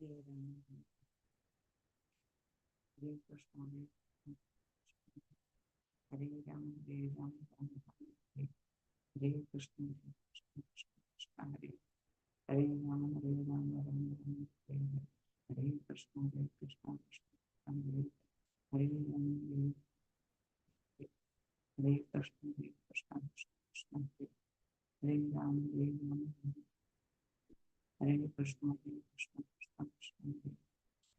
हरे राम हरे कृष्ण हरे राम राम राम हरे हरे कृष्ण कृष्ण कृष्ण हरे हरे राम राम राम हरे हरे कृष्ण कृष्ण कृष्ण हरे हरे राम हरे कृष्ण कृष्ण कृष्ण हरे हरे राम हरे कृष्ण कृष्ण कृष्ण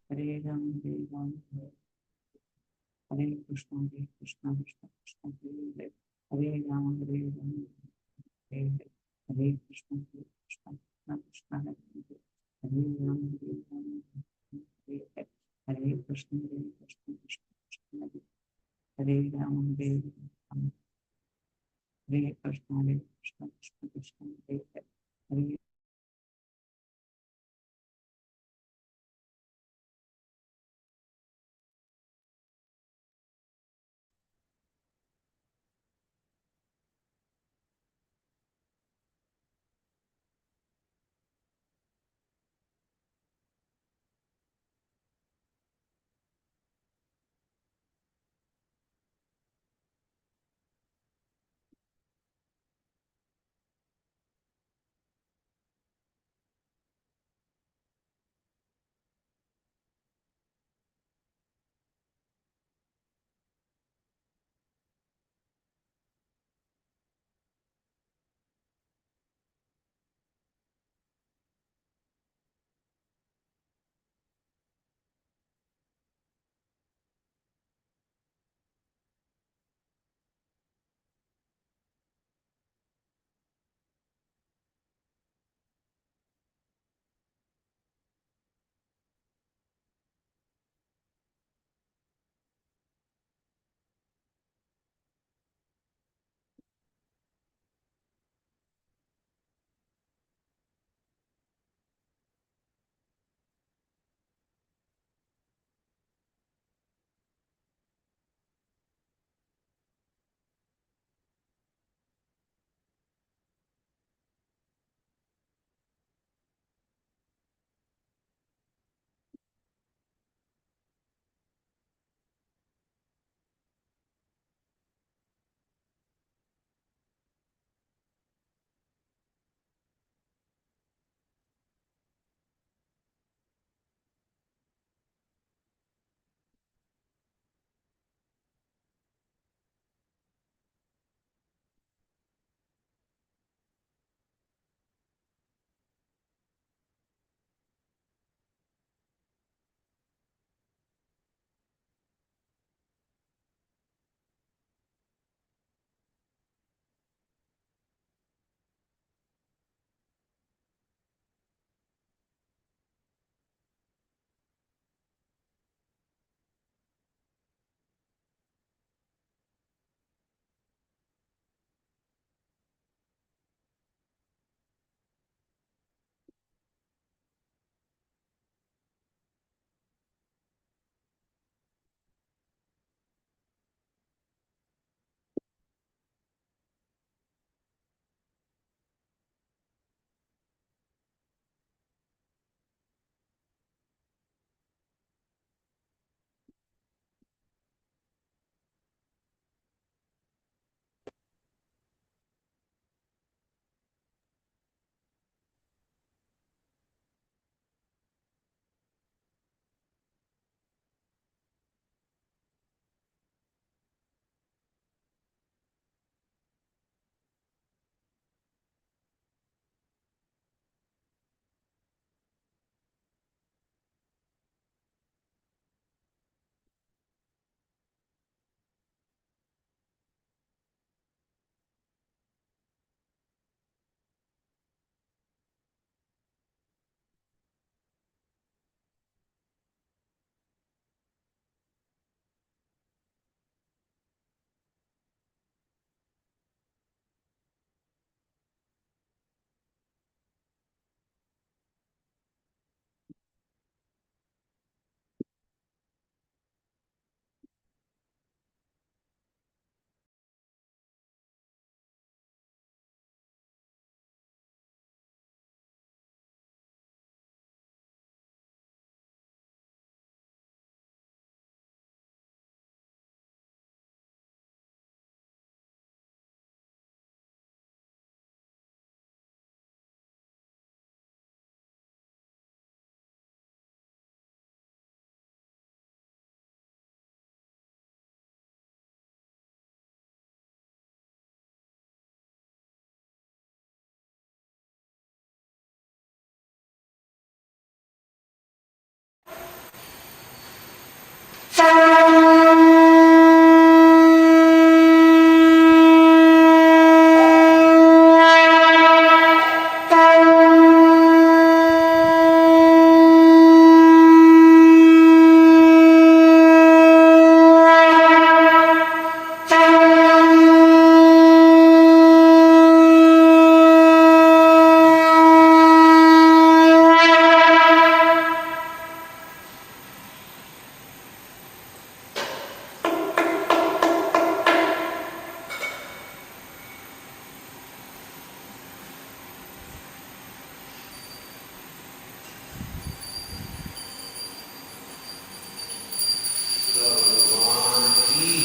हरे राम हरे कृष्ण कृष्ण कृष्ण हरे हरे राम हरे हरे कृष्ण कृष्ण कृष्ण हरे हरे राम हरे हरे कृष्ण कृष्ण कृष्ण हरे राम हरे कृष्ण कृष्ण कृष्ण हरे हरे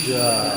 जय।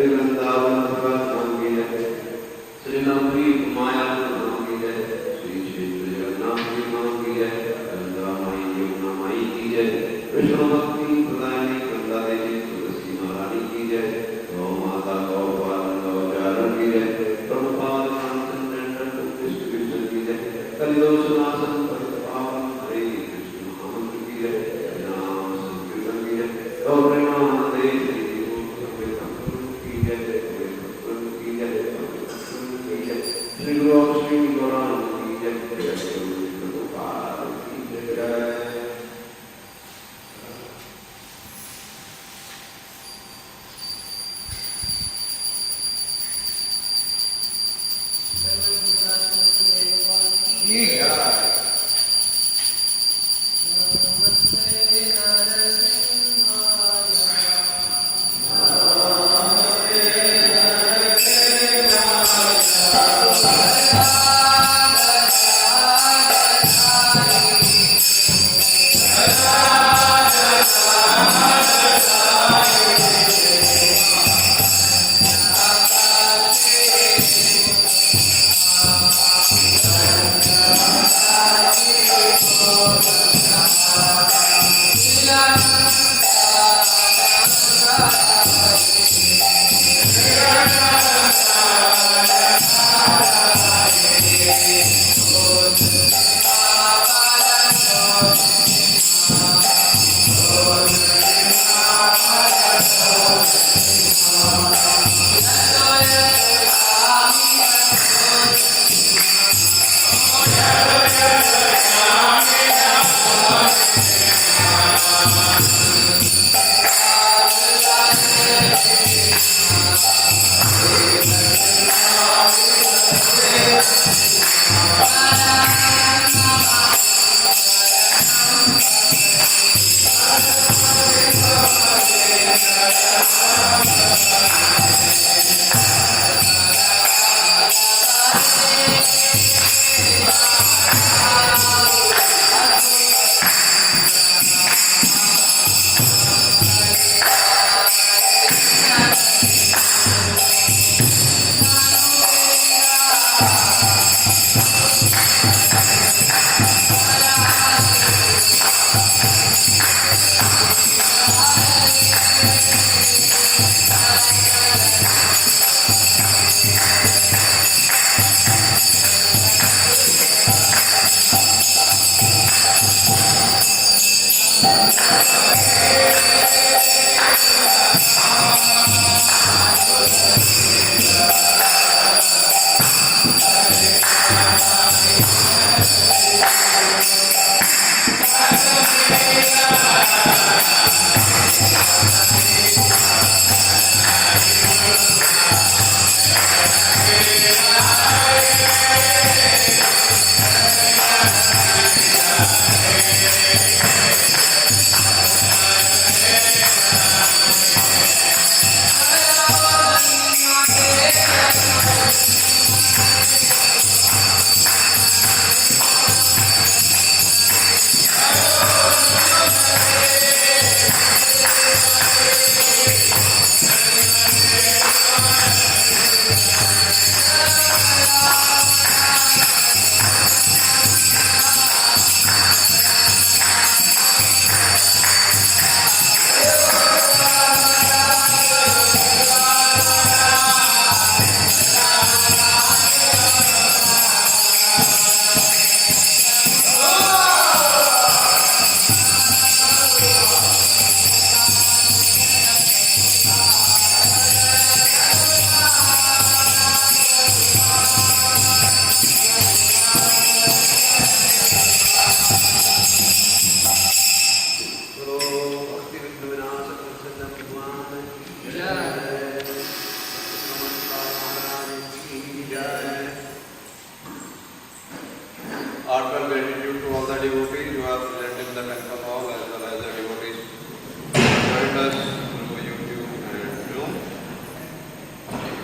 श्री वृंदावन नाम की जय, श्री नवदीप माया नाम की जय, श्री क्षेत्र जगन्नाथ जी नाम की जय, गंगा माई यमुना माई की जय, विष्णु भक्ति प्रदायनी गंगा देवी तुलसी महारानी की जय, गौ माता गौ पालन गौचारण की जय, प्रभुपाद ट्रांसेंडेंटल डिस्ट्रीब्यूशन की जय, कलिदोष नाशन पावन हरे कृष्ण महामंत्र की जय, नाम संकीर्तन की जय, गौ प्रेमानंदे श्री गुरु श्री गौरांग की जय, जय श्री प्रभुपाद की जय।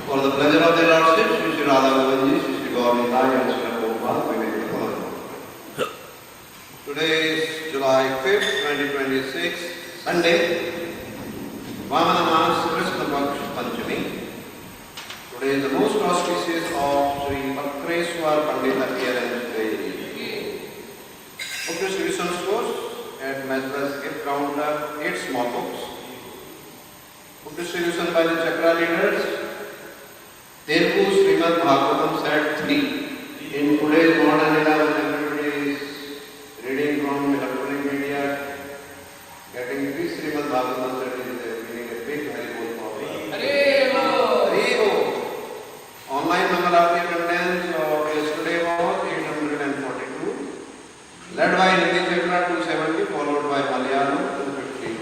For the pleasure of their Lordship, Sri Sri Radha Govinji, Sri Sri Gauri Nitai and Sri Prabhupada, we make the following. Today is July 5th, 2026, Sunday, Vamana Mas Krishna Paksh Panchami. Today is the most auspicious of Sri Bhaktreswar Pandit appearance day. Book distribution stores at Madras gift counter, 8 small books. Book distribution by the Chakra leaders. Telugu Srimad Bhagavatam set 3. In today's modern era, when everybody is reading from electronic media, getting this Srimad Bhagavatam set is meaning a big very problem. Hare Online Mangal Aarti attendance of yesterday was 842, led by Hindi Chakra 270, followed by Malayalam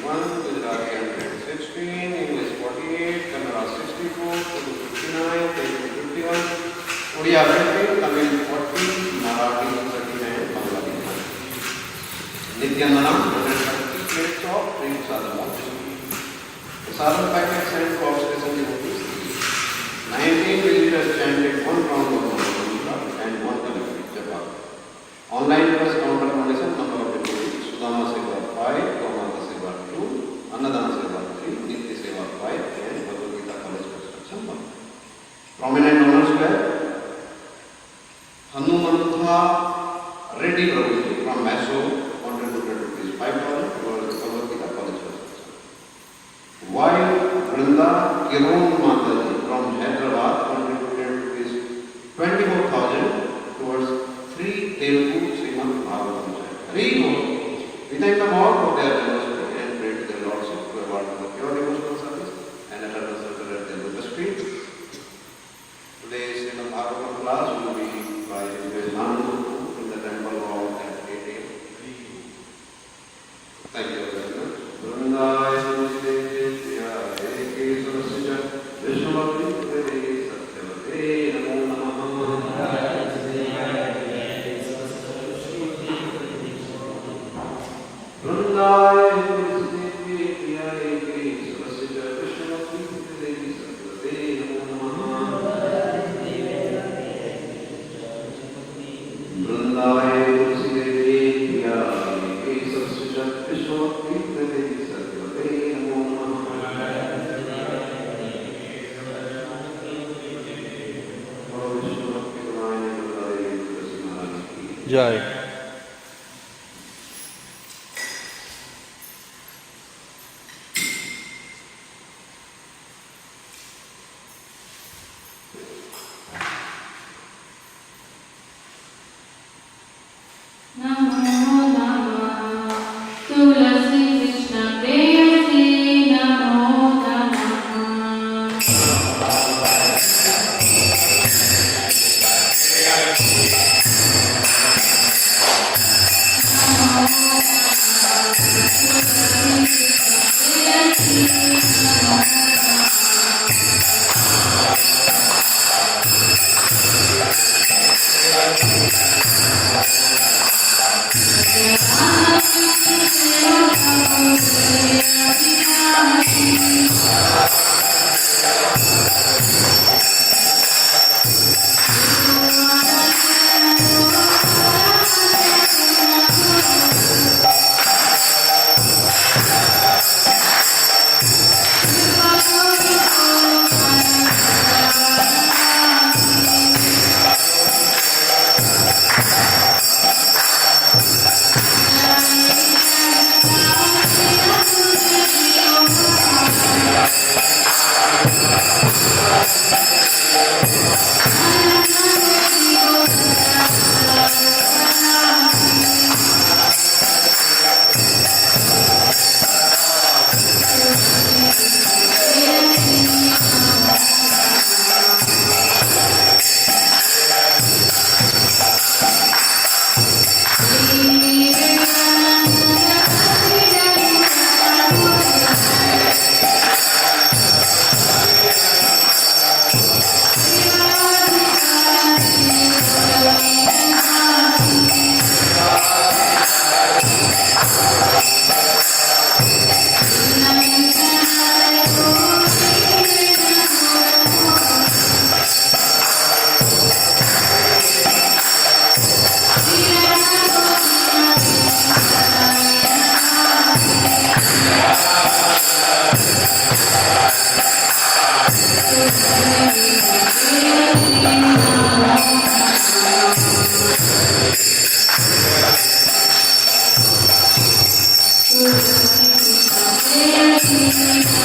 251, Gujarati 116, English 48, Kannada 64, Telugu 59, Telugu 51, Odia 50, Tamil 40, Marathi 39, Bengali 9. Nityananam 130 plates of drink sadhana. The sadhana packets and cooperation devotees. 19 visitors chanted 1 round of mantra and 1 collective japa. Online plus counter donation number of devotees. Sudama Seva 5, Gomata Seva 2, Annadana Seva 3, Nitya Seva 5 and Bhagavad Gita College Construction 1. Prominent donors were Hanumantha Reddy Prabhuji from Mysore contributed rupees 5,000 towards Bhagavad Gita College Construction. While Vrinda Kiron Mataji from Hyderabad contributed rupees 24,000 towards 3 Telugu Srimad Bhagavatam. We thank them all for their generosity and pray to their Lordship to award them the pure devotional service and eternal shelter at their lotus feet. Today's Srimad Bhagavatam class will be by His Nanu in the temple hall at 8 a.m. Thank you very much. Vrindaya Namaste Jaya Eke Sarasya Vishwamati Vede Satyavate Namo Namaha. Vrindaya Namaste Jaya Eke Sarasya Vishwamati Vede Satyavate Namo Namaha. Vrindaya Namaste Jaya Eke Sarasya Vishwamati Vede Satyavate Namo Namaha. Jai. Namo Namah Tulasi Krishna Preyasi Namo Namah Amen.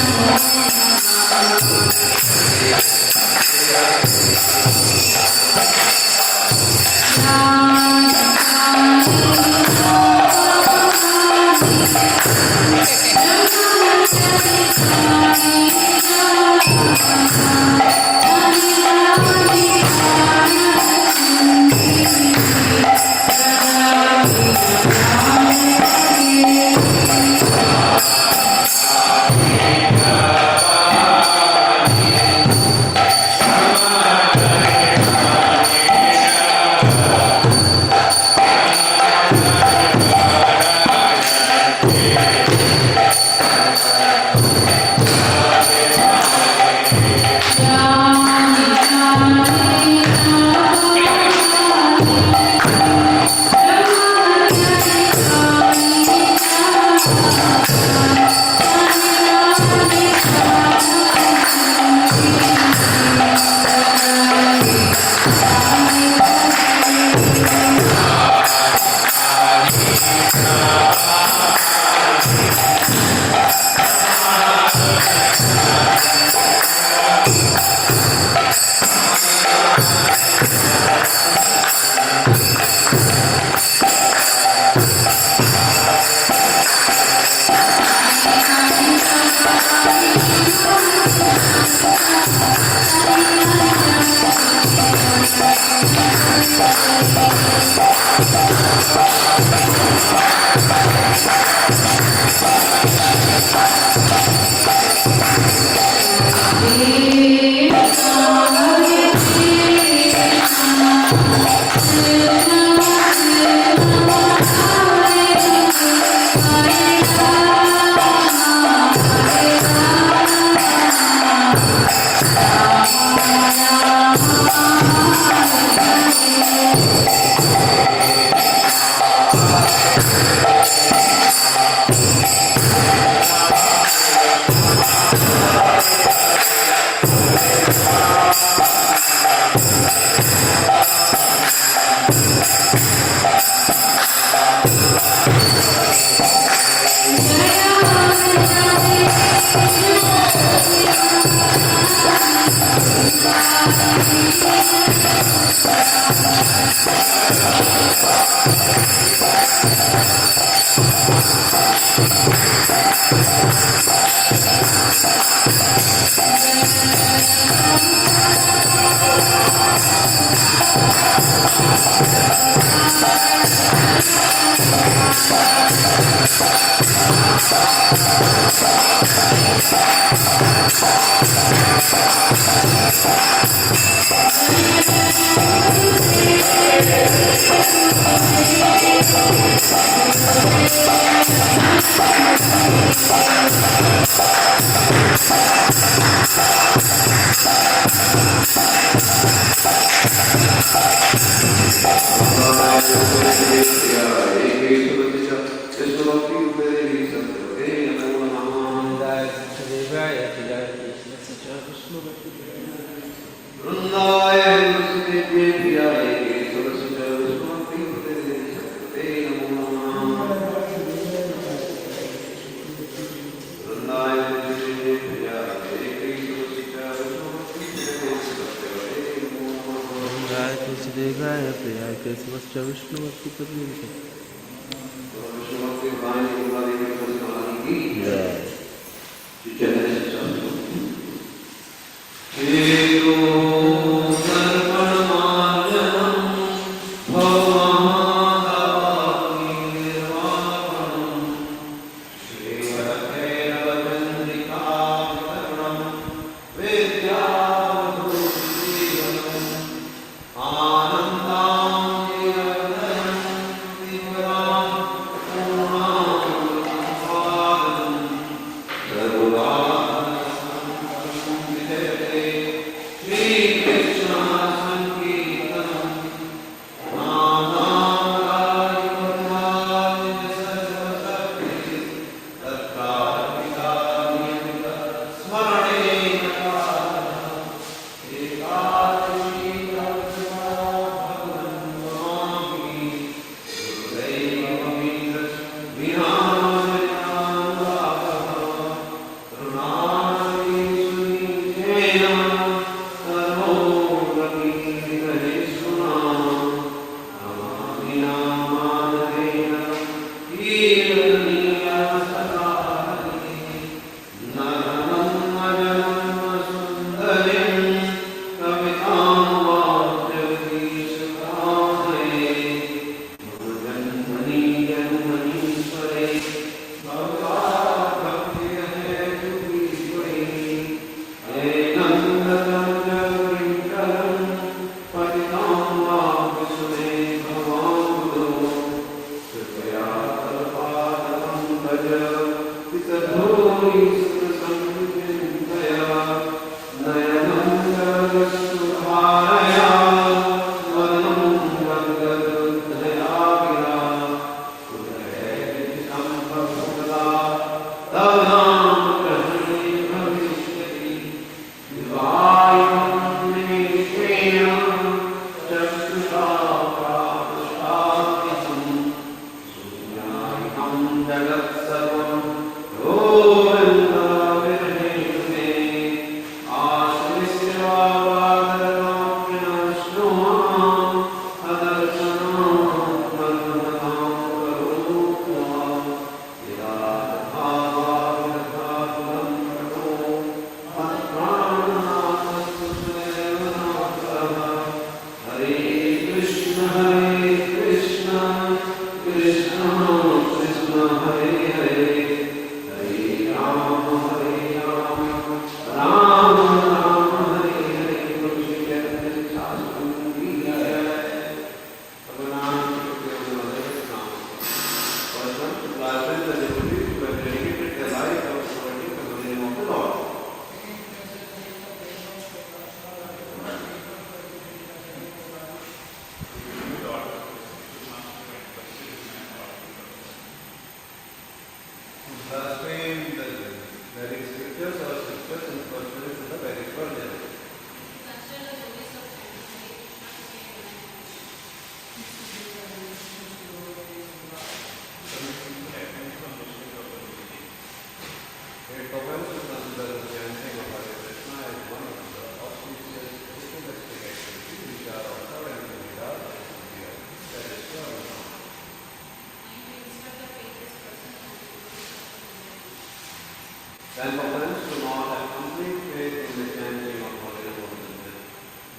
Then offense to not have complete faith in the chanting of Holy Name,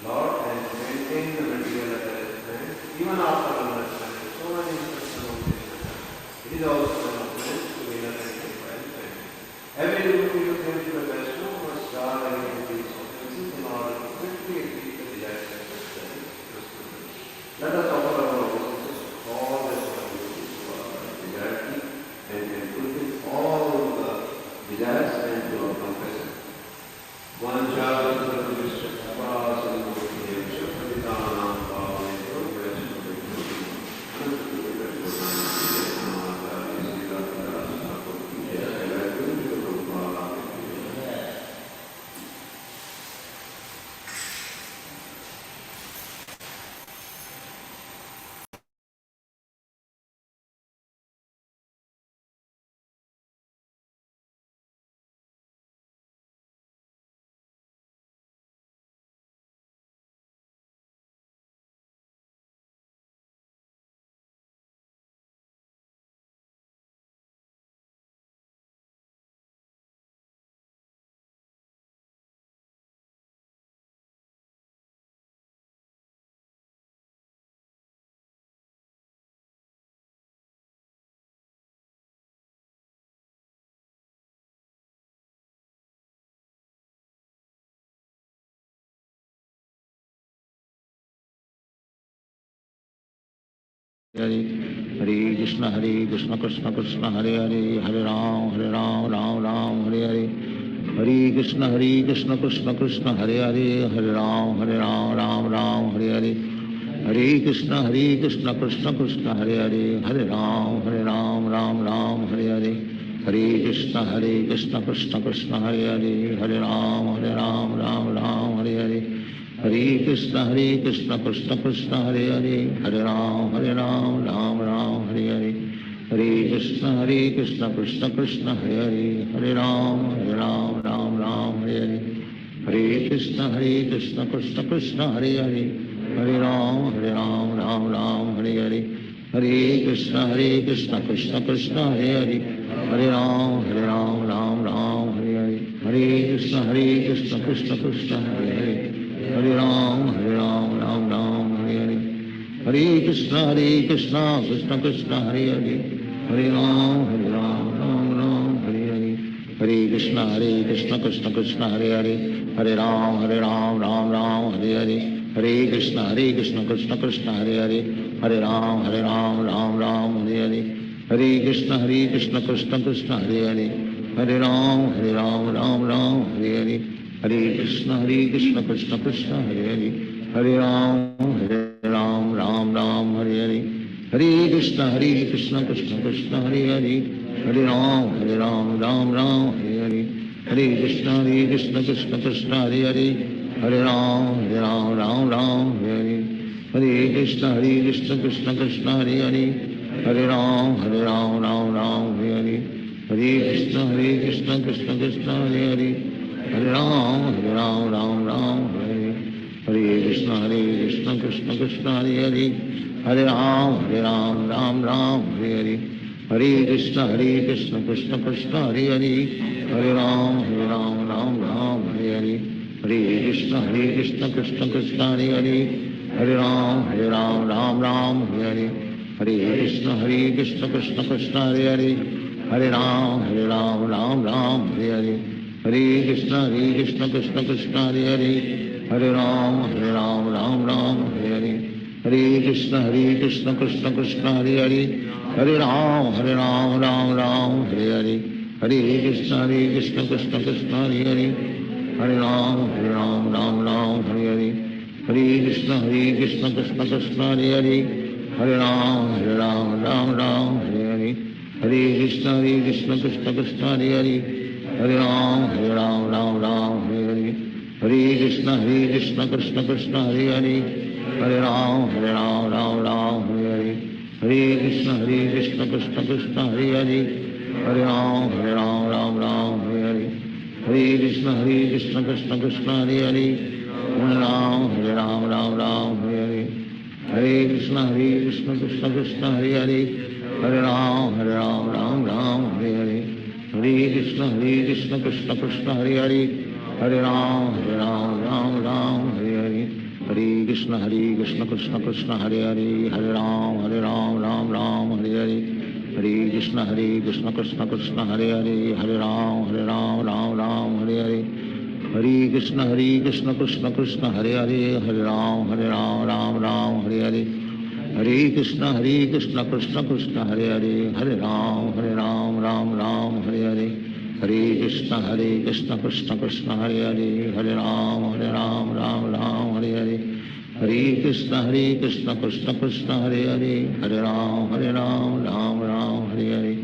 Lord, and maintain the material attachment even after understanding so many instructions of this matter. It is also an offense to be attended by the faith. Every devotee who claims to be Vaishnava must guard against these offenses in order to quickly achieve the desired success. Let us offer our obeisances to all the devotees who are desired and can fulfill all the desires and to our confession. One child is the Christian, Paras and Mokhyam, Shapaditanam, Bhavane, Progression of the Christian, and to the Christian, Namata, Sita, Rasa, Kokiya, and I will be the Prabhupada. Hare Krishna Krishna Krishna Hare Hare Hare Ram Ram Ram Hare Hare Hare Krishna Krishna Krishna Hare Hare Hare Ram Ram Hare Hare Hare Krishna Krishna Krishna Hare Hare Hare Ram Ram Hare Hare Hare Krishna Krishna Krishna Hare Hare Hare Ram Hare Hare Hare Krishna Krishna Krishna Hare Hare Hare Ram Hare Hare Hare Krishna Krishna Krishna Hare Hare Hare Ram Hare Hare Hare Krishna Krishna Krishna Hare Hare Hare Ram Ram Ram Hare Hare Hare Krishna Krishna Krishna Hare Hare Hare Ram Ram Ram Hare Hare Hare Krishna Krishna Krishna Hare Hare Hare Ram Ram Ram Hare Hare Hare Krishna Krishna Krishna Hare Hare Hare Ram Ram Ram Hare Hare Hare Krishna Krishna Krishna Hare Hare Hare Ram Ram Ram Hare Hare Hare Krishna Krishna Krishna Hare Hare Hare Ram Ram Ram Hare Hare Hare Krishna Krishna Krishna Hare Hare Hare Ram Ram Ram Hare Hare Hare Krishna Krishna Krishna Hare Hare Hare Ram Ram Hare Hare Hare Krishna Krishna Krishna Hare Hare Hare Ram Ram Hare Hare Hare Krishna Krishna Krishna Hare Hare Hare Ram Ram Hare Hare Hare Krishna Krishna Krishna Hare Hare Hare Ram Ram Hare Hare Hare Krishna Krishna Krishna Hare Hare Hare Ram Ram Hare Hare Hare Krishna Krishna Krishna Hare Hare Hare Ram Ram Hare Hare Hare Krishna Krishna Krishna Hare Hare Hare Ram Ram Hare Hare Hare Krishna Krishna Krishna Hare Hare Hare Ram Ram Hare Hare Hare Krishna Krishna Krishna Hare Hare Hare Ram Ram Hare Hare Hare Krishna Krishna Krishna Hare Hare Hare Ram Ram Hare Hare Hare Krishna Krishna Krishna Hare Hare Hare Ram Ram Hare Hare Hare Krishna Krishna Krishna Hare Hare Hare Ram Ram Hare Hare Hare Krishna Krishna Krishna Hare Hare Hare Ram Ram Hare Hare Hare Krishna Krishna Krishna Hare Hare Hare Ram Ram Hare Hare Hare Krishna Krishna Krishna Hare Hare Hare Ram Ram Hare Hare Hare Krishna Krishna Krishna Hare Hare Hare Ram Ram Hare Hare Hare Krishna Krishna Krishna Hare Hare Hare Ram Ram Hare Hare Hare Krishna Krishna Krishna Hare Hare Hare Ram Ram Hare Hare Hare Krishna Krishna Krishna Hare Hare Hare Ram Ram Hare Hare Hare Krishna Krishna Krishna Hare Hare Hare Ram Ram Hare Hare Hare Krishna Krishna Krishna Hare Hare Hare Ram Ram Hare Hare Hare Krishna Krishna Krishna Hare Hare Hare Ram Ram Hare Hare Hare Krishna Krishna Krishna Hare Hare Hare Ram Ram Hare Hare Hare Krishna Krishna Krishna Hare Hare Hare Ram Ram Hare Hare Hare Krishna Krishna Krishna Hare Hare Hare Ram Ram Hare Hare Hare Krishna Krishna Krishna Hare Hare Hare Ram Ram Hare Hare Hare Krishna Krishna Krishna Hare Hare Hare Ram Ram Hare Hare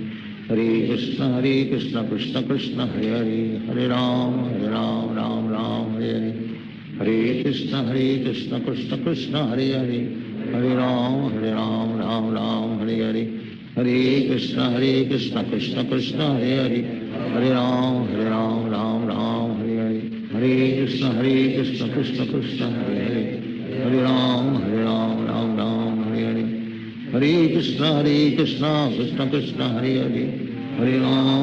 Hare Krishna Krishna Krishna Hare Hare Hare Ram Ram Hare Hare Hare Krishna Krishna Krishna Hare Hare Hare Ram Ram Hare Hare Hare Krishna Krishna Krishna Hare Hare Hare Ram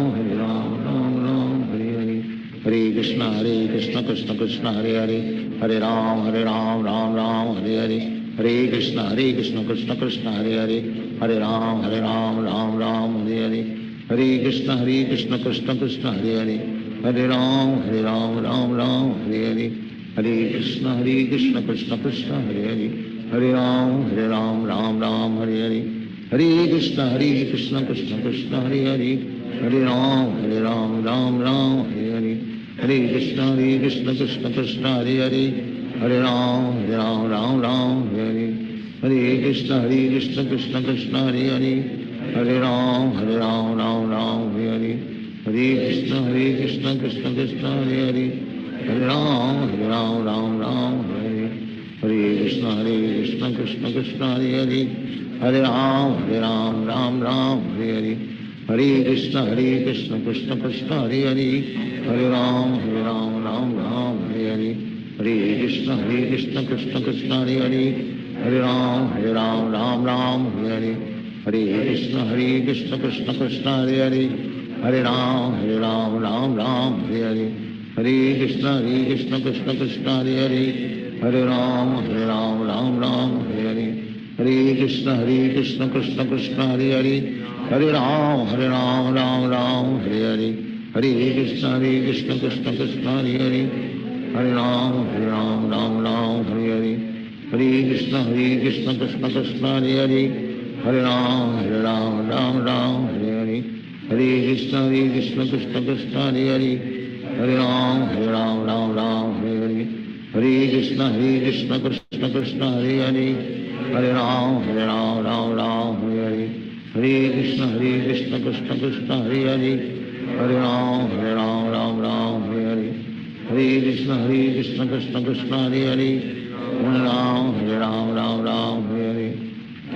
Ram Hare Hare Hare Krishna Krishna Krishna Hare Hare Hare Ram Ram Hare Hare Hare Krishna Krishna Krishna Hare Hare Hare Ram Ram Hare Hare Hare Krishna Krishna Krishna Hare Hare Hare Ram Hare Hare Hare Krishna Krishna Krishna Hare Hare Hare Ram Ram Hare Hare Hare Krishna Krishna Krishna Hare Hare Hare Ram Ram Hare Hare Hare Krishna Krishna Krishna Hare Hare Hare Ram Ram Hare Hare Hare Krishna Krishna Krishna Hare Hare Hare Ram Ram Hare Hare Hare Krishna Krishna Krishna Hare Hare Hare Ram Ram Hare Hare Hare Krishna Krishna Krishna Hare Hare Hare Ram Ram Hare Hare Hare Krishna Krishna Krishna Hare Hare Hare Ram Ram Ram Hare Hare Krishna Krishna Krishna Hare Hare Hare Ram Ram Hare Hare Krishna Krishna Hare Hare Ram Ram Hare Hare Krishna Krishna Hare Ram Ram Hare Hare Krishna Krishna Krishna Hare Ram Ram Hare Hare Krishna Krishna Krishna Hare Ram Ram Hare Hare Krishna Krishna Krishna Hare Ram Ram Hare Hare Krishna Krishna Krishna Hare Ram Ram Hare Hare Krishna Krishna Krishna Hare Ram Ram Hare Hare Krishna Krishna Krishna Hare Ram Ram Hare Hare Krishna Krishna Krishna Hare Ram Hare Hare Krishna Krishna Krishna Hare Ram Hare Hare Krishna Krishna Krishna Hare Ram Hare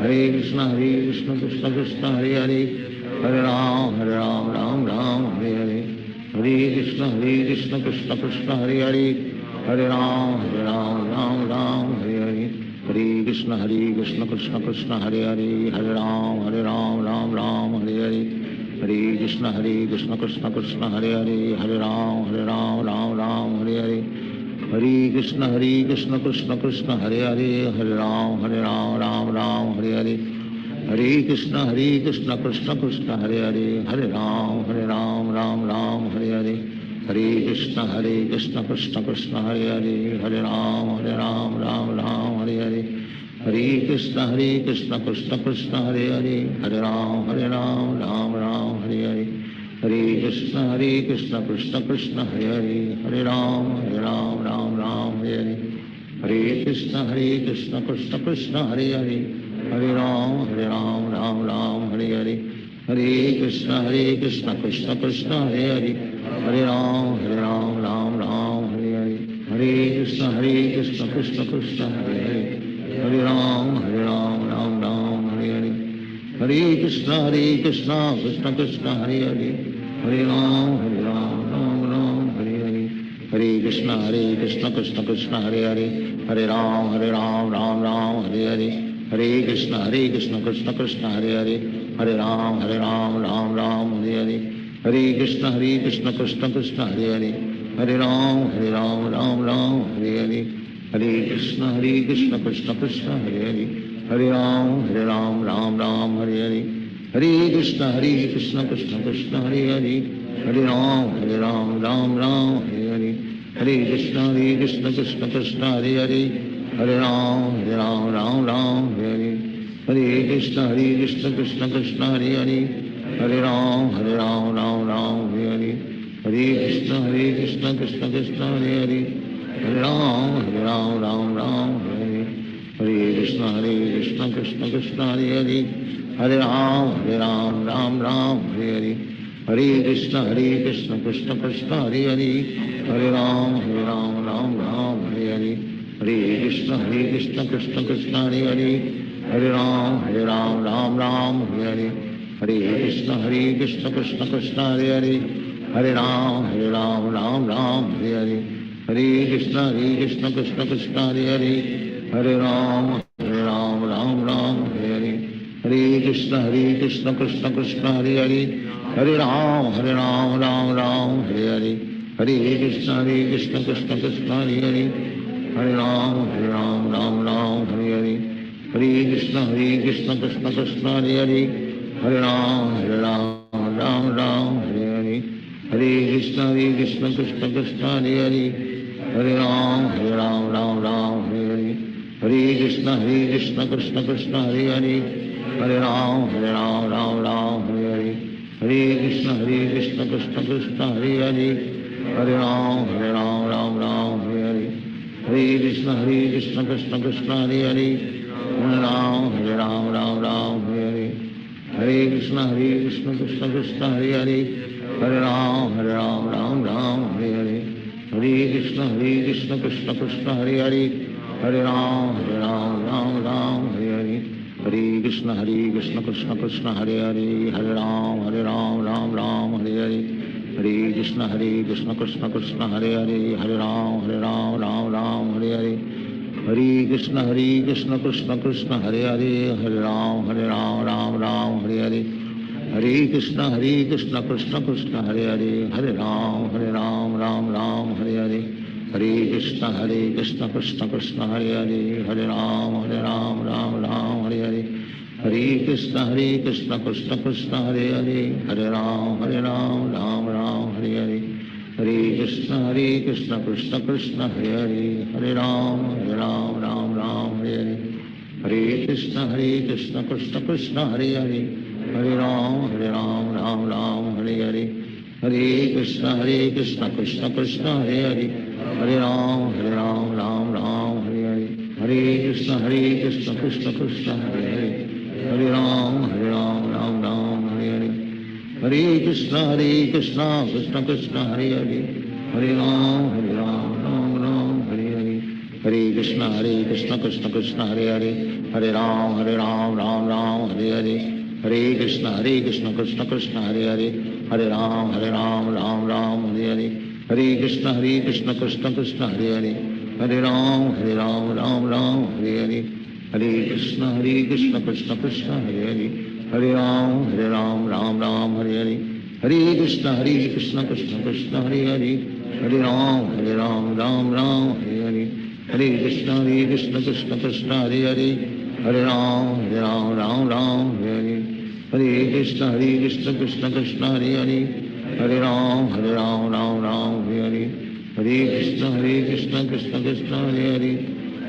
Hare Krishna Krishna Krishna Hare Ram Ram Hare Hare Krishna Krishna Krishna Hare Ram Ram Hare Hare Krishna Krishna Krishna Hare Ram Ram Hare Hare Krishna Krishna Krishna Hare Ram Ram Hare Hare Krishna Krishna Krishna Hare Ram Ram Hare Hare Krishna Krishna Krishna Hare Ram Ram Hare Hare Krishna Krishna Krishna Hare Ram Ram Hare Hare Krishna Krishna Krishna Hare Ram Hare Hare Krishna Krishna Krishna Hare Ram Hare Hare Krishna Krishna Krishna Hare Ram Hare Hare Krishna Krishna Krishna Hare Ram Hare Krishna Krishna Krishna Hare Ram Ram Hare Hare Krishna Krishna Krishna Hare Ram Ram Hare Hare Krishna Krishna Krishna Hare Ram Hare Hare Krishna Krishna Krishna Hare Ram Ram Hare Hare Krishna Krishna Krishna Hare Ram Ram Hare Hare Krishna Krishna Krishna Hare Ram Ram Hare Hare Krishna Krishna Krishna Hare Ram Ram Hare Hare Krishna Krishna Krishna Hare Ram Ram Hare Hare Krishna Krishna Krishna Hare Ram Ram Hare Hare Krishna Krishna Krishna Hare Ram Ram Hare Hare Krishna Krishna Krishna Hare Ram Hare Hare Krishna Krishna Krishna Hare Ram Hare Hare Krishna Krishna Krishna Hare Ram Ram Hare Hare Krishna Krishna Krishna Hare Ram Hare Hare Krishna Krishna Krishna Hare Ram Ram Hare Hare Krishna Krishna Krishna Hare Ram Hare Hare Krishna Krishna Krishna Hare Ram Hare Hare Krishna Krishna Krishna Hare Ram Hare Hare Krishna Krishna Krishna Hare Ram Hare Hare Krishna Krishna Krishna Hare Ram Hare Hare Krishna Krishna Krishna Hare Ram Hare Hare Krishna Krishna Krishna Hare Ram Hare Hare Krishna Krishna Krishna Hare Ram Ram Hare Hare Krishna Krishna Krishna Hare Hare Hare Ram Ram Ram Hare Hare Hare Krishna Krishna Krishna Hare Hare Hare Ram Ram Ram Hare Hare Hare Krishna Krishna Krishna Hare Hare Hare Ram Ram Ram Hare Hare Hare Krishna Krishna Krishna Hare Hare Hare Ram Ram Ram Hare Hare Hare Krishna Krishna Krishna Hare Hare Hare Ram Ram Ram Hare Hare Hare Krishna Krishna Krishna Hare Hare Hare Ram Ram Ram Hare Hare Hare Krishna Krishna Krishna Hare Hare Hare Ram Ram Hare Hare Hare Krishna Krishna Krishna Hare Hare Hare Ram Ram Ram Hare Hare Hare Krishna Krishna Krishna Hare Hare Hare Ram Ram Ram Hare Hare Hare Krishna Krishna Krishna Hare Hare Hare Ram Ram Ram Hare Hare Hare Krishna Krishna Krishna Hare Hare Hare Ram Ram Ram Hare Hare Hare Krishna Krishna Krishna Hare Hare Hare Ram Ram Ram Hare Hare Hare Krishna Krishna Krishna Hare Hare Hare Ram Ram Ram Hare Hare Hare Krishna Krishna Krishna Hare Hare Hare Ram Ram Ram Hare Hare Hare Krishna Krishna Krishna Hare Hare Hare Ram Ram Ram Hare Hare Hare Krishna Krishna Krishna Hare Hare Hare Ram Ram Ram Hare Hare Hare Krishna Krishna Krishna Hare Hare Hare Ram Ram Ram Hare Hare Hare Krishna Krishna Krishna Hare Hare Hare Ram Ram Ram Hare Hare Hare Krishna Krishna Krishna Hare Hare Hare Ram Ram Ram Hare Hare Hare Krishna Krishna Krishna Hare Hare Hare Ram Ram Ram Hare Hare Hare Krishna Krishna Krishna Hare Hare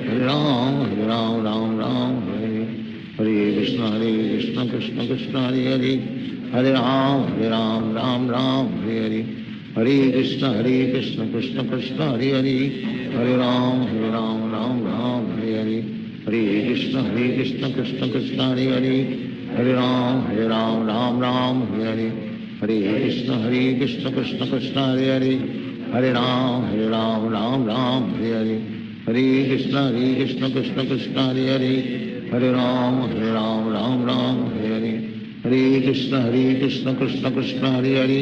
Hare Ram Ram Ram Hare Hare Hare Krishna Krishna Krishna Hare Hare Hare Ram Ram Ram Hare Hare Hare Krishna Krishna Krishna Hare Hare Hare Ram Ram Ram Hare Hare Hare Krishna Krishna Krishna Hare Hare Hare Ram Ram Ram Hare Hare Hare Krishna Krishna Krishna Hare Hare Hare Ram Ram Ram Hare Hare Hare Krishna Krishna Krishna Hare Hare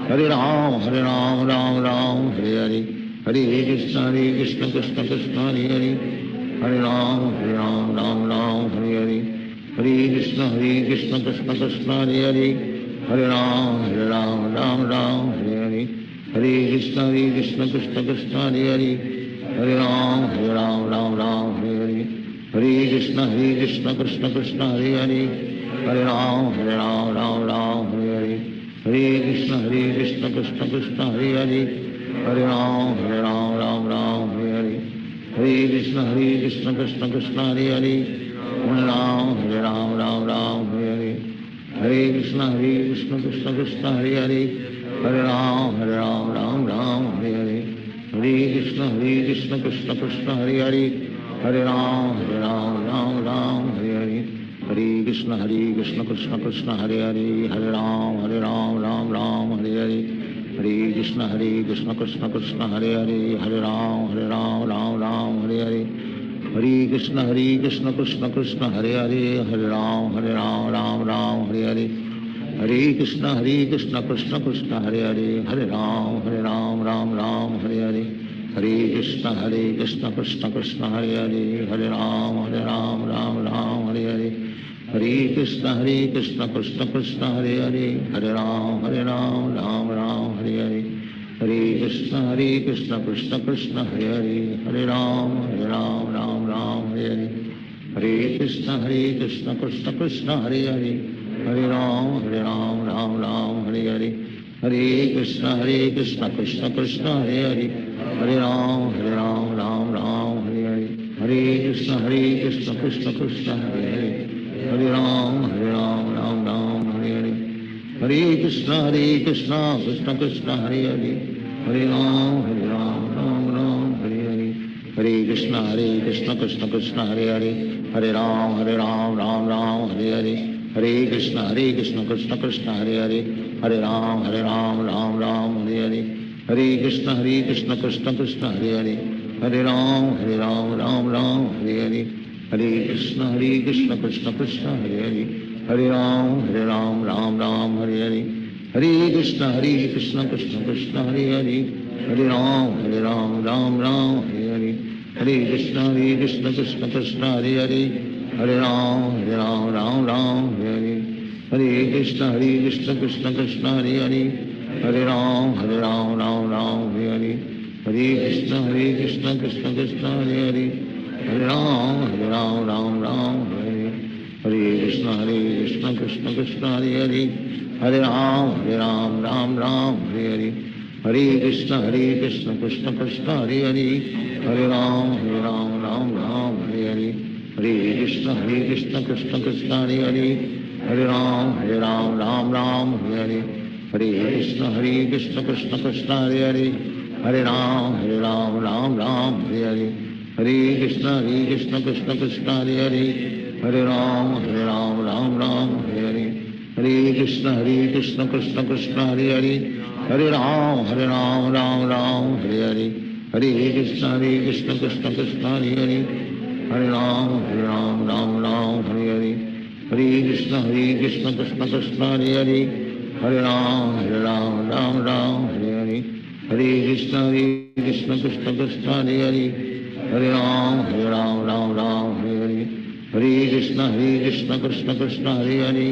Hare Ram Ram Ram Hare Hare Hare Krishna Krishna Krishna Hare Hare Hare Ram Ram Ram Hare Hare Hare Krishna Krishna Krishna Hare Hare Hare Ram Ram Ram Hare Hare Hare Krishna Krishna Krishna Hare Hare Hare Ram Ram Ram Hare Hare Hare Krishna Krishna Krishna Hare Hare Hare Ram Ram Ram Hare Hare Hare Krishna Krishna Krishna Hare Hare Hare Ram Ram Ram Hare Hare Hare Krishna Krishna Krishna Hare Hare Hare Ram Ram Ram Hare Hare Hare Krishna Krishna Krishna Hare Hare Hare Ram Ram Ram Hare Hare Hare Krishna Krishna Krishna Hare Hare Hare Ram Ram Ram Hare Hare Hare Krishna Krishna Krishna Hare Hare Hare Ram Ram Ram Hare Hare Hare Krishna Krishna Krishna Hare Hare Hare Ram Ram Ram Hare Hare Hare Krishna Krishna Krishna Hare Hare Hare Ram Ram Ram Hare Hare Hare Krishna Krishna Krishna Hare Hare Hare Ram Ram Ram Hare Hare Hare Krishna Krishna Krishna Hare Hare Hare Ram Ram Ram Hare Hare Hare Krishna Krishna Krishna Hare Hare Hare Ram Ram Ram Hare Hare Hare Krishna Krishna Krishna Hare Hare Hare Ram Ram Ram Hare Hare Hare Krishna Krishna Krishna Hare Hare Hare Ram Ram Ram Hare Hare Hare Krishna Krishna Krishna Hare Hare Hare Ram Ram Hare Hare Hare Krishna Krishna Krishna Hare Hare Hare Ram Ram Ram Hare Hare Hare Krishna Krishna Krishna Hare Hare Hare Ram Ram Ram Hare Hare Hare Krishna Krishna Krishna Hare Hare Hare Ram Ram Hare Hare Hare Krishna Krishna Krishna Hare Hare Hare Ram Ram Ram Hare Hare Hare Krishna Krishna Krishna Hare Hare, Hare Ram Ram Ram Hare Hare, Hare Krishna Krishna Krishna Hare Hare, Hare Ram Ram Ram Hare Hare, Hare Krishna Krishna Krishna Hare Hare, Hare Ram Ram Ram Hare Hare, Hare Krishna Krishna Krishna Hare Hare, Hare Ram Ram Hare Hare, Hare Krishna Krishna Krishna Hare Hare, Hare Ram Ram Hare Hare, Hare Krishna Krishna Krishna Hare Hare, Hare Ram Ram Hare Hare, Hare Krishna Krishna Krishna Hare Hare, Hare Ram Ram Hare Hare, Hare Krishna Krishna Krishna Hare Hare, Hare Ram Ram Hare Hare, Hare Krishna Krishna Krishna Hare Hare, Hare Ram Ram Hare Hare, Hare Krishna Krishna Krishna Hare Hare, Hare Ram Ram Hare Hare, Hare Krishna Krishna Krishna Hare Hare, Hare Ram Ram Hare Hare, Hare Krishna Krishna Krishna Hare Hare, Hare Ram Ram Hare Hare, Hare Krishna Krishna Krishna Hare Hare, Hare Ram Ram Hare Hare, Hare Krishna Krishna Krishna Hare Hare, Hare Ram Ram Hare Hare, Hare Krishna Krishna Krishna Hare Hare, Hare Ram Ram Hare Hare, Hare Krishna Krishna Krishna Hare Hare,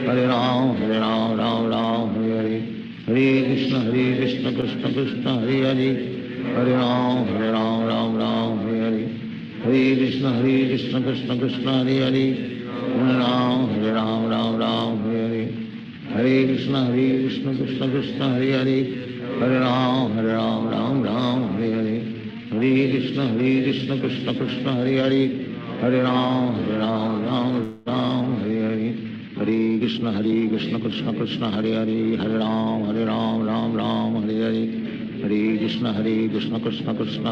Hare Ram Hare Hare, Hare Krishna Krishna Krishna Hare Hare, Hare Ram Ram Hare Hare, Hare Krishna Krishna Krishna Hare Hare, Hare Ram Ram Hare Hare, Hare Krishna Krishna Krishna Hare Hare, Hare Ram Ram Hare Hare, Hare Krishna Krishna Krishna Hare Hare, Hare Ram Ram Hare Hare, Hare Krishna Krishna Krishna Hare Hare, Hare Ram Ram Hare Hare, Hare Krishna Krishna Krishna Hare Hare, Hare Ram Ram Hare Hare, Hare Krishna Krishna Krishna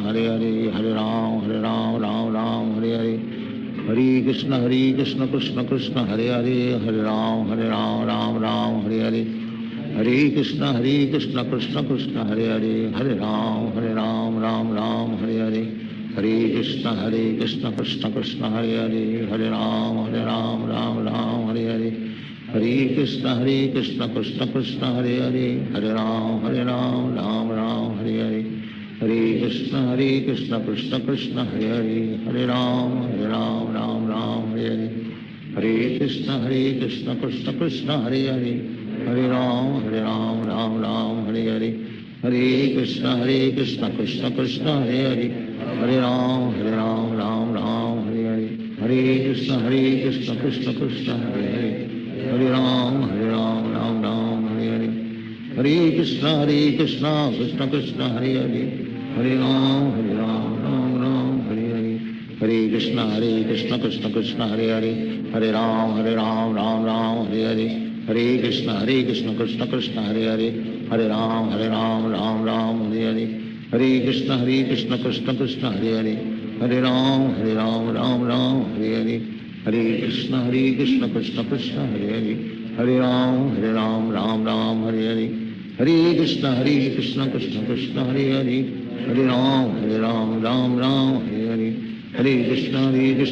Hare Hare, Hare Ram Ram Hare Hare, Hare Krishna Krishna Krishna Hare Hare, Hare Ram Ram Hare Hare, Hare Krishna Krishna Krishna Hare Hare, Hare Ram Ram Hare Hare, Hare Krishna Krishna Krishna Hare Hare, Hare Ram Ram Hare Hare, Hare Krishna Krishna Krishna Hare Hare, Hare Ram Ram Hare Hare, Hare Krishna Krishna Krishna Hare Hare, Hare Ram Ram Hare Hare, Hare Krishna Krishna Krishna Hare Hare, Hare Ram Ram Hare Hare, Hare Krishna Krishna Krishna Hare Hare, Hare Ram Ram Hare Hare, Hare Krishna Krishna Krishna Hare Hare, Hare Ram Ram Hare Hare, Hare Krishna Krishna Krishna Hare Hare, Hare Ram Ram Hare Hare, Hare Krishna Krishna Krishna Hare Hare, Hare Ram Ram Hare Hare, Hare Krishna Krishna Krishna Hare Hare, Hare Ram Ram Hare Hare, Hare Krishna Krishna Krishna Hare Hare, Hare Ram Ram Hare Hare, Hare Krishna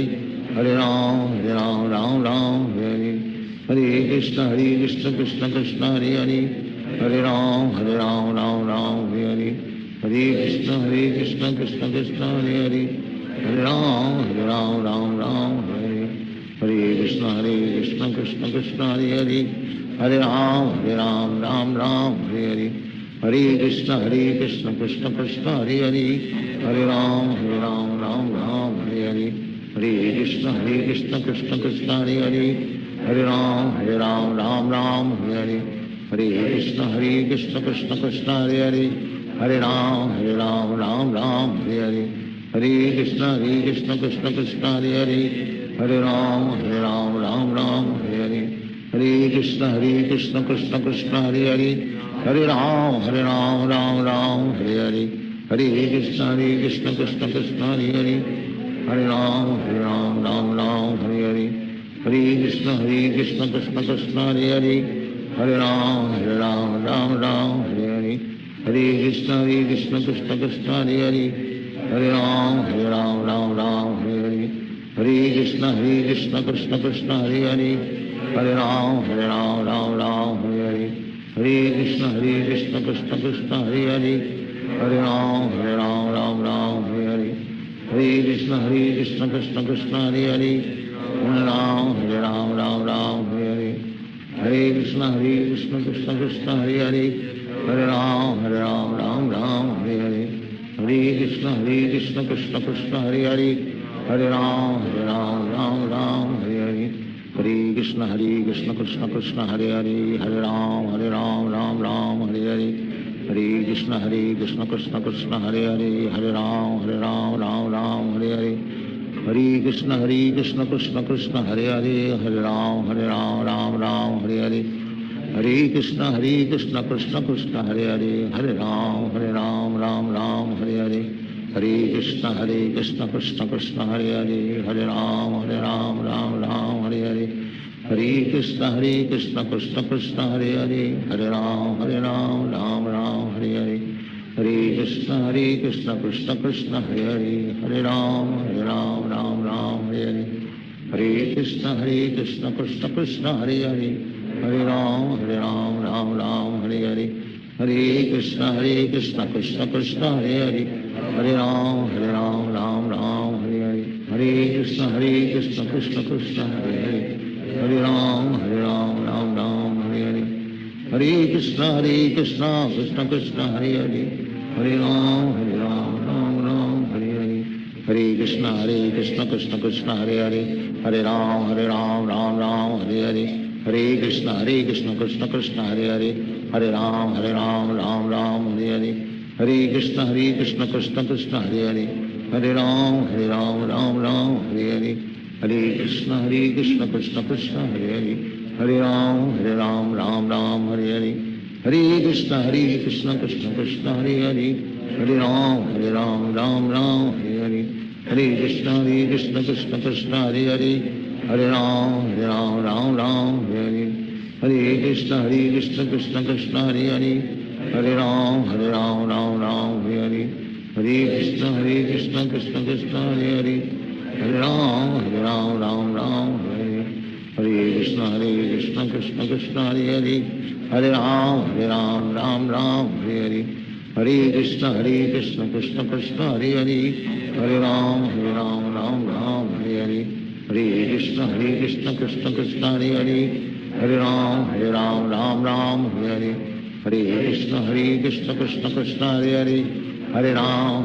Krishna Krishna Hare Hare, Hare Ram Ram Hare Hare, Hare Krishna Krishna Krishna Hare Hare, Hare Ram Ram Hare Hare, Hare Krishna Krishna Krishna Hare Hare, Hare Ram Ram Hare Hare, Hare Krishna Krishna Krishna Hare Hare, Hare Ram Ram Hare Hare, Hare Krishna Krishna Krishna Hare Hare, Hare Ram Ram Hare Hare, Hare Krishna Krishna Krishna Hare Hare, Hare Ram Ram Hare Hare, Hare Krishna Krishna Krishna Hare Hare, Hare Ram Ram Hare Hare, Hare Krishna Krishna Krishna Hare Hare, Hare Ram Ram Hare Hare, Hare Krishna Krishna Krishna Hare Hare, Hare Ram Ram Hare Hare, Hare Krishna Krishna Krishna Hare Hare, Hare Ram Ram Hare Hare, Hare Krishna Krishna Krishna Hare Hare, Hare Ram Ram Hare Hare, Hare Krishna Krishna Krishna Hare Hare, Hare Ram Ram Ram Hare Hare Krishna Krishna Krishna Hare Hare Hare Ram Ram Ram Hare Hare Krishna Krishna Krishna Hare Hare Hare Ram Ram Hare Hare Krishna Krishna Krishna Hare Hare Hare Ram Ram Hare Hare Hare Krishna Krishna Krishna Hare Hare Hare Ram Ram Hare Hare Hare Krishna Krishna Krishna Hare Hare Hare Ram Ram Hare Hare Hare Krishna Krishna Krishna Hare Hare Hare Ram Ram Hare Hare Hare Krishna Krishna Krishna Hare Hare Hare Ram Ram Hare Hare Hare Krishna Krishna Krishna Hare Hare Hare Ram Ram Hare Hare Hare Krishna Krishna Krishna Hare Hare Hare Ram Ram Hare Hare Hare Krishna Krishna Krishna Hare Hare Hare Ram Ram Hare Hare Hare Krishna Krishna Krishna Hare Hare Hare Ram Ram Hare Hare Hare Krishna Krishna Krishna Hare Hare Hare Ram Ram Hare Hare Hare Krishna Krishna Krishna Hare Hare Hare Ram Ram Hare Hare Hare Krishna Krishna Krishna Hare Hare Hare Ram Ram Hare Hare Hare Krishna Krishna Krishna Hare Hare Hare Ram Hare Hare Hare Krishna Krishna Krishna Hare Hare Hare Ram Ram Hare Hare Hare Krishna Krishna Krishna Hare Hare Hare Ram Ram Hare Hare Hare Krishna Krishna Krishna Hare Hare Hare Ram Ram Hare Hare Hare Krishna Krishna Krishna Hare Hare Hare Ram Ram Hare Hare Hare Krishna Krishna Krishna Hare Hare Hare Ram Ram Hare Hare Hare Krishna Krishna Krishna Hare Hare Hare Ram Ram Hare Hare Hare Krishna Krishna Krishna Hare Hare Hare Ram Ram Hare Hare Hare Krishna Krishna Krishna Hare Hare Hare Ram Ram Hare Hare Hare Krishna Krishna Krishna Hare Hare Hare Ram Ram Hare Hare Hare Krishna Krishna Krishna Hare Hare Hare Ram Ram Hare Hare Hare Krishna Krishna Krishna Hare Hare Hare Ram Ram Hare Hare Hare Krishna Krishna Krishna Hare Hare Hare Ram Ram Hare Hare Hare Krishna Krishna Krishna Hare Hare Hare Ram Ram Hare Hare Hare Krishna Krishna Krishna Hare Hare Hare Ram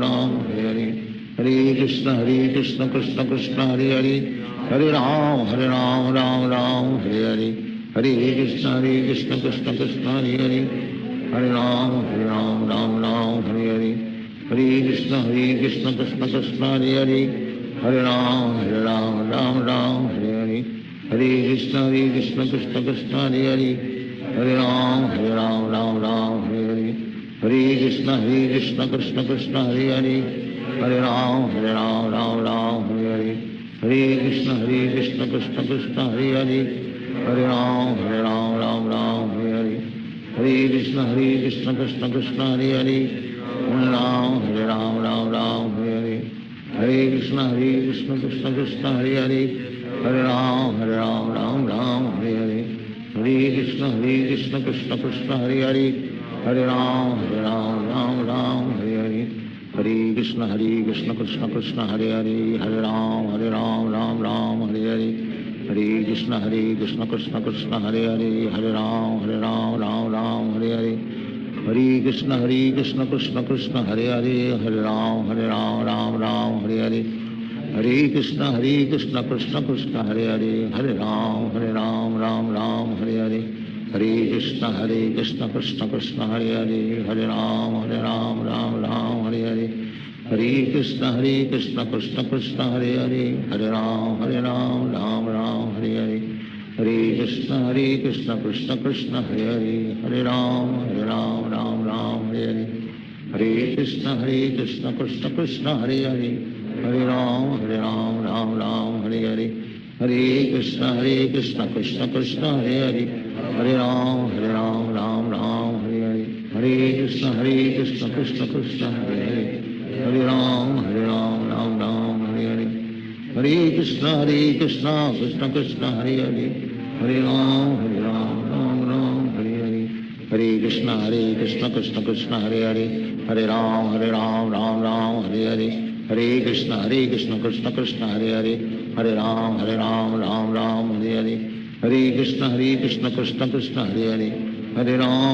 Ram Hare Hare Hare Krishna Krishna Krishna Hare Hare Hare Ram Ram Hare Hare Hare Krishna Krishna Krishna Hare Hare Hare Ram Ram Hare Hare Hare Krishna Krishna Krishna Hare Hare Hare Ram Ram Hare Hare Hare Krishna Krishna Krishna Hare Hare Hare Ram Ram Hare Hare Hare Krishna Krishna Krishna Hare Hare Hare Ram Ram Hare Hare Hare Krishna Krishna Krishna Hare Hare Hare Ram Hare Hare Hare Krishna Krishna Krishna Hare Hare Hare Ram Hare Hare Hare Krishna Krishna Krishna Hare Hare Hare Ram Hare Hare Hare Krishna Krishna Krishna Hare Hare Hare Ram Ram Hare Hare Hare Krishna Krishna Krishna Hare Hare Hare Ram Hare Hare Hare Krishna Krishna Krishna Hare Hare Hare Ram Hare Hare Hare Krishna Krishna Krishna Hare Hare Hare Ram Hare Hare Hare Krishna Krishna Krishna Hare Hare Hare Ram Hare Hare Hare Krishna Krishna Krishna Hare Hare Hare Ram Hare Hare Hare Krishna Krishna Krishna Hare Hare Hare Ram Hare Hare Hare Krishna Krishna Krishna Hare Hare Hare Ram Hare Hare Hare Krishna Krishna Krishna Hare Hare Hare Ram Hare Hare Hare Krishna Krishna Krishna Hare Hare Hare Ram Ram Ram Hare Hare, Hare Krishna Krishna Krishna Hare Hare, Hare Ram Ram Ram Hare Hare, Hare Krishna Krishna Krishna Hare Hare, Hare Ram Ram Ram Hare Hare, Hare Krishna Krishna Krishna Hare Hare, Hare Ram Ram Ram Hare Hare, Hare Krishna Krishna Krishna Hare Hare, Hare Ram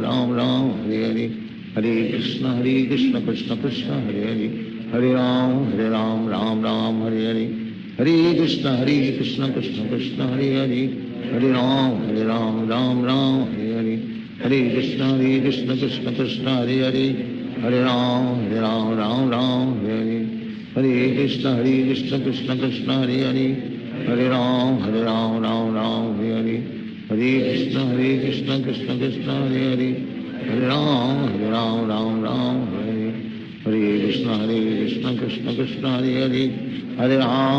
Ram Hare Hare, Hare Krishna Krishna Krishna Hare Hare, Hare Ram Ram Hare Hare, Hare Krishna Krishna Krishna Hare Hare, Hare Ram Ram Hare Hare, Hare Krishna Krishna Krishna Hare Hare, Hare Ram Ram Hare Hare, Hare Krishna Krishna Krishna Hare Hare, Hare Ram Ram Hare Hare, Hare Krishna Krishna Krishna Hare Hare, Hare Ram Ram Hare Hare, Hare Krishna Krishna Krishna Hare Hare, Hare Ram Ram Hare Hare, Hare Krishna Krishna Krishna Hare Hare, Hare Ram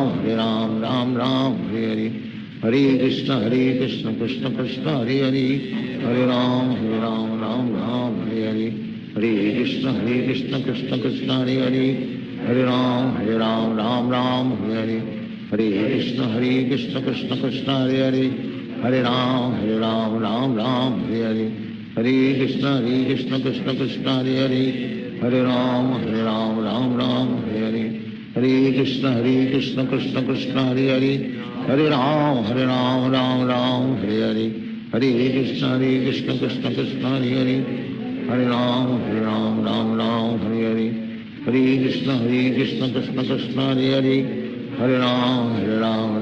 Ram Hare Hare, Hare Krishna Krishna Krishna Hare Hare, Hare Ram Ram Hare Hare, Hare Krishna Krishna Krishna Hare Hare, Hare Ram Ram Hare Hare, Hare Krishna Krishna Krishna Hare Hare, Hare Ram Ram Hare Hare, Hare Krishna Krishna Krishna Hare Hare, Hare Ram Ram Hare Hare, Hare Krishna Krishna Krishna Hare Hare, Hare Ram Ram Hare Hare, Hare Krishna Krishna Krishna Hare Hare, Hare Ram Ram Hare Hare, Hare Krishna Krishna Krishna Hare Hare, Hare Ram Ram Hare Hare, Hare Krishna Krishna Krishna Hare Hare, Hare Ram Ram Hare Hare, Hare Krishna Krishna Krishna Hare Hare, Hare Ram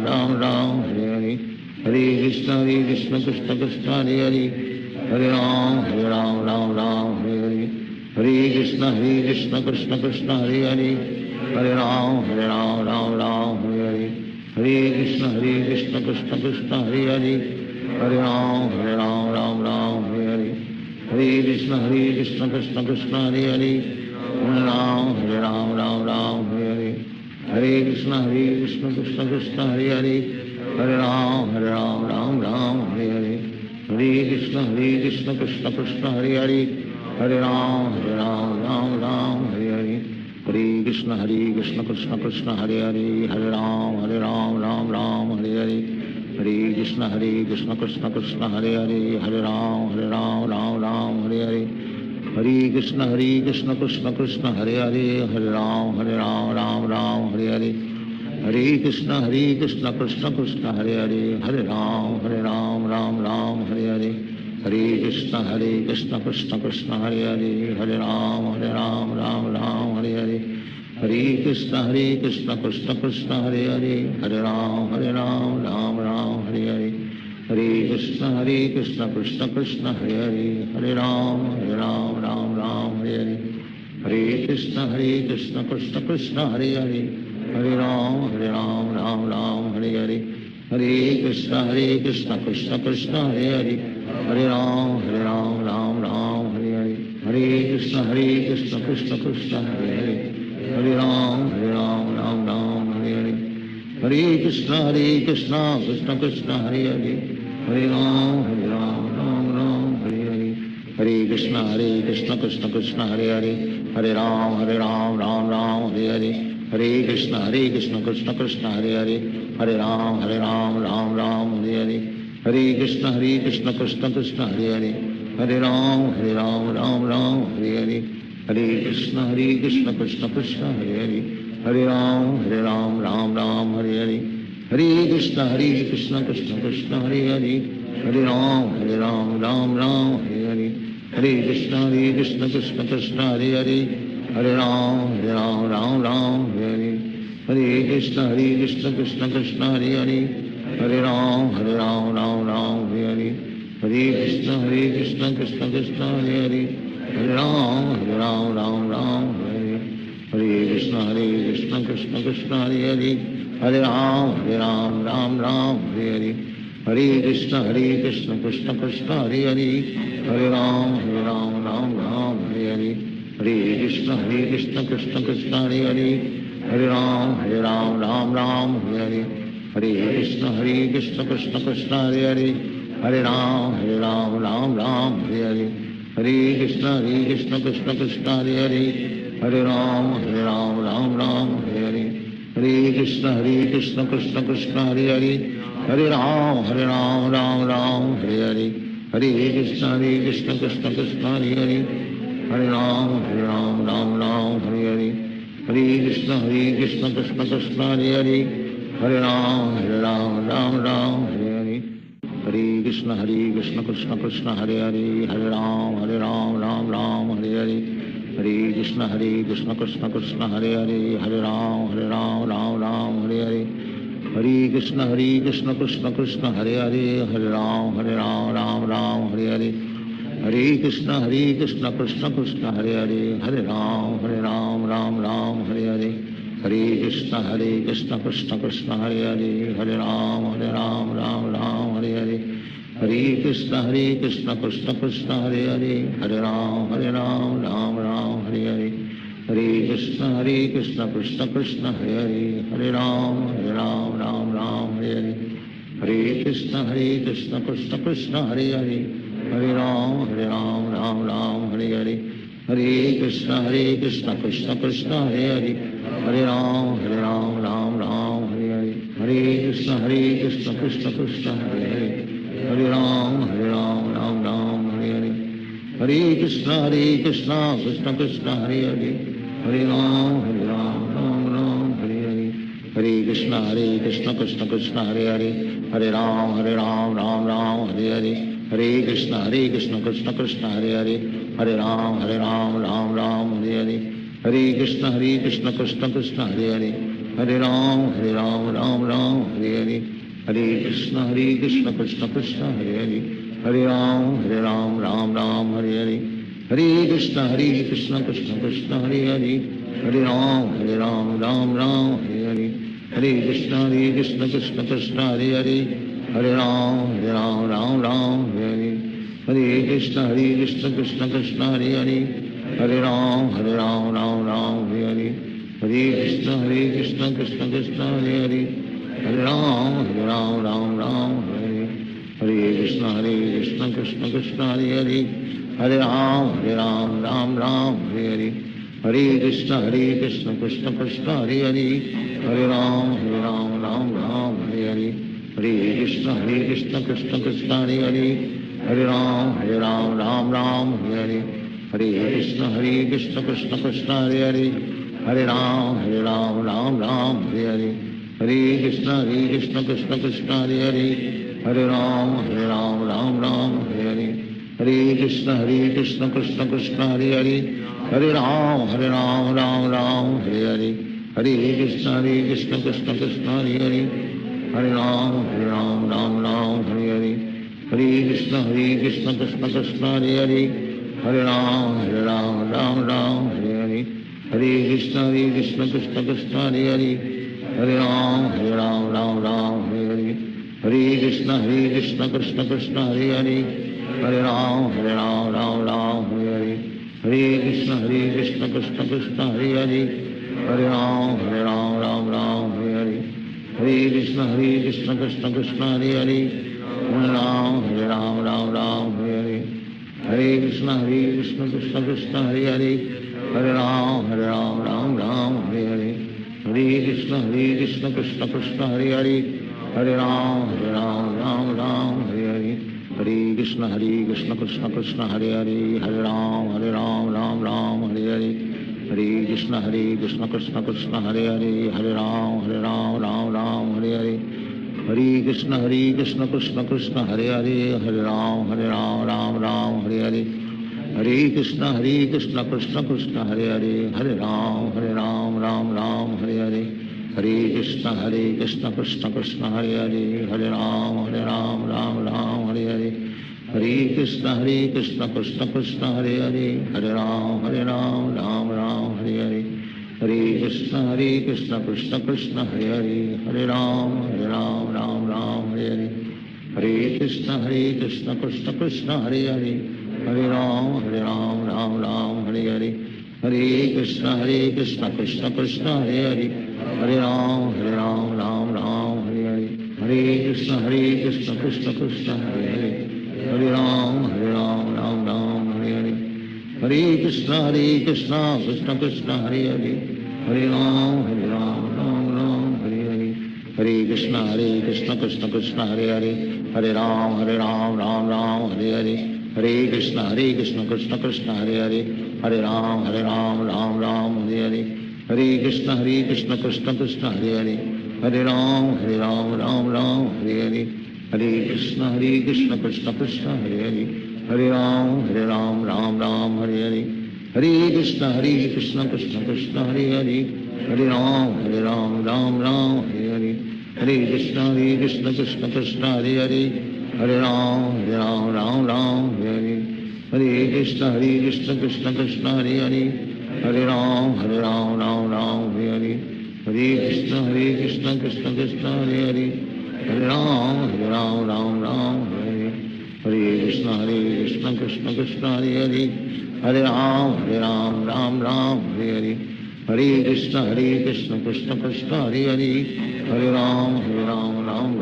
Ram Hare Hare, Hare Krishna Krishna Krishna Hare Hare, Hare Ram Ram Hare Hare, Hare Krishna Krishna Krishna Hare Hare, Hare Ram Ram Hare Hare, Hare Krishna Krishna Krishna Hare Hare, Hare Ram Ram Hare Hare, Hare Krishna Krishna Krishna Hare Hare, Hare Ram Ram Hare Hare, Hare Krishna Krishna Krishna Hare Hare, Hare Ram Ram Hare Hare, Hare Krishna Krishna Krishna Hare Hare, Hare Ram Ram Hare Hare, Hare Krishna Krishna Krishna Hare Hare, Hare Ram Ram Hare Hare, Hare Krishna Krishna Krishna Hare Hare, Hare Ram Ram Hare Hare, Hare Krishna Krishna Krishna Hare Hare, Hare Ram Ram Hare Hare, Hare Krishna Krishna Krishna Hare Hare, Hare Ram Ram Hare Hare, Hare Krishna Krishna Krishna Hare Hare, Hare Ram Ram Hare Hare, Hare Krishna Krishna Krishna Hare Hare, Hare Ram Ram Hare Hare, Hare Krishna Krishna Krishna Hare Hare, Hare Ram Ram Hare Hare, Hare Krishna Krishna Krishna Hare Hare, Hare Ram Ram Hare Hare, Hare Krishna Krishna Krishna Hare Hare, Hare Ram Ram Hare Hare, Hare Krishna Krishna Krishna Hare Hare, Hare Ram Ram Hare Hare, Hare Krishna Krishna Krishna Hare Hare, Hare Ram Ram Hare Hare, Hare Krishna Krishna Krishna Hare Hare, Hare Ram Ram Hare Hare, Hare Krishna Krishna Krishna Hare Hare, Hare Ram Ram Hare Hare, Hare Krishna Krishna Krishna Hare Hare, Hare Ram Ram Hare Hare, Hare Krishna Krishna Krishna Hare Hare, Hare Ram Ram Hare Hare, Hare Krishna Krishna Krishna Hare Hare, Hare Ram Ram Hare Hare, Hare Krishna Krishna Krishna Hare Hare, Hare Ram Ram Hare Hare, Hare Krishna Krishna Krishna Hare Hare, Hare Ram Ram Hare Hare, Hare Krishna Krishna Krishna Hare Hare, Hare Ram Ram Hare Hare, Hare Krishna Krishna Krishna Hare Hare, Hare Ram Ram Hare Hare, Hare Krishna Krishna Krishna Hare Hare, Hare Ram Ram Ram Hare Hare, Hare Krishna Krishna Krishna Hare Hare, Hare Ram Ram Ram Hare Hare, Hare Krishna Krishna Krishna Hare Hare, Hare Ram Ram Ram Hare Hare, Hare Krishna Krishna Krishna Hare Hare, Hare Ram Ram Ram Hare Hare, Hare Krishna Krishna Krishna Hare Hare, Hare Ram Ram Ram Hare Hare, Hare Krishna Krishna Krishna Hare Hare, Hare Ram Ram Ram Hare Hare, Hare Krishna Krishna Krishna Hare Hare, Hare Ram Ram Ram Hare Hare, Hare Krishna Krishna Krishna Hare Hare, Hare Ram Ram Hare Hare, Hare Krishna Krishna Krishna Hare Hare, Hare Ram Ram Hare Hare, Hare Krishna Krishna Krishna Hare Hare, Hare Ram Ram Hare Hare, Hare Krishna Krishna Krishna Hare Hare, Hare Ram Ram Hare Hare, Hare Krishna Krishna Krishna Hare Hare, Hare Ram Ram Hare Hare, Hare Krishna Krishna Krishna Hare Hare, Hare Ram Ram Hare Hare, Hare Krishna Krishna Krishna Hare Hare, Hare Ram Ram Hare Hare, Hare Krishna Krishna Krishna Hare Hare, Hare Ram Ram Hare Hare, Hare Krishna Krishna Krishna Hare Hare, Hare Ram Ram Hare Hare, Hare Krishna Krishna Krishna Hare Hare, Hare Ram Ram Hare Hare, Hare Krishna Krishna Krishna Hare Hare, Hare Ram Ram Hare Hare, Hare Krishna Krishna Krishna Hare Hare, Hare Ram Ram Hare Hare, Hare Krishna Krishna Krishna Hare Hare, Hare Ram Ram Hare Hare, Hare Krishna Krishna Krishna Hare Hare, Hare Ram Ram Hare Hare, Hare Krishna Krishna Krishna Hare Hare, Hare Ram Ram Hare Hare, Hare Krishna Krishna Krishna Hare Hare, Hare Ram Ram Hare Hare, Hare Krishna Krishna Krishna Hare Hare, Hare Ram Ram Hare Hare, Hare Krishna Krishna Krishna Hare Hare, Hare Ram Ram Hare Hare, Hare Krishna Krishna Krishna Hare Hare, Hare Ram Ram Hare Hare, Hare Krishna Krishna Krishna Hare Hare, Hare Ram Ram Hare Hare, Hare Krishna Krishna Krishna Hare Hare, Hare Ram Ram Hare Hare, Hare Krishna Krishna Krishna Hare Hare, Hare Ram Ram Hare Hare, Hare Krishna Krishna Krishna Hare Hare, Hare Ram Ram Hare Hare, Hare Krishna Krishna Krishna Hare Hare, Hare Ram Ram Hare Hare, Hare Krishna Krishna Krishna Hare Hare, Hare Ram Ram Hare Hare, Hare Krishna Krishna Krishna Hare Hare, Hare Ram Hare Hare, Hare Krishna Krishna Krishna Hare Hare, Hare Ram Ram Hare Hare, Hare Krishna Krishna Krishna Hare Hare, Hare Ram Hare Hare, Hare Krishna Krishna Krishna Hare Hare, Hare Ram Ram Hare Hare, Hare Krishna Krishna Krishna Hare Hare, Hare Ram Ram Hare Hare, Hare Krishna Krishna Krishna Hare Hare, Hare Ram Ram Hare Hare, Hare Krishna Krishna Krishna Hare Hare, Hare Ram Ram Hare Hare, Hare Krishna Krishna Krishna Hare Hare, Hare Ram Ram Hare Hare, Hare Krishna Krishna Krishna Hare Hare, Hare Ram Ram Hare Hare, Hare Krishna Krishna Krishna Hare Hare, Hare Ram Ram Hare Hare, Hare Krishna Krishna Krishna Hare Hare, Hare Ram Ram Hare Hare, Hare Krishna Krishna Krishna Hare Hare, Hare Ram Ram Hare Hare, Hare Krishna Krishna Krishna Hare Hare, Hare Ram Ram Hare Hare, Hare Krishna Krishna Krishna Hare Hare, Hare Ram Ram Hare Hare, Hare Krishna Krishna Krishna Hare Hare, Hare Ram Ram Hare Hare, Hare Krishna Krishna Krishna Hare Hare Hare Ram Ram Ram Hare Hare Hare Krishna Krishna Krishna Hare Hare Hare Ram Ram Ram Hare Hare Hare Krishna Krishna Krishna Hare Hare Hare Ram Ram Ram Hare Hare Hare Krishna Krishna Krishna Hare Hare Hare Ram Ram Ram Hare Hare Hare Krishna Krishna Krishna Hare Hare Hare Ram Ram Hare Hare Hare Krishna Krishna Krishna Hare Hare Hare Ram Ram Hare Hare Hare Krishna Krishna Krishna Hare Hare Hare Ram Ram Hare Hare Hare Krishna Krishna Krishna Hare Hare Hare Ram Ram Hare Hare Hare Krishna Krishna Krishna Hare Hare Hare Ram Ram Hare Hare Hare Krishna Krishna Krishna Hare Hare Hare Ram Ram Hare Hare Hare Krishna Krishna Krishna Hare Hare Hare Ram Ram Hare Hare Hare Krishna Krishna Krishna Hare Hare Hare Ram Ram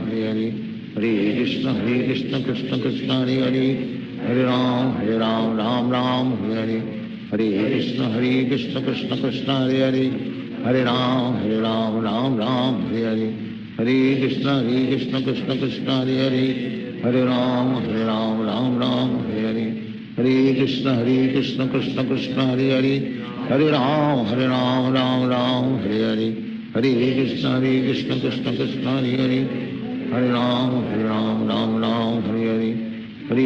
Hare Hare Hare Krishna Krishna Krishna Hare Hare Hare Ram Ram Hare Hare Hare Krishna Krishna Krishna Hare Hare Hare Ram Ram Hare Hare Hare Krishna Krishna Krishna Hare Hare Hare Ram Ram Hare Hare Hare Krishna Krishna Krishna Hare Hare Hare Ram Ram Hare Hare Hare Krishna Krishna Krishna Hare Hare Hare Ram Ram Hare Hare Hare Krishna Krishna Krishna Hare Hare Hare Ram Ram Hare Hare Hare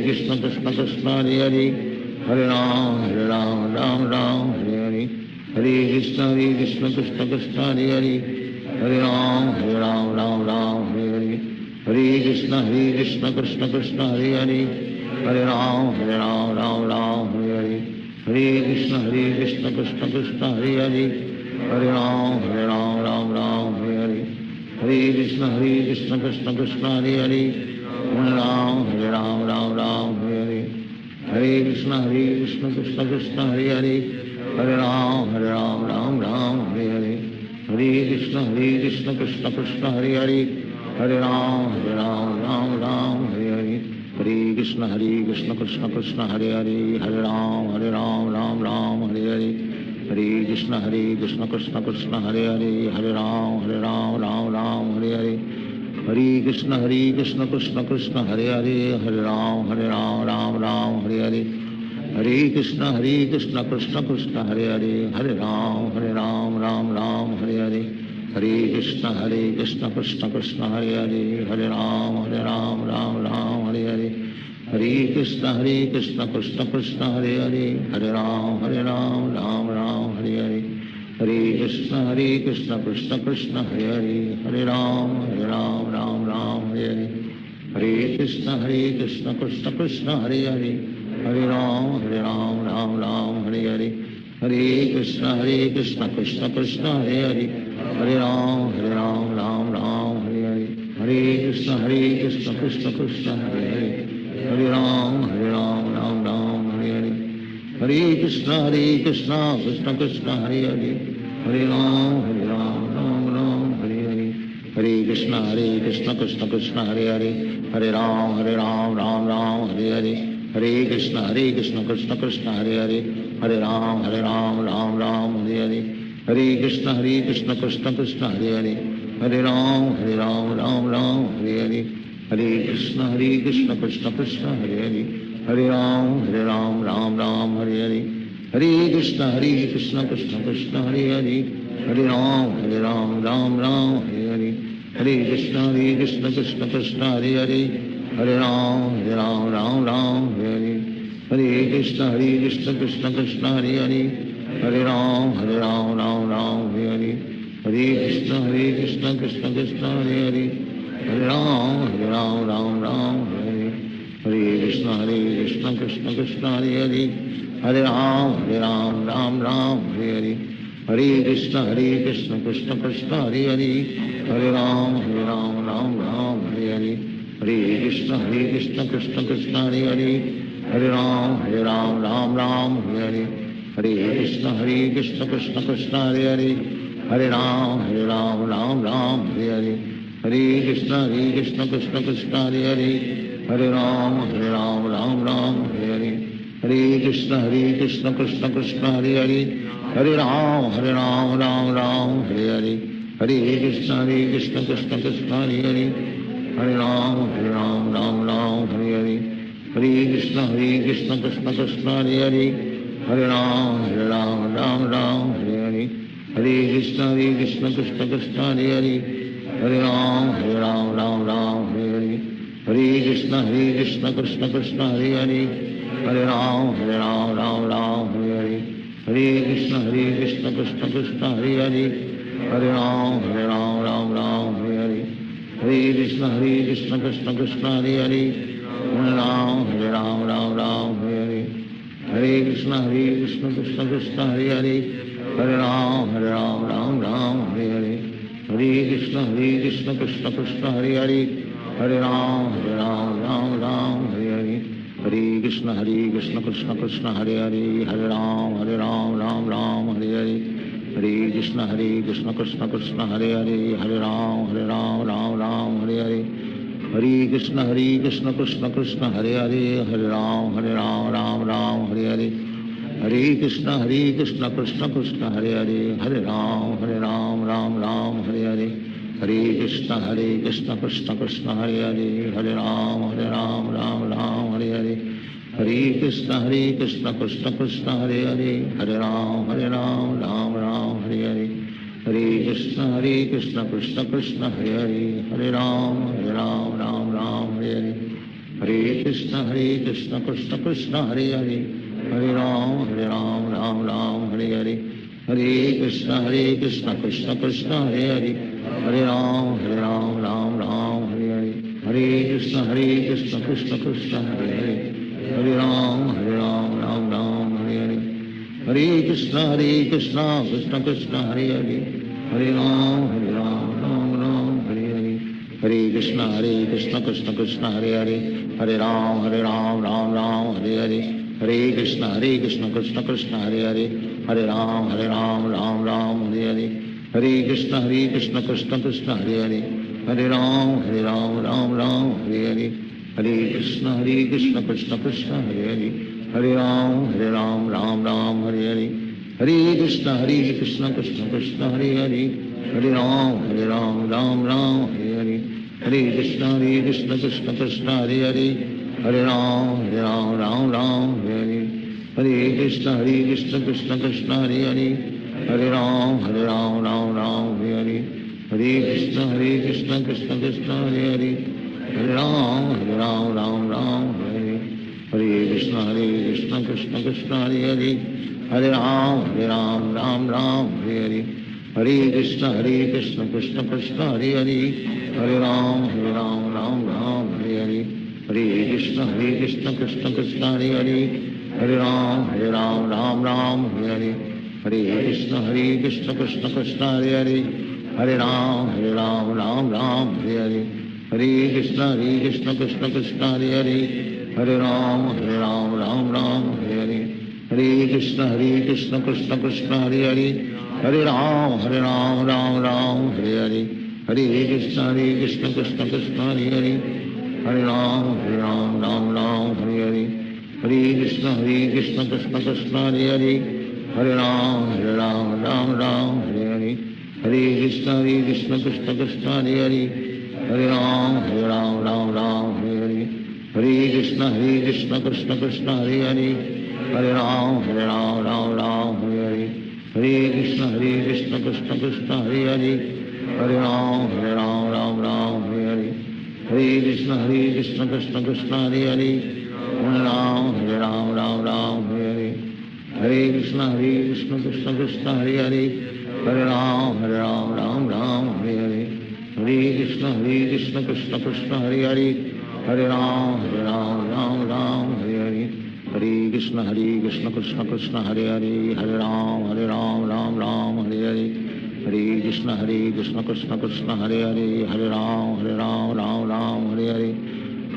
Krishna Krishna Krishna Hare Hare Hare Ram Ram Hare Hare Hare Krishna Krishna Krishna Hare Hare Hare Ram Ram Hare Hare Hare Krishna Krishna Krishna Hare Hare Hare Ram Hare Hare Hare Krishna Krishna Krishna Hare Hare Hare Ram Ram Hare Hare Hare Krishna Krishna Krishna Hare Hare Hare Ram Ram Hare Hare Hare Krishna Krishna Krishna Hare Hare Hare Ram Ram Hare Hare Hare Krishna Krishna Krishna Hare Hare Hare Ram Ram Hare Hare Hare Krishna Krishna Krishna Hare Hare Hare Ram Ram Hare Hare Hare Krishna Krishna Krishna Hare Hare Hare Ram Ram Hare Hare Hare Krishna Krishna Krishna Hare Hare Hare Ram Ram Hare Hare Hare Krishna Krishna Krishna Hare Hare Hare Ram Ram Hare Hare Hare Krishna Krishna Krishna Hare Hare Hare Ram Ram Hare Hare Hare Krishna Krishna Krishna Hare Hare Hare Ram Ram Hare Hare Hare Krishna Krishna Krishna Hare Hare Hare Ram Ram Hare Hare Hare Krishna Krishna Krishna Hare Hare Hare Ram Ram Hare Hare Hare Krishna Krishna Krishna Hare Hare Hare Ram Ram Hare Hare Hare Krishna Krishna Krishna Hare Hare Hare Ram Ram Hare Hare Hare Krishna Krishna Krishna Hare Hare Hare Ram Ram Hare Hare Hare Krishna Krishna Krishna Hare Hare Hare Ram Ram Hare Hare Hare Krishna Krishna Krishna Hare Hare Hare Ram Ram Hare Hare Hare Krishna Krishna Krishna Hare Hare Hare Ram Ram Hare Hare Hare Krishna Krishna Krishna Hare Hare Hare Ram Ram Hare Hare Hare Krishna Krishna Krishna Hare Hare Hare Ram Ram Hare Hare Hare Krishna Krishna Krishna Hare Hare Hare Ram Ram Hare Hare Hare Krishna Krishna Krishna Hare Hare Hare Ram Hare Hare Hare Krishna Krishna Krishna Hare Hare Hare Ram Ram Hare Hare Hare Krishna Krishna Krishna Hare Hare Hare Ram Ram Hare Hare Hare Krishna Krishna Krishna Hare Hare Hare Ram Ram Hare Hare Hare Krishna Krishna Krishna Hare Hare Hare Ram Ram Ram Hare Hare Hare Krishna Krishna Krishna Hare Hare Hare Ram Ram Ram Hare Hare Hare Krishna Krishna Krishna Hare Hare Hare Ram Ram Ram Hare Hare Hare Krishna Krishna Krishna Hare Hare Hare Ram Ram Hare Hare Hare Krishna Krishna Krishna Hare Hare Hare Ram Ram Hare Hare Hare Krishna Krishna Krishna Hare Hare Hare Ram Ram Hare Hare Hare Krishna Krishna Krishna Hare Hare Hare Ram Ram Hare Hare Hare Krishna Krishna Krishna Hare Hare Hare Ram Hare Hare Hare Krishna Krishna Krishna Hare Hare Hare Ram Ram Hare Hare Hare Krishna Krishna Krishna Hare Hare Hare Ram Ram Hare Hare Hare Krishna Krishna Krishna Hare Hare Hare Ram Ram Hare Hare Hare Krishna Krishna Krishna Hare Hare Hare Ram Ram Hare Hare Hare Krishna Krishna Krishna Hare Hare Hare Ram Ram Hare Hare Hare Krishna Krishna Krishna Hare Hare Hare Ram Ram Hare Hare Hare Krishna Krishna Krishna Hare Hare Hare Ram Ram Hare Hare Hare Krishna Krishna Krishna Hare Hare Hare Ram Ram Hare Hare Hare Krishna Krishna Krishna Hare Hare Hare Ram Ram Hare Hare Hare Krishna Krishna Krishna Hare Hare Hare Ram Hare Hare Hare Krishna Krishna Krishna Hare Hare Hare Ram Hare Hare Hare Krishna Krishna Krishna Hare Hare Hare Ram Hare Hare Hare Krishna Krishna Krishna Hare Hare Hare Ram Hare Hare Hare Krishna Krishna Krishna Hare Hare Hare Ram Ram Hare Hare Hare Krishna Krishna Krishna Hare Hare Hare Ram Ram Hare Hare Hare Krishna Krishna Krishna Hare Hare Hare Ram Hare Hare Hare Krishna Krishna Krishna Hare Hare Hare Ram Ram Hare Hare Hare Krishna Krishna Krishna Hare Hare Hare Ram Hare Hare Hare Krishna Krishna Krishna Hare Hare Hare Ram Hare Hare Hare Krishna Krishna Krishna Hare Hare Hare Ram Hare Hare Hare Krishna Krishna Krishna Hare Hare Hare Ram Hare Hare Hare Krishna Krishna Krishna Hare Hare Hare Ram Hare Hare Hare Krishna Krishna Krishna Hare Hare Hare Ram Hare Hare Hare Krishna Krishna Krishna Hare Hare Hare Ram Hare Hare Hare Krishna Krishna Krishna Hare Hare Hare Ram Hare Hare Hare Krishna Krishna Krishna Hare Hare Hare Ram Hare Hare Hare Krishna Krishna Krishna Hare Hare Hare Ram Hare Hare Hare Krishna Krishna Krishna Hare Hare Hare Ram Hare Hare Hare Krishna Krishna Krishna Hare Hare Hare Ram Hare Hare Hare Krishna Krishna Krishna Hare Hare Hare Ram Hare Hare Hare Krishna Krishna Krishna Hare Hare Hare Ram Hare Hare Hare Krishna Krishna Krishna Hare Hare Hare Ram Hare Hare Hare Krishna Krishna Krishna Hare Hare Hare Ram Hare Hare Hare Krishna Krishna Krishna Hare Hare Hare Ram Hare Hare Hare Krishna Krishna Krishna Hare Hare Hare Ram Hare Hare Hare Krishna Krishna Krishna Hare Hare Hare Ram Hare Hare Hare Krishna Krishna Krishna Hare Hare Hare Ram Hare Hare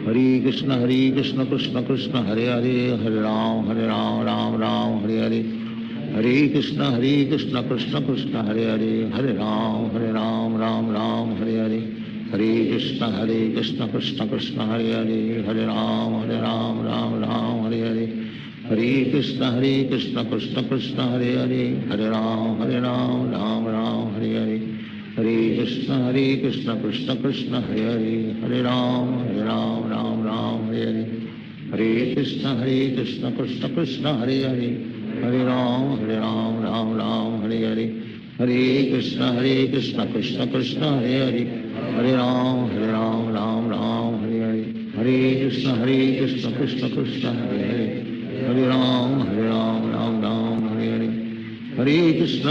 Hare Krishna Krishna Krishna Hare Hare Hare Ram Hare Hare Hare Krishna Krishna Krishna Hare Hare Hare Ram Ram Hare Hare Hare Krishna Krishna Krishna Hare Hare, Hare Ram Ram Ram Hare Hare, Hare Krishna Krishna Krishna Hare Hare, Hare Ram Ram Ram Hare Hare, Hare Krishna Krishna Krishna Hare Hare, Hare Ram Ram Ram Hare Hare, Hare Krishna Krishna Krishna Hare Hare, Hare Ram Ram Hare Hare, Hare Krishna Krishna Krishna Hare Hare, Hare Ram Ram Hare Hare, Hare Krishna Krishna Krishna Hare Hare, Hare Ram Ram Hare Hare, Hare Krishna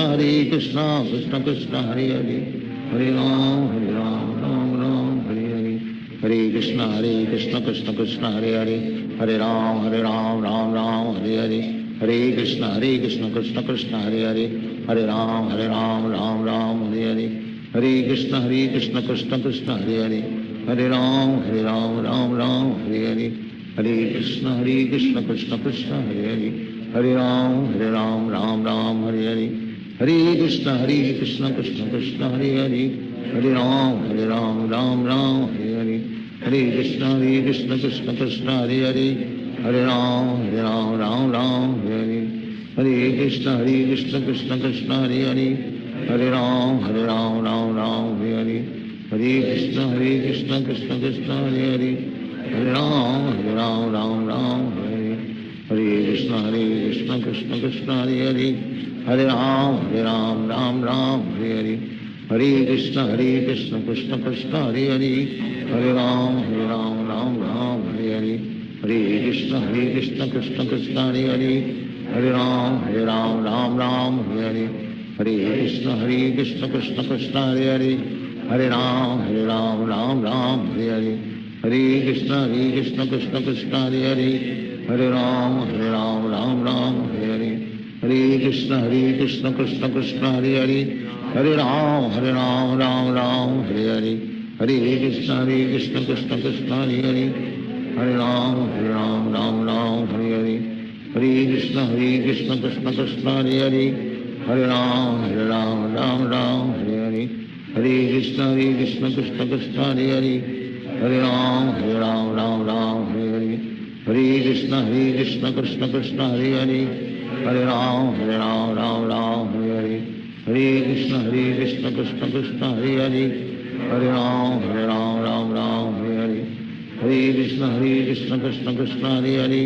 Krishna Krishna Hare Hare, Hare Ram Ram Hare Hare, Hare Krishna Krishna Krishna Hare Hare, Hare Ram Ram Ram Hare Hare, Hare Krishna Krishna Krishna Hare Hare, Hare Ram Ram Ram Hare Hare, Hare Krishna Krishna Krishna Hare Hare, Hare Ram Ram Hare Hare, Hare Krishna Krishna Krishna Hare Hare, Hare Ram Ram Hare Hare, Hare Krishna Krishna Krishna Hare Hare, Hare Ram Ram Hare Hare, Hare Krishna Krishna Krishna Hare Hare, Hare Ram Ram Hare Hare, Hare Krishna Krishna Krishna Hare Hare, Hare Ram Ram Hare Hare, Hare Krishna Krishna Krishna Hare Hare, Hare Ram Ram Hare Hare, Hare Krishna Krishna Krishna Hare Hare, Hare Ram Ram Hare Hare, Hare Krishna Krishna Krishna Hare Hare, Hare Ram Ram Hare Hare, Hare Krishna Krishna Krishna Hare Hare, Hare Ram Ram Hare Hare, Hare Krishna Krishna Krishna Hare Hare, Hare Ram Ram Hare Hare, Hare Krishna Krishna Krishna Hare Hare, Hare Ram Ram Hare Hare, Hare Krishna Krishna Krishna Hare Hare, Hare Ram Ram Hare Hare, Hare Krishna Krishna Krishna Hare Hare, Hare Ram Ram Hare Hare, Hare Krishna Krishna Krishna Hare Hare, Hare Ram Ram Hare Hare, Hare Krishna Krishna Krishna Hare Hare, Hare Ram Ram Hare Hare, Hare Krishna Krishna Krishna Hare Hare, Hare Ram Ram Hare Hare, Hare Krishna Krishna Krishna Hare Hare, Hare Ram Ram Hare Hare, Hare Krishna Krishna Krishna Hare Hare, Hare Ram Hare Hare, Hare Krishna Krishna Krishna Hare Hare, Hare Ram Ram Hare Hare, Hare Krishna Krishna Krishna Hare Hare,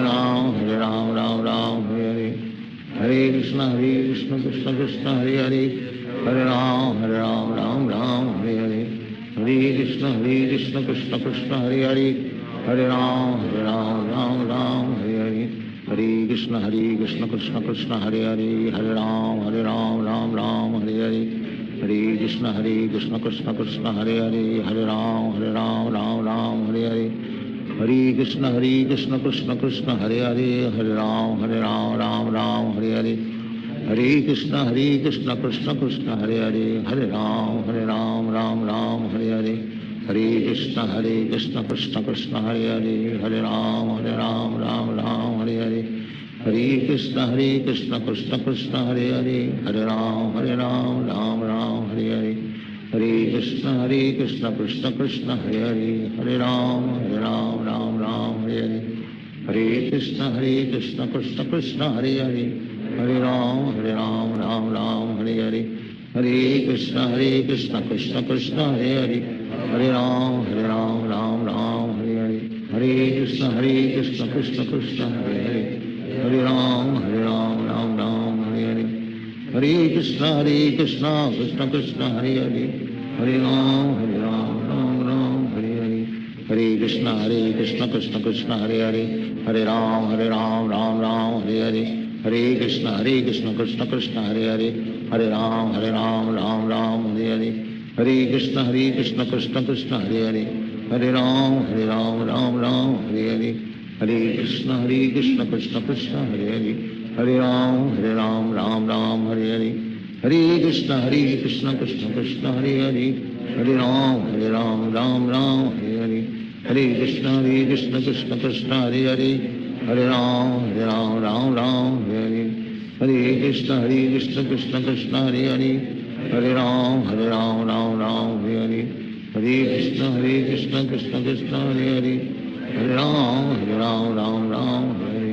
Hare Ram Ram Hare Hare, Hare Krishna Krishna Krishna Hare Hare, Hare Ram Ram Hare Hare, Hare Krishna Krishna Krishna Hare Hare, Hare Ram Hare Hare, Hare Krishna Krishna Krishna Hare Hare, Hare Ram Ram Hare Hare, Hare Krishna Krishna Krishna Hare Hare, Hare Ram Ram Hare Hare, Hare Krishna Krishna Krishna Hare Hare, Hare Ram Ram Hare Hare, Hare Krishna Krishna Krishna Hare Hare, Hare Ram Ram Hare Hare, Hare Krishna Krishna Krishna Hare Hare, Hare Ram Ram Hare Hare, Hare Krishna Krishna Krishna Hare Hare, Hare Ram Ram Hare Hare, Hare Krishna Krishna Krishna Hare Hare, Hare Ram Ram Hare Hare, Hare Krishna Krishna Krishna Hare Hare, Hare Ram Ram Hare Hare, Hare Krishna Krishna Krishna Hare Hare, Hare Ram Ram Hare Hare, Hare Krishna Krishna Krishna Hare Hare, Hare Ram Ram Hare Hare, Hare Krishna Krishna Krishna Hare Hare, Hare Ram Ram Hare Hare, Hare Krishna Krishna Krishna Hare Hare, Hare Ram Ram Hare Hare, Hare Krishna Krishna Krishna Hare Hare, Hare Ram Ram Hare Hare, Hare Krishna Krishna Krishna Hare Hare, Hare Ram Ram Hare Hare, Hare Krishna Krishna Krishna Hare Hare, Hare Ram Ram Hare Hare, Hare Krishna Krishna Krishna Hare Hare, Hare Ram Ram Hare Hare, Hare Krishna Krishna Krishna Hare Hare Hare Ram Ram Ram Hare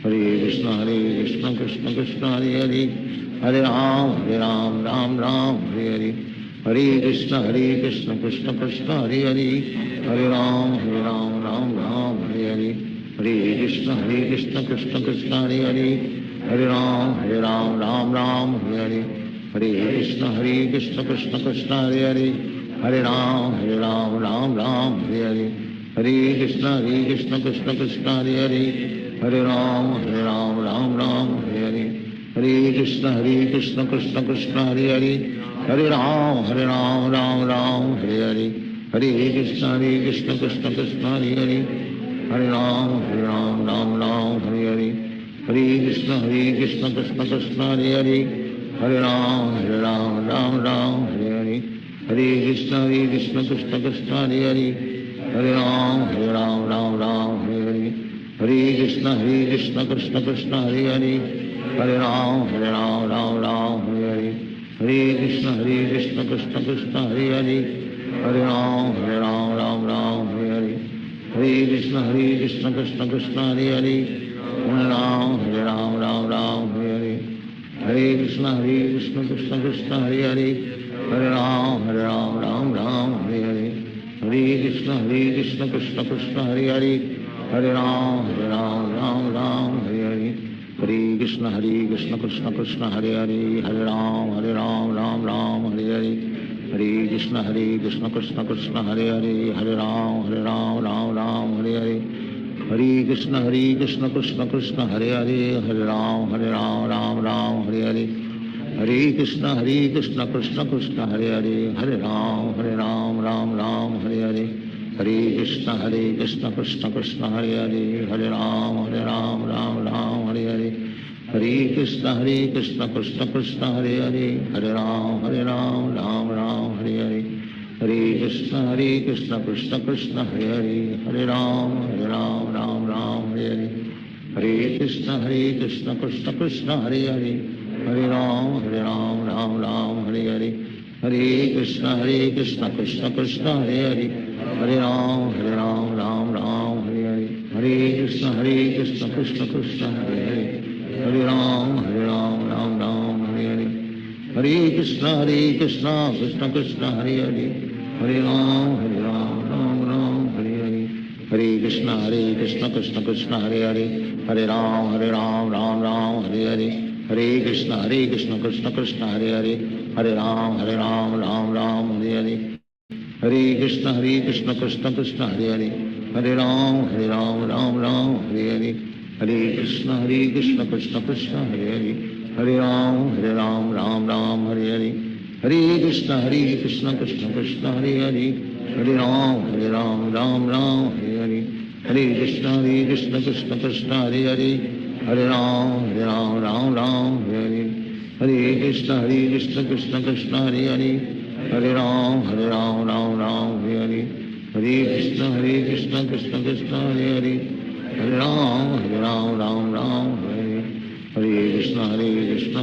Hare Krishna Krishna Krishna Hare Hare Hare Ram Ram Hare Hare Hare Krishna Krishna Krishna Hare Hare Hare Ram Ram Ram Hare Hare Hare Krishna Krishna Krishna Hare Hare Hare Ram Ram Hare Hare Hare Krishna Krishna Krishna Hare Hare Hare Ram Ram Hare Hare Hare Krishna Krishna Krishna Hare Hare Hare Ram Ram Hare Hare Hare Krishna Krishna Krishna Hare Hare Hare Ram Ram Hare Hare Hare Krishna Krishna Krishna Hare Hare Hare Ram Ram Hare Hare Hare Krishna Krishna Krishna Hare Hare Hare Ram Ram Hare Hare Hare Krishna Krishna Krishna Hare Hare Hare Ram Ram Hare Hare Hare Krishna Krishna Krishna Hare Hare Hare Ram Ram Hare Hare Hare Krishna Krishna Krishna Hare Hare Hare Ram Ram Hare Hare Hare Krishna Krishna Krishna Hare Hare Hare Ram Ram Hare Hare Hare Krishna Krishna Krishna Hare Hare Hare Ram Ram Hare Hare Hare Krishna Krishna Krishna Hare Hare Hare Ram Ram Hare Hare Hare Krishna Krishna Krishna Hare Hare Hare Ram Ram Hare Hare Hare Krishna Krishna Krishna Hare Hare Hare Ram Ram Hare Hare Hare Krishna Krishna Krishna Hare Hare Hare Ram Ram Hare Hare Hare Krishna Krishna Krishna Hare Hare Hare Ram Ram Hare Hare Hare Krishna Krishna Krishna Hare Hare Hare Ram Ram Hare Hare Hare Krishna Krishna Krishna Hare Hare Hare Ram Ram Hare Hare Hare Krishna Krishna Krishna Hare Hare Hare Ram Ram Hare Hare Hare Krishna Krishna Krishna Hare Hare Hare Ram Ram Hare Hare Hare Krishna Krishna Krishna Hare Hare Hare Ram Ram Hare Hare Hare Krishna Krishna Krishna Hare Hare Hare Ram Ram Hare Hare Hare Krishna Krishna Krishna Hare Hare Hare Ram Ram Hare Hare Hare Krishna Krishna Krishna Hare Hare Hare Ram Ram Hare Hare Hare Krishna Krishna Krishna Hare Hare Hare Ram Ram Hare Hare Hare Krishna Krishna Krishna Hare Hare Hare Ram Ram Hare Hare Hare Krishna Krishna Krishna Hare Hare Hare Ram Ram Hare Hare Hare Krishna Krishna Krishna Hare Hare Hare Ram Ram Hare Hare Hare Krishna Krishna Krishna Hare Hare Hare Ram Ram Hare Hare Hare Krishna Krishna Krishna Hare Hare Hare Ram Ram Hare Hare Hare Krishna Krishna Krishna Hare Hare Hare Ram Ram Hare Hare Hare Krishna Krishna Krishna Hare Hare Hare Ram Ram Hare Hare Hare Krishna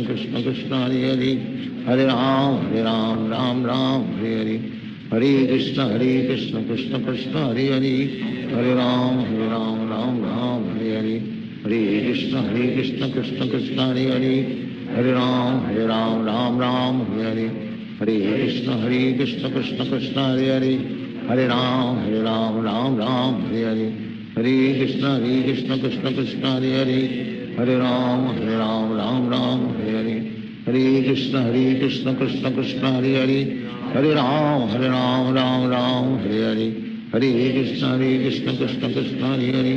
Krishna Krishna Hare Hare Hare Ram Ram Hare Hare Hare Krishna Krishna Krishna Hare Hare Hare Ram Ram Hare Hare Hare Krishna Krishna Krishna Hare Hare Hare Ram Ram Hare Hare Hare Krishna Krishna Krishna Hare Hare Hare Ram Ram Hare Hare Hare Krishna Krishna Krishna Hare Hare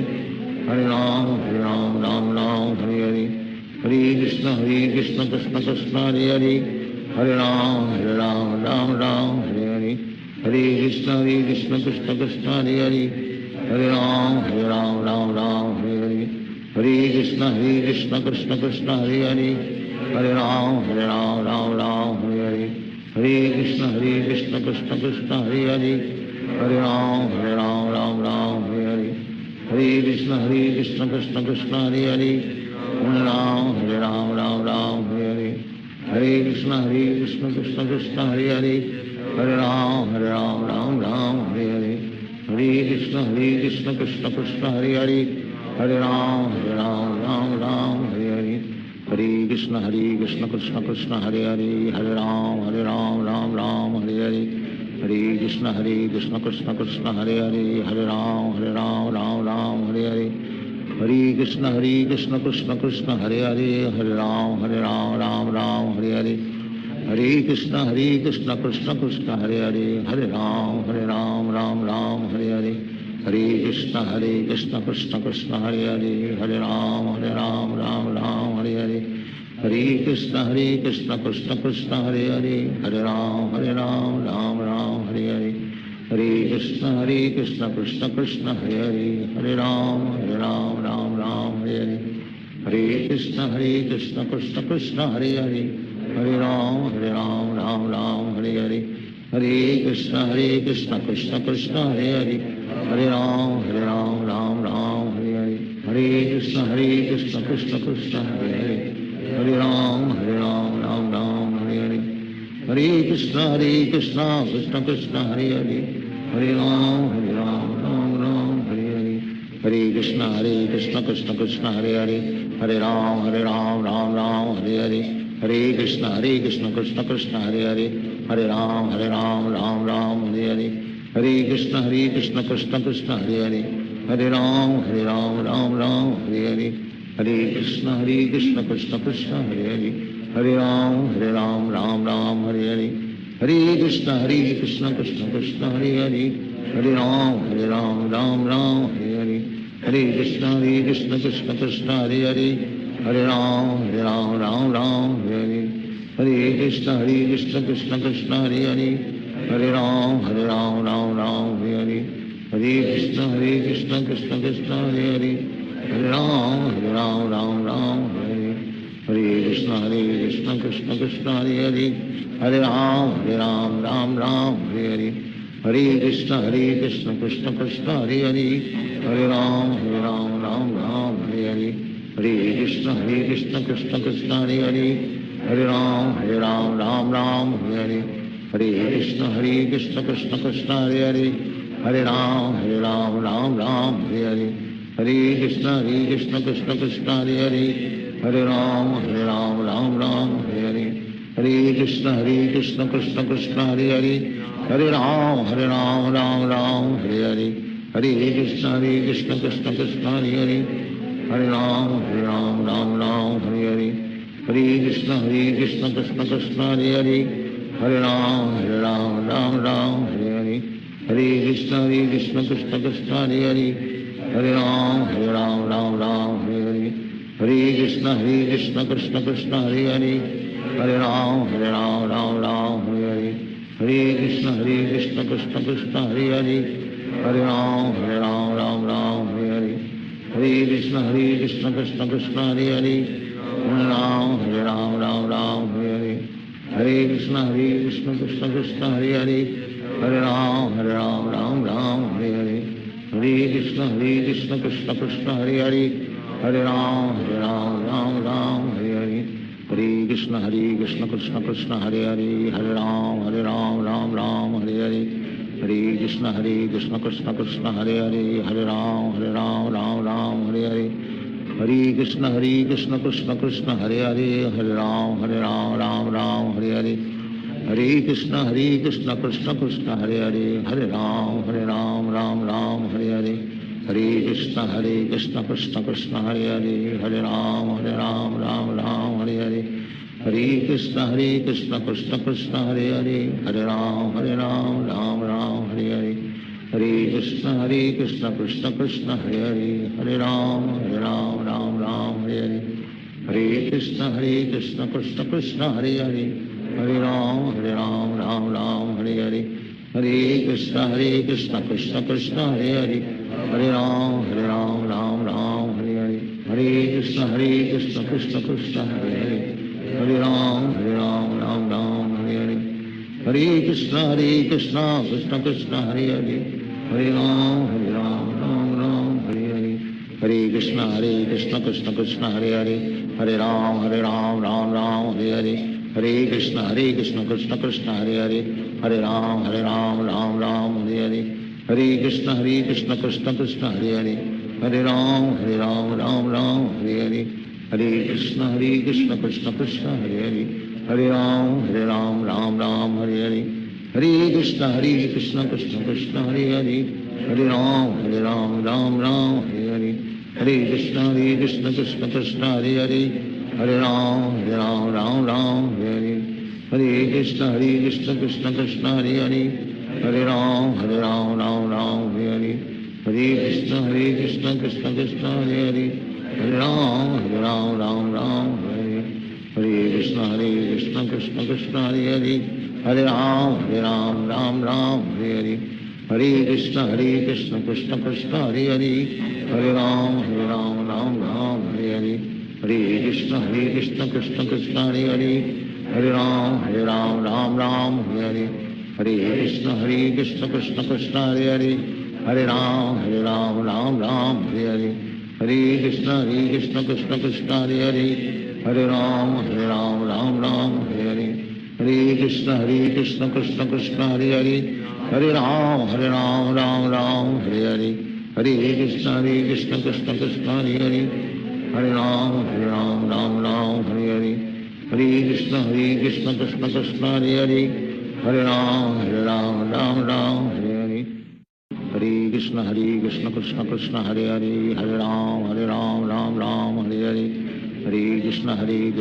Hare Ram Ram Hare Hare Hare Krishna Krishna Krishna Hare Hare Hare Ram Ram Hare Hare Hare Krishna Krishna Krishna Hare Hare Hare Ram Ram Hare Hare Hare Krishna Krishna Krishna Hare Hare Hare Ram Ram Hare Hare Hare Krishna Krishna Krishna Hare Hare Hare Ram Hare Hare Hare Krishna Krishna Krishna Hare Hare Hare Ram Hare Hare Hare Krishna Krishna Krishna Hare Hare Hare Ram Hare Hare Hare Krishna Krishna Krishna Hare Hare Hare Ram Hare Krishna Krishna Krishna Hare Hare, Hare Ram Ram Ram Hare Hare, Hare Krishna Krishna Krishna Hare Hare, Hare Ram Ram Ram Hare Hare, Hare Krishna Krishna Krishna Hare Hare, Hare Ram Ram Ram Hare Hare, Hare Krishna Krishna Krishna Hare Hare, Hare Ram Ram Ram Hare Hare, Hare Krishna Krishna Krishna Hare Hare, Hare Ram Ram Ram Hare Hare, Hare Krishna Krishna Krishna Hare Hare, Hare Ram Ram Ram Hare Hare, Hare Krishna Krishna Krishna Hare Hare, Hare Ram Ram Ram Hare Hare, Hare Krishna Krishna Krishna Hare Hare, Hare Ram Ram Ram Hare Hare, Hare Krishna Krishna Krishna Hare Hare, Hare Ram Ram Ram Hare Hare, Hare Krishna Krishna Krishna Hare Hare, Hare Ram Ram Ram Hare Hare, Hare Krishna Krishna Krishna Hare Hare, Hare Ram Ram Ram Hare Hare, Hare Krishna Krishna Krishna Hare Hare, Hare Ram Ram Ram Hare Hare, Hare Krishna Krishna Krishna Hare Hare, Hare Ram Ram Ram Hare Hare, Hare Krishna Krishna Krishna Hare Hare, Hare Ram Ram Ram Hare Hare, Hare Krishna Krishna Krishna Hare Hare, Hare Ram Ram Hare Hare, Hare Krishna Krishna Krishna Hare Hare, Hare Ram Ram Hare Hare, Hare Krishna Krishna Krishna Hare Hare, Hare Ram Ram Hare Hare, Hare Krishna Krishna Krishna Hare Hare, Hare Ram Ram Hare Hare, Hare Krishna Krishna Krishna Hare Hare, Hare Ram Ram Hare Hare, Hare Krishna Krishna Krishna Hare Hare, Hare Ram Ram Hare Hare, Hare Krishna Krishna Krishna Hare Hare, Hare Ram Ram Hare Hare, Hare Krishna Krishna Krishna Hare Hare, Hare Ram Ram Hare Hare, Hare Krishna Krishna Krishna Hare Hare, Hare Ram Ram Hare Hare, Hare Krishna Krishna Krishna Hare Hare, Hare Ram Ram Hare Hare, Hare Krishna Krishna Krishna Hare Hare, Hare Ram Ram Hare Hare, Hare Krishna Krishna Krishna Hare Hare, Hare Ram Ram Hare Hare, Hare Krishna Krishna Krishna Hare Hare, Hare Ram Ram Hare Hare, Hare Krishna Krishna Krishna Hare Hare, Hare Ram Ram Hare Hare, Hare Krishna Krishna Krishna Hare Hare, Hare Ram Ram Hare Hare, Hare Krishna Krishna Krishna Hare Hare, Hare Ram Ram Hare Hare, Hare Krishna Krishna Krishna Hare Hare, Hare Ram Ram Hare Hare, Hare Krishna Krishna Krishna Hare Hare, Hare Ram Hare Hare, Hare Krishna Krishna Krishna Hare Hare, Hare Ram Ram Hare Hare, Hare Krishna Krishna Krishna Hare Hare, Hare Ram Ram Hare Hare, Hare Krishna Krishna Krishna Hare Hare, Hare Ram Ram Hare Hare, Hare Krishna Krishna Krishna Hare Hare, Hare Ram Ram Hare Hare, Hare Krishna Krishna Krishna Hare Hare, Hare Ram Ram Hare Hare, Hare Krishna Krishna Krishna Hare Hare, Hare Ram Ram Hare Hare, Hare Krishna Krishna Krishna Hare Hare, Hare Ram Ram Hare Hare, Hare Krishna Krishna Krishna Hare Hare, Hare Ram Ram Hare Hare, Hare Krishna Krishna Krishna Hare Hare, Hare Ram Ram Hare Hare, Hare Krishna Krishna Krishna Hare Hare, Hare Ram Ram Hare Hare, Hare Krishna Krishna Krishna Hare Hare, Hare Ram Ram Hare Hare, Hare Krishna Krishna Krishna Hare Hare, Hare Ram Ram Hare Hare, Hare Krishna Krishna Krishna Hare Hare, Hare Ram Hare Hare, Hare Krishna Krishna Krishna Hare Hare, Hare Ram Ram Hare Hare, Hare Krishna Krishna Krishna Hare Hare, Hare Ram Ram Ram Hare Hare, Hare Krishna Krishna Krishna Hare Hare, Hare Ram Ram Ram Hare Hare, Hare Krishna Krishna Krishna Hare Hare, Hare Ram Ram Ram Hare Hare, Hare Krishna Krishna Krishna Hare Hare, Hare Ram Ram Ram Hare Hare, Hare Krishna Krishna Krishna Hare Hare, Hare Ram Ram Ram Hare Hare, Hare Krishna Krishna Krishna Hare Hare, Hare Ram Ram Ram Hare Hare, Hare Krishna Krishna Krishna Hare Hare, Hare Ram Ram Ram Hare Hare, Hare Krishna Krishna Krishna Hare Hare, Hare Ram Ram Ram Hare Hare, Hare Krishna Krishna Krishna Hare Hare, Hare Ram Ram Ram Hare Hare, Hare Krishna Krishna Krishna Hare Hare, Hare Ram Ram Ram Hare Hare, Hare Krishna Krishna Krishna Hare Hare, Hare Ram Ram Ram Hare Hare, Hare Krishna Krishna Krishna Hare Hare, Hare Ram Ram Ram Hare Hare, Hare Krishna Krishna Krishna Hare Hare, Hare Ram Ram Ram Hare Hare, Hare Krishna Krishna Krishna Hare Hare, Hare Ram Ram Ram Hare Hare, Hare Krishna Krishna Krishna Hare Hare, Hare Ram Ram Ram Hare Hare, Hare Krishna Krishna Krishna Hare Hare, Hare Ram Ram Ram Hare Hare, Hare Krishna Krishna Krishna Hare Hare, Hare Ram Ram Ram Hare Hare, Hare Krishna Krishna Krishna Hare Hare, Hare Ram Ram Ram Hare Hare, Hare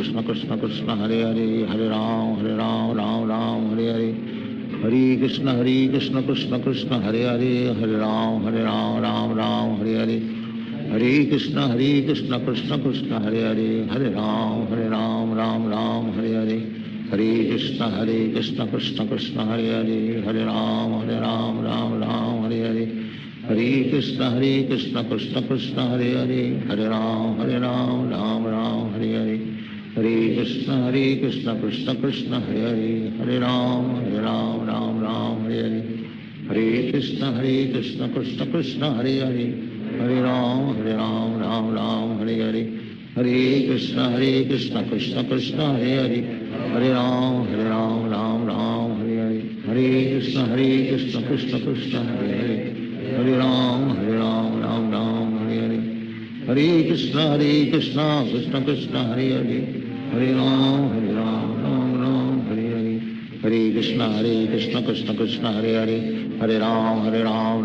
Krishna Krishna Krishna Hare Hare, Hare Ram Ram Ram Hare Hare, Hare Krishna Krishna Krishna Hare Hare, Hare Ram Ram Ram Hare Hare, Hare Krishna Krishna Krishna Hare Hare, Hare Ram Ram Ram Hare Hare, Hare Krishna Krishna Krishna Hare Hare, Hare Ram Ram Ram Hare Hare, Hare Krishna Krishna Krishna Hare Hare, Hare Ram Ram Ram Hare Hare, Hare Krishna Krishna Krishna Hare Hare, Hare Ram Ram Ram Hare Hare, Hare Krishna Krishna Krishna Hare Hare, Hare Ram Ram Ram Hare Hare, Hare Krishna Krishna Krishna Hare Hare, Hare Ram Ram Ram Hare Hare, Hare Krishna Krishna Krishna Hare Hare, Hare Ram Ram Ram Hare Hare, Hare Krishna Krishna Krishna Hare Hare, Hare Ram Ram Ram Hare Hare, Hare Krishna Krishna Krishna Hare Hare, Hare Ram Ram Ram Hare Hare, Hare Krishna Krishna Krishna Hare Hare, Hare Ram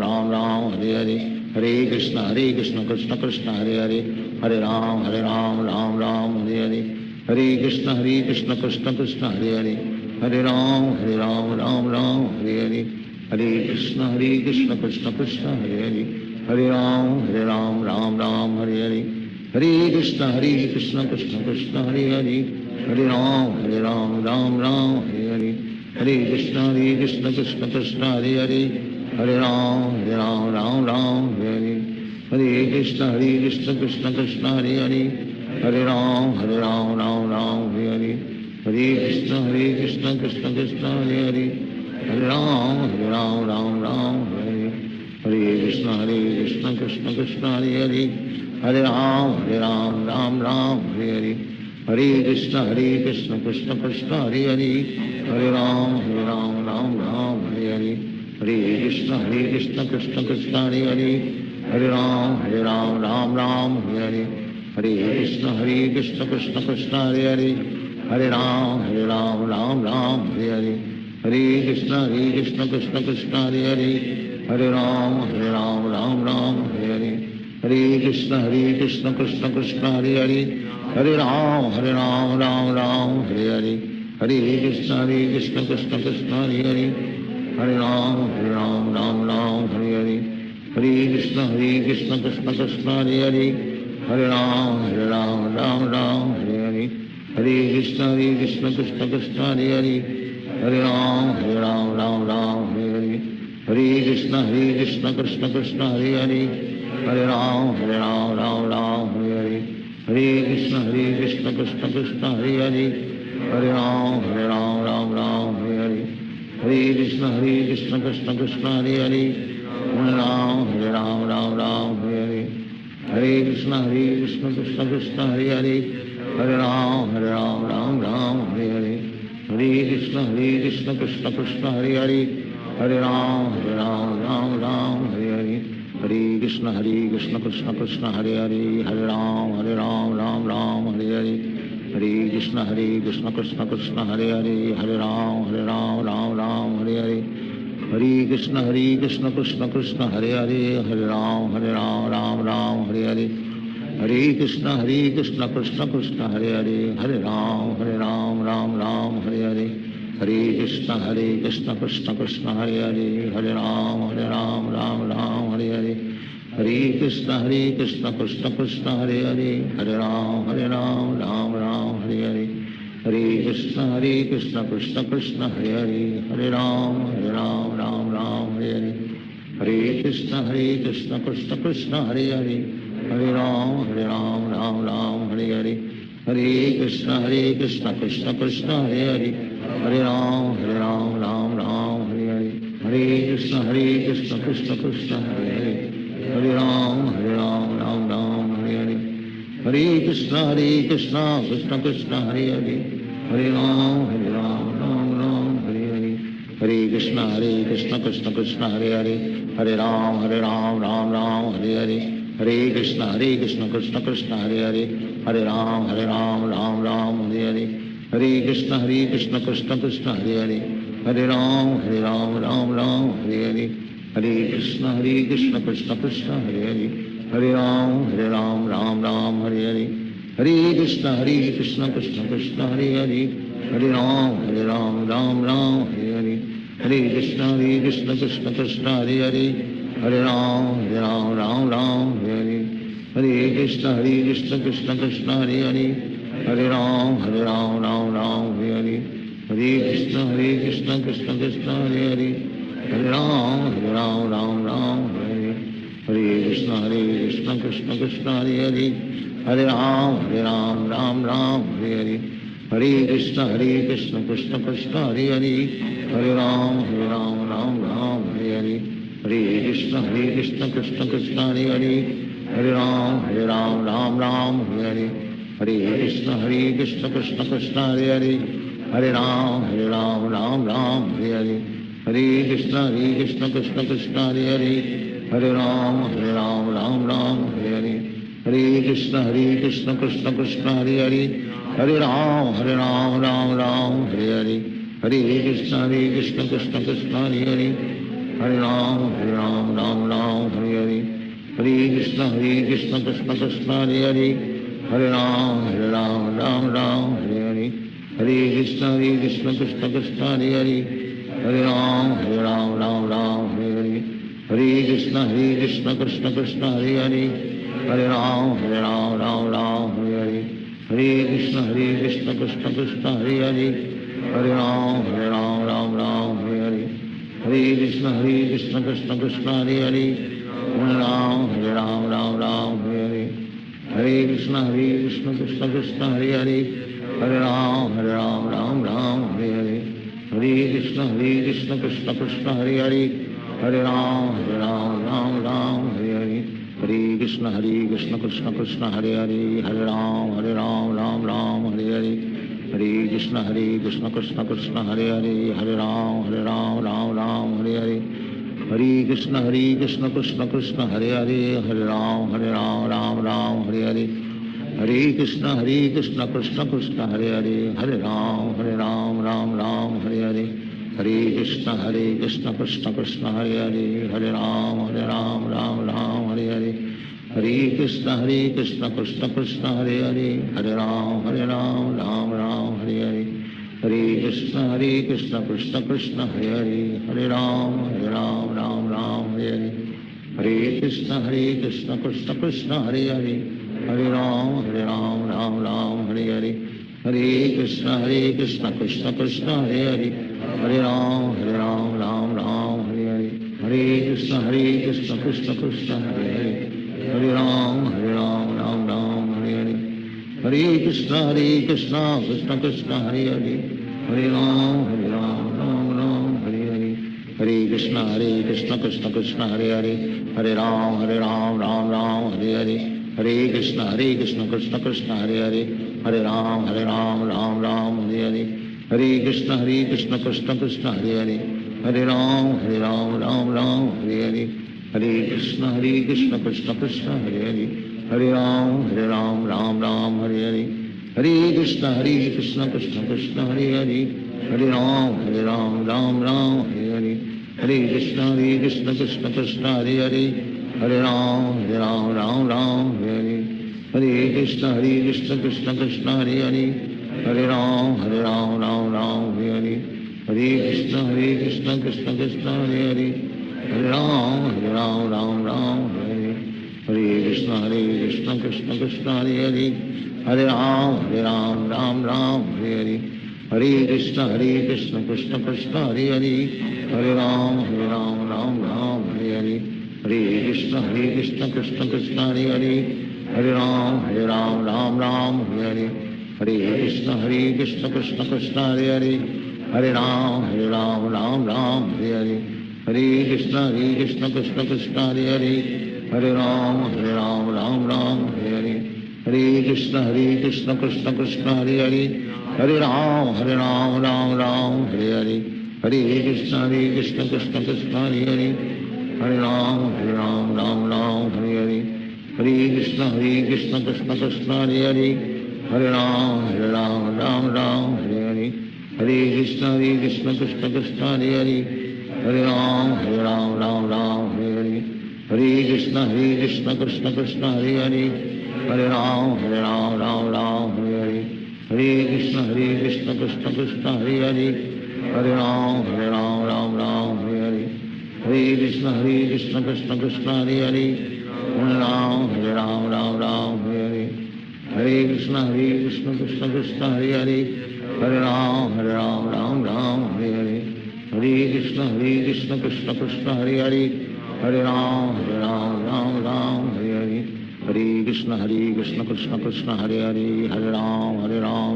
Ram Ram Hare Hare, Hare Krishna Krishna Krishna Hare Hare, Hare Ram Ram Ram Hare Hare, Hare Krishna Krishna Krishna Hare Hare, Hare Ram Ram Ram Hare Hare, Hare Krishna Krishna Krishna Hare Hare, Hare Ram Ram Ram Hare Hare, Hare Krishna Krishna Krishna Hare Hare, Hare Ram Ram Ram Hare Hare, Hare Krishna Krishna Krishna Hare Hare, Hare Ram Ram Ram Hare Hare, Hare Krishna Krishna Krishna Hare Hare, Hare Ram Ram Ram Hare Hare, Hare Krishna Krishna Krishna Hare Hare, Hare Ram Ram Ram Hare Hare, Hare Krishna Krishna Krishna Hare Hare, Hare Ram Ram Ram Hare Hare, Hare Krishna Krishna Krishna Hare Hare, Hare Ram Ram Ram Hare Hare, Hare Krishna Krishna Krishna Hare Hare, Hare Ram Ram Ram Hare Hare, Hare Krishna Krishna Krishna Hare Hare, Hare Ram Ram Ram Hare Hare, Hare Krishna Krishna Krishna Hare Hare, Hare Ram Ram Ram Hare Hare, Hare Krishna Krishna Krishna Hare Hare, Hare Ram Ram Ram Hare Hare, Hare Krishna Krishna Krishna Hare Hare, Hare Ram Ram Ram Hare Hare, Hare Krishna Krishna Krishna Hare Hare, Hare Ram Ram Ram Hare Hare, Hare Krishna Krishna Krishna Hare Hare, Hare Ram Ram Ram Hare Hare, Hare Krishna Krishna Krishna Hare Hare, Hare Ram Ram Ram Hare Hare, Hare Krishna Krishna Krishna Hare Hare, Hare Ram Ram Ram Krishna Krishna Krishna Hare Hare Hare Ram Ram Ram Hare Hare Hare Krishna Krishna Krishna Hare Hare Hare Ram Ram Hare Hare Hare Krishna Krishna Krishna Hare Hare Hare Ram Ram Hare Hare Hare Krishna Krishna Krishna Hare Hare Hare Ram Ram Hare Hare Hare Krishna Krishna Krishna Hare Hare Hare Ram Ram Hare Hare Hare Krishna Krishna Krishna Hare Hare Hare Ram Ram Hare Hare Hare Krishna Krishna Krishna Hare Hare Hare Ram Ram Hare Hare Hare Krishna Krishna Krishna Hare Hare Hare Ram Ram Hare Hare Hare Krishna Krishna Krishna Hare Hare Hare Ram Ram Hare Hare Hare Krishna Krishna Krishna Hare Hare Hare Ram Ram Hare Hare Hare Krishna Krishna Krishna Hare Hare Hare Ram Ram Hare Hare Hare Krishna Krishna Krishna Hare Hare Hare Ram Ram Hare Hare Hare Krishna Krishna Krishna Hare Hare Hare Ram Ram Hare Hare Hare Krishna Krishna Krishna Hare Hare Hare Ram Ram Hare Hare Hare Krishna Krishna Krishna Hare Hare Hare Ram Ram Hare Hare Hare Krishna Krishna Krishna Hare Hare Hare Ram Ram Hare Hare Hare Krishna Krishna Krishna Hare Hare Hare Ram Ram Hare Hare Hare Krishna Krishna Krishna Hare Hare Hare Ram Ram Hare Hare Hare Krishna Krishna Krishna Hare Hare Hare Ram Ram Hare Hare Hare Krishna Krishna Krishna Hare Hare Hare Ram Ram Hare Hare Hare Krishna Krishna Krishna Hare Hare Hare Ram Ram Hare Hare Hare Krishna Krishna Krishna Hare Hare Hare Ram Ram Hare Hare Hare Krishna Krishna Krishna Hare Hare Hare Ram Ram Hare Hare Hare Krishna Krishna Krishna Hare Hare Hare Ram Ram Hare Hare Hare Krishna Krishna Krishna Hare Hare Hare Ram Ram Hare Hare Hare Krishna Krishna Krishna Hare Hare Hare Ram Ram Hare Hare Hare Krishna Krishna Krishna Hare Hare Hare Ram Ram Hare Hare Hare Krishna Krishna Krishna Hare Hare Hare Ram Ram Hare Hare Hare Krishna Krishna Krishna Hare Hare Hare Ram Ram Hare Hare Hare Krishna Krishna Krishna Hare Hare Hare Ram Ram Hare Hare Hare Krishna Krishna Krishna Hare Hare Hare Ram Hare Hare Hare Krishna Krishna Krishna Hare Hare Hare Ram Ram Hare Hare Hare Krishna Krishna Krishna Hare Hare Hare Ram Ram Hare Hare Hare Krishna Krishna Krishna Hare Hare Hare Ram Ram Hare Hare Hare Krishna Krishna Krishna Hare Hare Hare Ram Hare Hare Hare Krishna Krishna Krishna Hare Hare Hare Ram Hare Hare Hare Krishna Krishna Krishna Hare Hare Hare Ram Hare Hare Hare Krishna Krishna Krishna Hare Hare Hare Ram Hare Hare Hare Krishna Krishna Krishna Hare Hare Hare Ram Hare Hare Hare Krishna Krishna Krishna Hare Hare Hare Ram Hare Hare Hare Krishna Krishna Krishna Hare Hare Hare Ram Hare Hare Hare Krishna Krishna Krishna Hare Hare Hare Ram Hare Hare Hare Krishna Krishna Krishna Hare Hare Hare Ram Hare Hare Hare Krishna Krishna Krishna Hare Hare Hare Ram Hare Hare Hare Krishna Krishna Krishna Hare Hare Hare Ram Ram Hare Hare Hare Krishna Krishna Krishna Hare Hare Hare Ram Ram Hare Hare Hare Krishna Krishna Krishna Hare Hare Hare Ram Ram Hare Hare Hare Krishna Krishna Krishna Hare Hare, Hare Ram Ram Hare Hare, Hare Krishna Krishna Krishna Hare Hare, Hare Ram Ram Hare Hare, Hare Krishna Krishna Krishna Hare Hare, Hare Ram Ram Hare Hare, Hare Krishna Krishna Krishna Hare Hare, Hare Ram Ram Hare Hare, Hare Krishna Krishna Krishna Hare Hare, Hare Ram Ram Hare Hare, Hare Krishna Krishna Krishna Hare Hare, Hare Ram Ram Hare Hare, Hare Krishna Krishna Krishna Hare Hare, Hare Ram Ram Hare Hare, Hare Krishna Krishna Krishna Hare Hare, Hare Ram Ram Hare Hare, Hare Krishna Krishna Krishna Hare Hare, Hare Ram Ram Hare Hare, Hare Krishna Krishna Krishna Hare Hare, Hare Ram Ram Hare Hare, Hare Krishna Krishna Krishna Hare Hare, Hare Ram Ram Hare Hare, Hare Krishna Krishna Krishna Hare Hare, Hare Ram Ram Hare Hare, Hare Krishna Krishna Krishna Hare Hare, Hare Ram Ram Hare Hare, Hare Krishna Krishna Krishna Hare Hare, Hare Ram Ram Hare Hare, Hare Krishna Krishna Krishna Hare Hare, Hare Ram Ram Hare Hare, Hare Krishna Krishna Krishna Hare Hare, Hare Ram Ram Hare Hare, Hare Krishna Krishna Krishna Hare Hare, Hare Ram Hare Hare, Hare Krishna Krishna Krishna Hare Hare, Hare Ram Ram Hare Hare, Hare Krishna Krishna Krishna Hare Hare, Hare Ram Ram Hare Hare, Hare Krishna Krishna Krishna Hare Hare, Hare Ram Ram Hare Hare, Hare Krishna Krishna Krishna Hare Hare, Hare Ram Hare Hare, Hare Krishna Krishna Krishna Hare Hare, Hare Ram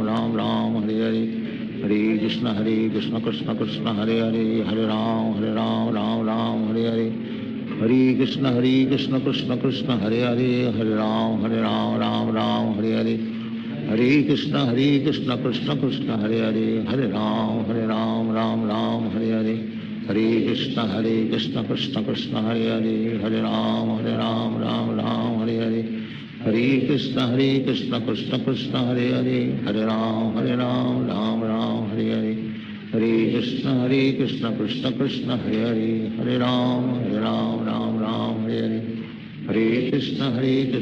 Ram Hare Hare, Hare Krishna Krishna Krishna Hare Hare, Hare Ram Ram Hare Hare, Hare Krishna Krishna Krishna Hare Hare, Hare Ram Ram Hare Hare, Hare Krishna Krishna Krishna Hare Hare, Hare Ram Ram Hare Hare, Hare Krishna Krishna Krishna Hare Hare, Hare Ram Ram Hare Hare, Hare Krishna Krishna Krishna Hare Hare, Hare Ram Ram Hare Hare, Hare Krishna Krishna Krishna Hare Hare, Hare Ram Ram Hare Hare, Hare Krishna Krishna Krishna Hare Hare, Hare Ram Ram Hare Hare, Hare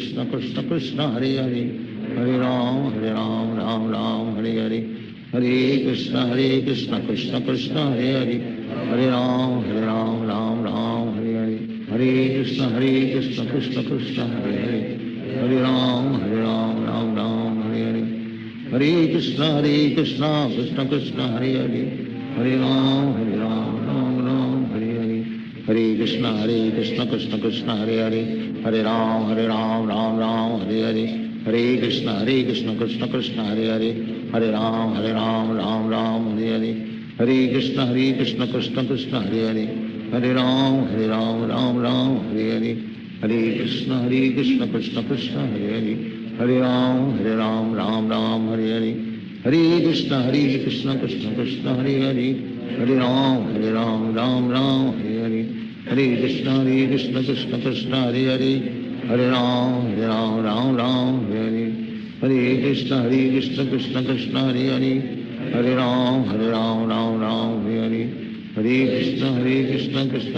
Krishna Krishna Krishna Hare Hare, Hare Ram Ram Hare Hare, Hare Krishna Krishna Krishna Hare Hare, Hare Ram Ram Hare Hare, Hare Krishna Krishna Krishna Hare Hare, Hare Ram Ram Hare Hare, Hare Krishna Krishna Krishna Hare Hare, Hare Ram Ram Hare Hare, Hare Krishna Krishna Krishna Hare Hare, Hare Ram Ram Hare Hare, Hare Krishna Krishna Krishna Hare Hare, Hare Ram Ram Hare Hare, Hare Krishna Krishna Krishna Hare Hare, Hare Ram Ram Hare Hare, Hare Krishna Krishna Krishna Hare Hare, Hare Ram Ram Hare Hare, Hare Krishna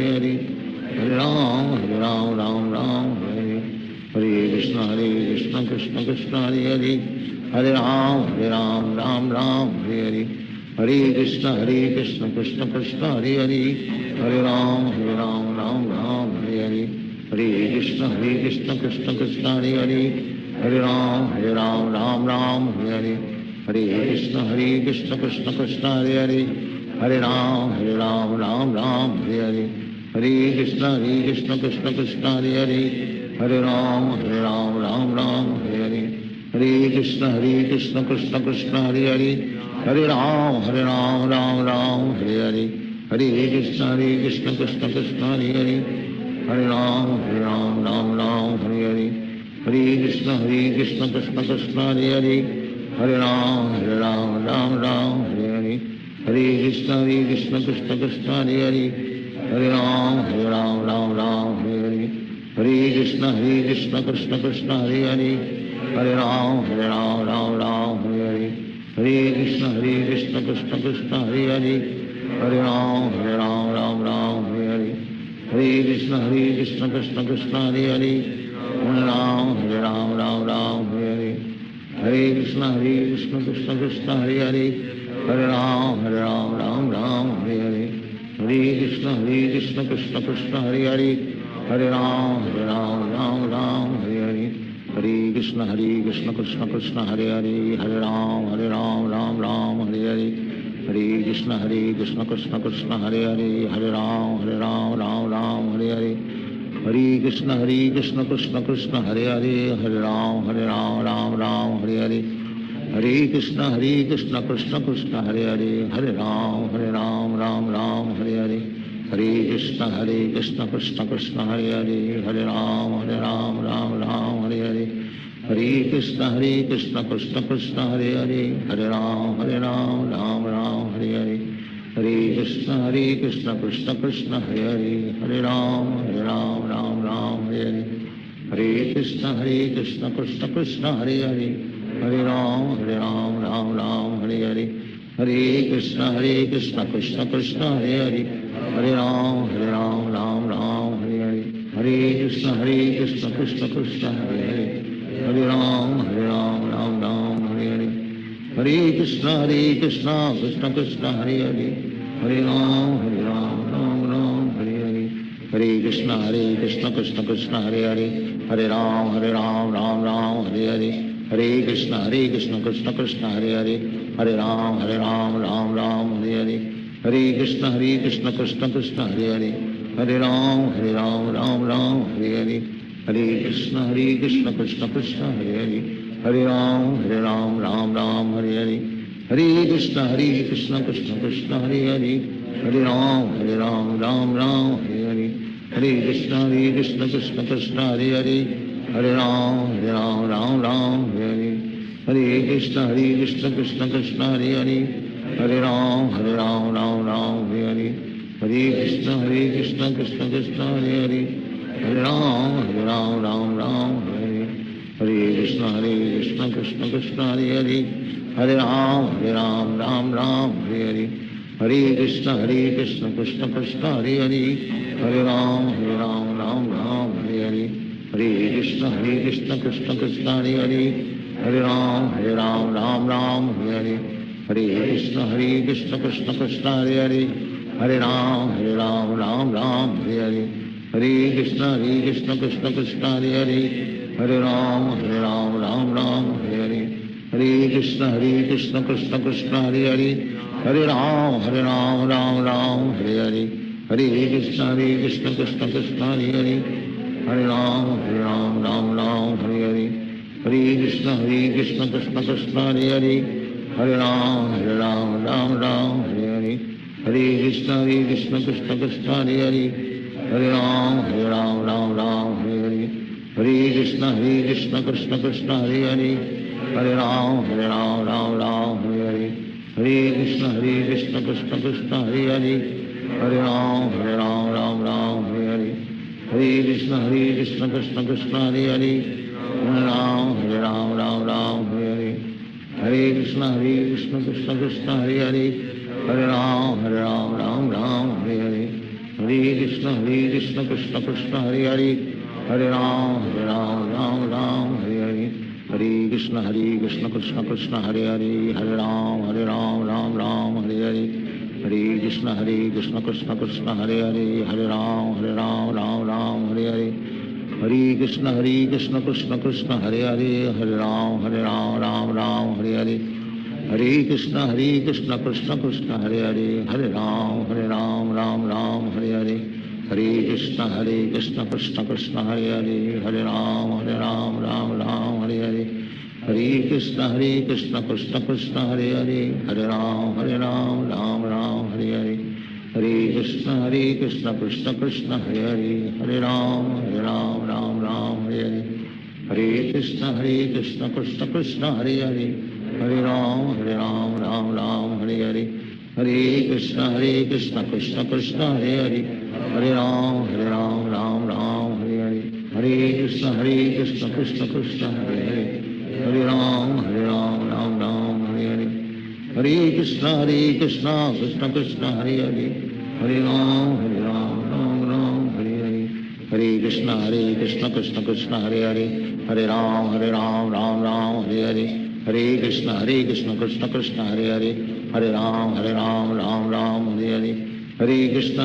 Krishna Krishna Hare Hare, Hare Ram Ram Hare Hare, Hare Krishna Krishna Krishna Hare Hare, Hare Ram Ram Hare Hare, Hare Krishna Krishna Krishna Hare Hare, Hare Ram Ram Hare Hare, Hare Krishna Krishna Krishna Hare Hare, Hare Ram Ram Hare Hare, Hare Krishna Krishna Krishna Hare Hare, Hare Ram Ram Hare Hare, Hare Krishna Krishna Krishna Hare Hare, Hare Ram Ram Hare Hare, Hare Krishna Krishna Krishna Hare Hare, Hare Ram Ram Hare Hare, Hare Krishna Krishna Krishna Hare Hare, Hare Ram Ram Hare Hare, Hare Krishna Krishna Krishna Hare Hare, Hare Ram Ram Hare Hare, Hare Krishna Krishna Krishna Hare Hare, Hare Ram Ram Ram Hare Hare, Hare Krishna Krishna Krishna Hare Hare, Hare Ram Ram Hare Hare, Hare Krishna Krishna Krishna Hare Hare, Hare Ram Ram Hare Hare, Hare Krishna Krishna Krishna Hare Hare, Hare Ram Ram Hare Hare, Hare Krishna Krishna Krishna Hare Hare, Hare Ram Ram Hare Hare, Hare Krishna Krishna Krishna Hare Hare, Hare Ram Ram Hare Hare, Hare Krishna Krishna Krishna Hare Hare, Hare Ram Ram Hare Hare, Hare Krishna Krishna Krishna Hare Hare, Hare Ram Hare Hare, Hare Krishna Krishna Krishna Hare Hare, Hare Ram Ram Hare Hare, Hare Krishna Krishna Krishna Hare Hare, Hare Ram Ram Hare Hare, Hare Krishna Krishna Krishna Hare Hare, Hare Ram Ram Hare Hare, Hare Krishna Krishna Krishna Hare Hare, Hare Ram Ram Hare Hare, Hare Krishna Krishna Krishna Hare Hare, Hare Ram Ram Hare Hare, Hare Krishna Krishna Krishna Hare Hare, Hare Ram Ram Hare Hare, Hare Krishna Krishna Krishna Hare Hare, Hare Ram Ram Hare Hare, Hare Krishna Krishna Krishna Hare Hare, Hare Ram Ram Hare Hare, Hare Krishna Krishna Krishna Hare Hare, Hare Ram Ram Hare Hare, Hare Krishna Krishna Krishna Hare Hare, Hare Ram Ram Hare Hare, Hare Krishna Krishna Krishna Hare Hare, Hare Ram Ram Hare Hare, Hare Krishna Krishna Krishna Hare Hare, Hare Ram Ram Hare Hare, Hare Krishna Krishna Krishna Hare Hare, Hare Ram Ram Hare Hare, Hare Krishna Krishna Krishna Hare Hare, Hare Ram Ram Hare Hare, Hare Krishna Krishna Krishna Hare Hare, Hare Ram Ram Hare Hare, Hare Krishna Krishna Krishna Hare Hare, Hare Ram Ram Hare Hare, Hare Krishna Krishna Krishna Hare Hare, Hare Ram Ram Hare Hare, Hare Krishna Krishna Krishna Hare Hare, Hare Ram Ram Hare Hare, Hare Krishna Krishna Krishna Hare Hare, Hare Ram Ram Hare Hare, Hare Krishna Krishna Krishna Hare Hare, Hare Ram Ram Hare Hare, Hare Krishna Krishna Krishna Hare Hare, Hare Ram Ram Hare Hare, Hare Krishna Krishna Krishna Hare Hare, Hare Ram Ram Hare Hare, Hare Krishna Krishna Krishna Hare Hare, Hare Ram Ram Hare Hare, Hare Krishna Krishna Krishna Hare Hare, Hare Ram Ram Hare Hare, Hare Krishna Krishna Krishna Hare Hare, Hare Ram Ram Hare Hare, Hare Krishna Krishna Krishna Hare Hare, Hare Ram Ram Hare Hare, Hare Krishna Krishna Krishna Hare Hare, Hare Ram Ram Hare Hare, Hare Krishna Krishna Krishna Hare Hare, Hare Ram Ram Hare Hare, Hare Krishna Krishna Krishna Hare Hare, Hare Ram Ram Hare Hare, Hare Krishna Krishna Krishna Hare Hare, Hare Ram Ram Hare Hare, Hare Krishna Krishna Krishna Hare Hare, Hare Ram Ram Hare Hare, Hare Krishna Krishna Krishna Hare Hare, Hare Ram Ram Hare Hare, Hare Krishna Krishna Krishna Hare Hare, Hare Ram Hare Hare, Hare Krishna Krishna Krishna Hare Hare, Hare Ram Hare Hare, Hare Krishna Krishna Krishna Hare Hare, Hare Ram Ram Hare Hare, Hare Krishna Krishna Krishna Hare Hare, Hare Ram Ram Hare Hare, Hare Krishna Krishna Krishna Hare Hare, Hare Ram Ram Hare Hare, Hare Krishna Krishna Krishna Hare Hare, Hare Ram Ram Hare Hare, Hare Krishna Krishna Krishna Hare Hare, Hare Ram Ram Hare Hare, Hare Krishna Krishna Krishna Hare Hare, Hare Ram Ram Ram Hare Hare, Hare Krishna Krishna Krishna Hare Hare, Hare Ram Ram Ram Hare Hare, Hare Krishna Krishna Krishna Hare Hare, Hare Ram Ram Ram Hare Hare, Hare Krishna Krishna Krishna Hare Hare, Hare Ram Ram Ram Hare Hare, Hare Krishna Krishna Krishna Hare Hare, Hare Ram Ram Ram Hare Hare, Hare Krishna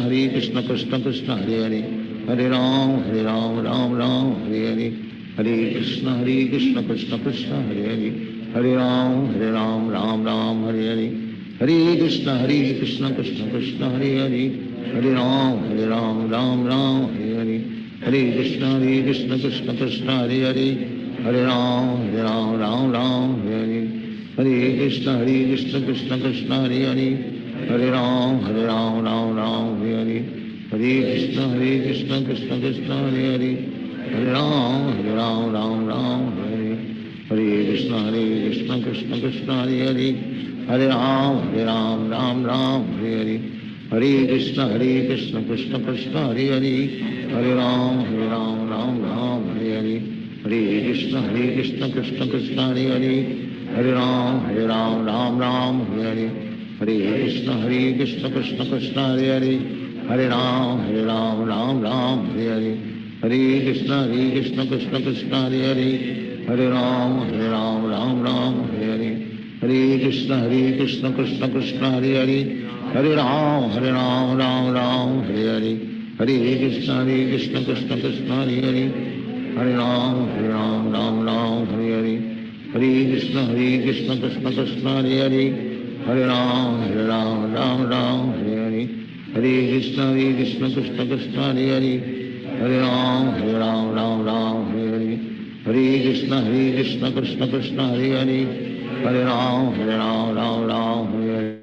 Krishna Krishna Hare Hare, Hare Ram Ram Ram Hare Hare, Hare Krishna Krishna Krishna Hare Hare, Hare Ram Ram Hare Hare, Hare Krishna Krishna Krishna Hare Hare, Hare Ram Ram Hare Hare, Hare Krishna Krishna Krishna Hare Hare, Hare Ram Ram Hare Hare, Hare Krishna Krishna Krishna Hare Hare, Hare Ram Ram Hare Hare, Hare Krishna Krishna Krishna Hare Hare, Hare Ram Ram Hare Hare, Hare Krishna Krishna Krishna Hare Hare, Hare Ram Ram Hare Hare, Hare Krishna Krishna Krishna Hare Hare, Hare Ram Ram Hare Hare, Hare Krishna Krishna Krishna Hare Hare, Hare Ram Ram Hare Hare, Hare Krishna Krishna Krishna Hare Hare, Hare Ram Ram Hare Hare, Hare Krishna Krishna Krishna Hare Hare, Hare Ram Ram Hare Hare, Hare Krishna Krishna Krishna Hare Hare, Hare Ram Ram Hare Hare, Hare Krishna Krishna Krishna Hare Hare, Hare Ram Ram Hare Hare, Hare Krishna Krishna Krishna Hare Hare, Hare Ram Ram Hare Hare, Hare Krishna Krishna Krishna Hare Hare, Hare Ram Ram Hare Hare, Hare Krishna Krishna Krishna Hare Hare, Hare Ram Ram Hare Hare.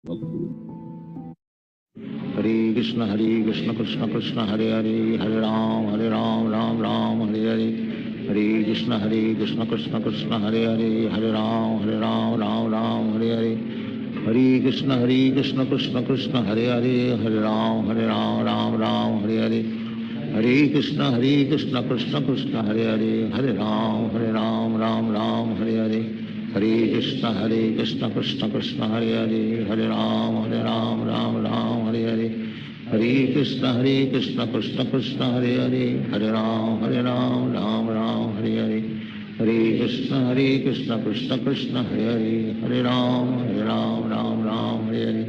Hare Krishna Krishna Krishna Hare Hare, Hare Ram Ram Ram Hare Hare, Hare Krishna Krishna Krishna Hare Hare, Hare Ram Ram Ram Hare Hare, Hare Krishna Krishna Krishna Hare Hare, Hare Ram Ram Ram Hare Hare, Hare Krishna Krishna Krishna Hare Hare, Hare Ram Ram Hare Hare, Hare Krishna Krishna Krishna Hare Hare, Hare Ram Ram Hare Hare, Hare Krishna Krishna Krishna Hare Hare, Hare Ram Ram Hare Hare, Hare Krishna Krishna Krishna Hare Hare, Hare Ram Ram Hare Hare,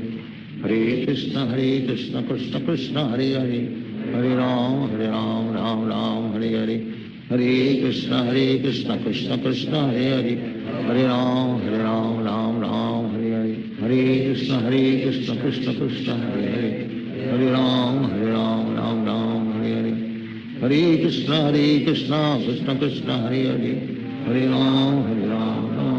Hare Krishna Krishna Krishna Hare Hare, Hare Ram Ram Hare Hare, Hare Krishna Krishna Krishna Hare Hare, Hare Ram Ram Hare Hare, Hare Krishna Krishna Krishna Hare Hare, Hare Ram Ram Hare Hare, Hare Krishna Krishna Krishna Hare Hare, Hare Ram Ram Hare Hare, Hare Krishna Krishna Krishna Hare Hare, Hare Ram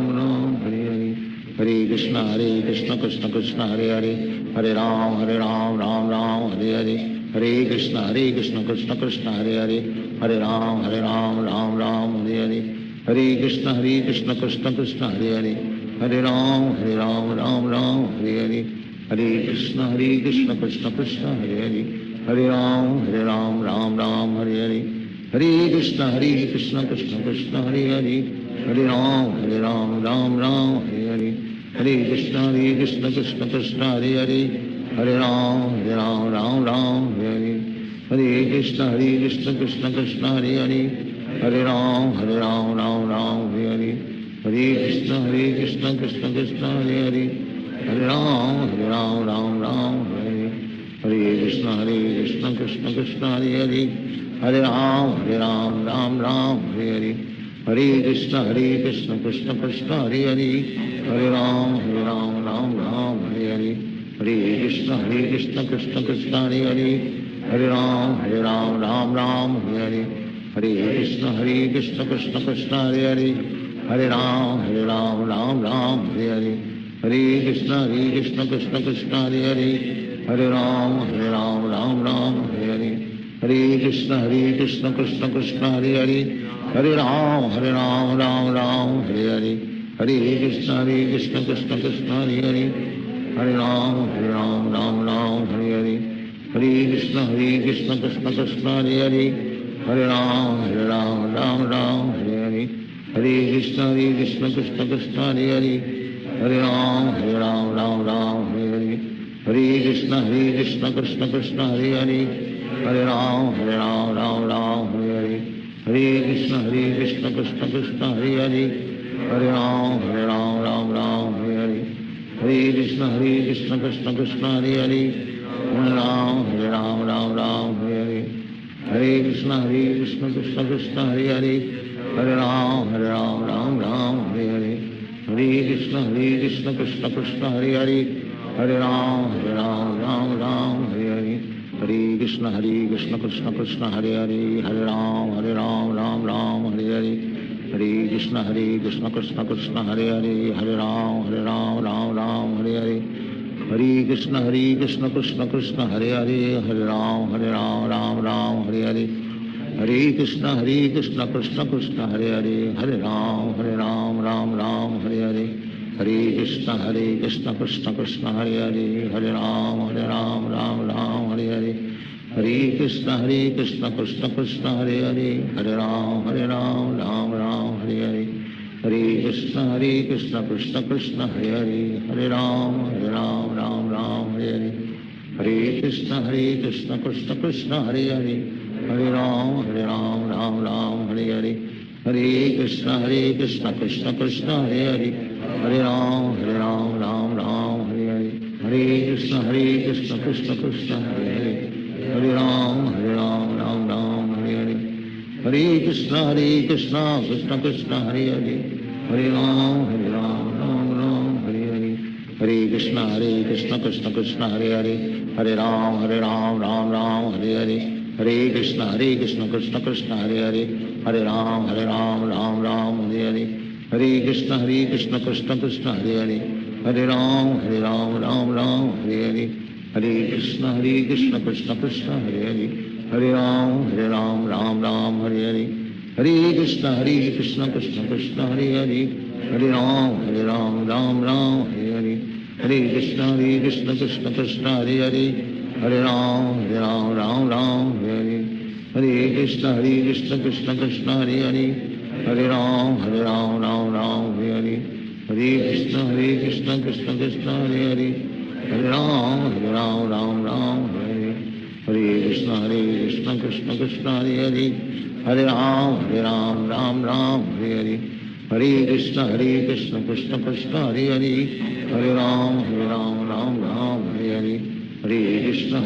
Ram Hare Hare, Hare Krishna Krishna Krishna Hare Hare, Hare Ram Ram Hare Hare, Hare Krishna Krishna Krishna Hare Hare, Hare Ram Ram Hare Hare, Hare Krishna Krishna Krishna Hare Hare, Hare Ram Ram Hare Hare, Hare Krishna Krishna Krishna Hare Hare, Hare Ram Ram Hare Hare, Hare Krishna Krishna Krishna Hare Hare, Hare Ram Ram Hare Hare, Hare Krishna Krishna Krishna Hare Hare, Hare Ram Ram Hare Hare, Hare Krishna Krishna Krishna Hare Hare, Hare Ram Ram Hare Hare, Hare Krishna Krishna Krishna Hare Hare, Hare Ram Ram Hare Hare, Hare Krishna Krishna Krishna Hare Hare, Hare Ram Ram Hare Hare, Hare Krishna Krishna Krishna Hare Hare, Hare Ram Ram Hare Hare, Hare Krishna Krishna Krishna Hare Hare, Hare Ram Ram Hare Hare, Hare Krishna Krishna Krishna Hare Hare, Hare Ram Ram Hare Hare, Hare Krishna Krishna Krishna Hare Hare, Hare Ram Ram Hare Hare, Hare Krishna Krishna Krishna Hare Hare, Hare Ram Ram Hare Hare, Hare Krishna Krishna Krishna Hare Hare, Hare Ram Ram Hare Hare, Hare Krishna Krishna Krishna Hare Hare, Hare Ram Ram Hare Hare, Hare Krishna Krishna Krishna Hare Hare, Hare Ram Ram Hare Hare, Hare Krishna Krishna Krishna Hare Hare, Hare Ram Ram Hare Hare, Hare Krishna Krishna Krishna Hare Hare, Hare Ram Hare Hare, Hare Krishna Krishna Krishna Hare Hare, Hare Ram Ram Hare Hare, Hare Krishna Krishna Krishna Hare Hare, Hare Ram Ram Hare Hare, Hare Krishna Krishna Krishna Hare Hare, Hare Ram Ram Hare Hare, Hare Krishna Krishna Krishna Hare Hare, Hare Ram Hare Hare, Hare Krishna Krishna Krishna Hare Hare, Hare Ram Ram Hare Hare, Hare Krishna Krishna Krishna Hare Hare, Hare Ram Ram Hare Hare, Hare Krishna Krishna Krishna Hare Hare, Hare Ram Ram Hare Hare, Hare Krishna Krishna Krishna Hare Hare, Hare Ram Ram Hare Hare, Hare Krishna Krishna Krishna Hare Hare, Hare Ram Ram Hare Hare, Hare Krishna Krishna Krishna Hare Hare, Hare Ram Ram Hare Hare, Hare Krishna Krishna Krishna Hare Hare, Hare Ram Ram Hare Hare, Hare Krishna Krishna Krishna Hare Hare, Hare Ram Ram Hare Hare, Hare Krishna Krishna Krishna Hare Hare, Hare Ram Hare Hare, Hare Krishna Krishna Krishna Hare Hare, Hare Ram Ram Hare Hare, Hare Krishna Krishna Krishna Hare Hare, Hare Ram Ram Hare Hare, Hare Krishna Krishna Krishna Hare Hare, Hare Ram Ram Ram Hare Hare, Hare Krishna Krishna Krishna Hare Hare, Hare Ram Ram Hare Hare, Hare Krishna Krishna Krishna Hare Hare, Hare Ram Ram Hare Hare, Hare Krishna Krishna Krishna Hare Hare, Hare Ram Ram Hare Hare, Hare Krishna Krishna Krishna Hare Hare, Hare Ram Ram Hare Hare, Hare Krishna Krishna Krishna Hare Hare, Hare Ram Ram Hare Hare, Hare Krishna Krishna Krishna Hare Hare, Hare Ram Ram Hare Hare, Hare Krishna Krishna Krishna Hare Hare, Hare Ram Ram Hare Hare, Hare Krishna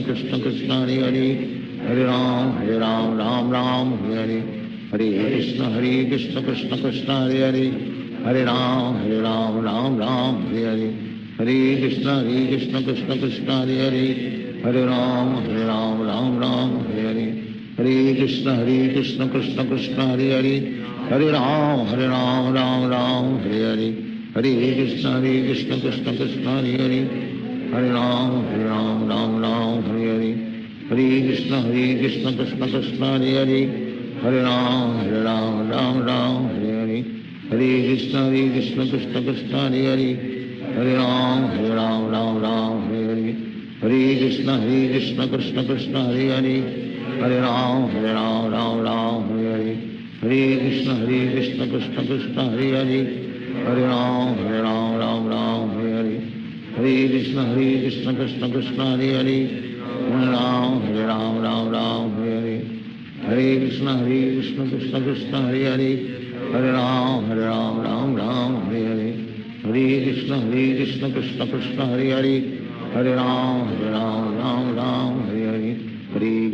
Krishna Krishna Hare Hare, Hare Ram Ram Hare Hare, Hare Krishna Krishna Krishna Hare Hare, Hare Ram Ram Hare Hare, Hare Krishna Krishna Krishna Hare Hare, Hare Ram Ram Hare Hare, Hare Krishna Krishna Krishna Hare Hare, Hare Ram Ram Hare Hare, Hare Krishna Krishna Krishna Hare Hare, Hare Ram Ram Hare Hare, Hare Krishna Krishna Krishna Hare Hare, Hare Ram Ram Hare Hare, Hare Krishna Krishna Krishna Hare Hare, Hare Ram Ram Hare Hare, Hare Krishna Krishna Krishna Hare Hare, Hare Ram Ram Hare Hare, Hare Krishna Krishna Krishna Hare Hare, Hare Ram Ram Hare Hare, Hare Krishna Krishna Krishna Hare Hare, Hare Ram Ram Hare Hare, Hare Krishna Krishna Krishna Hare Hare, Hare Ram Ram Hare Hare, Hare Krishna Krishna Krishna Hare Hare, Hare Ram Ram Hare Hare, Hare Krishna Krishna Krishna Hare Hare, Hare Ram Ram Hare Hare, Hare Krishna Krishna Krishna Hare Hare, Hare Ram Ram Hare Hare, Hare Krishna Krishna Krishna Hare Hare, Hare Ram Ram Hare Hare, Hare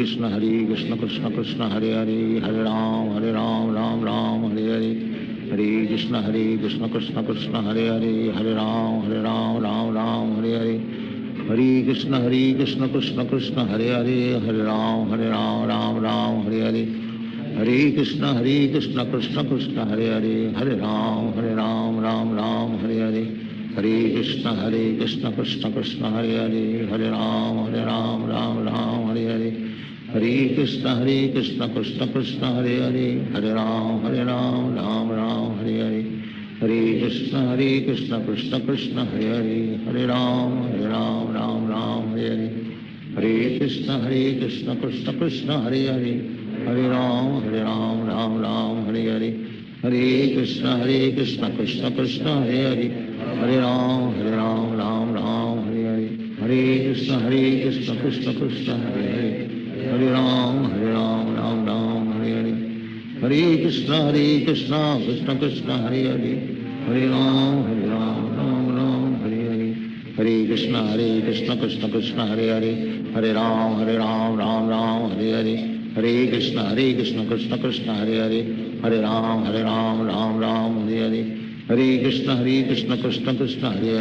Krishna Krishna Krishna Hare Hare, Hare Ram Ram Hare Hare, Hare Krishna Krishna Krishna Hare Hare, Hare Ram Ram Hare Hare, Hare Krishna Krishna Krishna Hare Hare, Hare Ram Ram Hare Hare, Hare Krishna Krishna Krishna Hare Hare, Hare Ram Ram Hare Hare, Hare Krishna Krishna Krishna Hare Hare, Hare Ram Ram Hare Hare, Hare Krishna Krishna Krishna Hare Hare, Hare Ram Ram Hare Hare, Hare Krishna Krishna Krishna Hare Hare, Hare Ram Ram Hare Hare, Hare Krishna Krishna Krishna Hare Hare, Hare Ram Ram Hare Hare, Hare Krishna Krishna Krishna Hare Hare, Hare Ram Ram Hare Hare, Hare Krishna Krishna Krishna Hare Hare, Hare Ram Ram Hare Hare, Hare Krishna Krishna Krishna Hare Hare, Hare Ram Ram Hare Hare, Hare Krishna Krishna Krishna Hare Hare, Hare Ram Ram Hare Hare, Hare Krishna Krishna Krishna Hare Hare,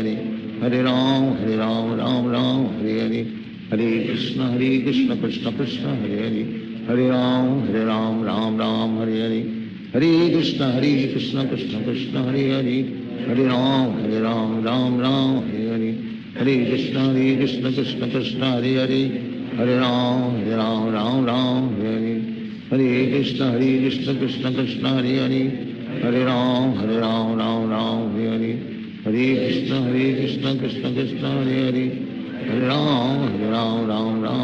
Hare Ram Ram Hare Hare, Hare Krishna Krishna Krishna Hare Hare, Hare Ram Ram Hare Hare, Hare Krishna Krishna Krishna Hare Hare, Hare Ram Ram Hare Hare,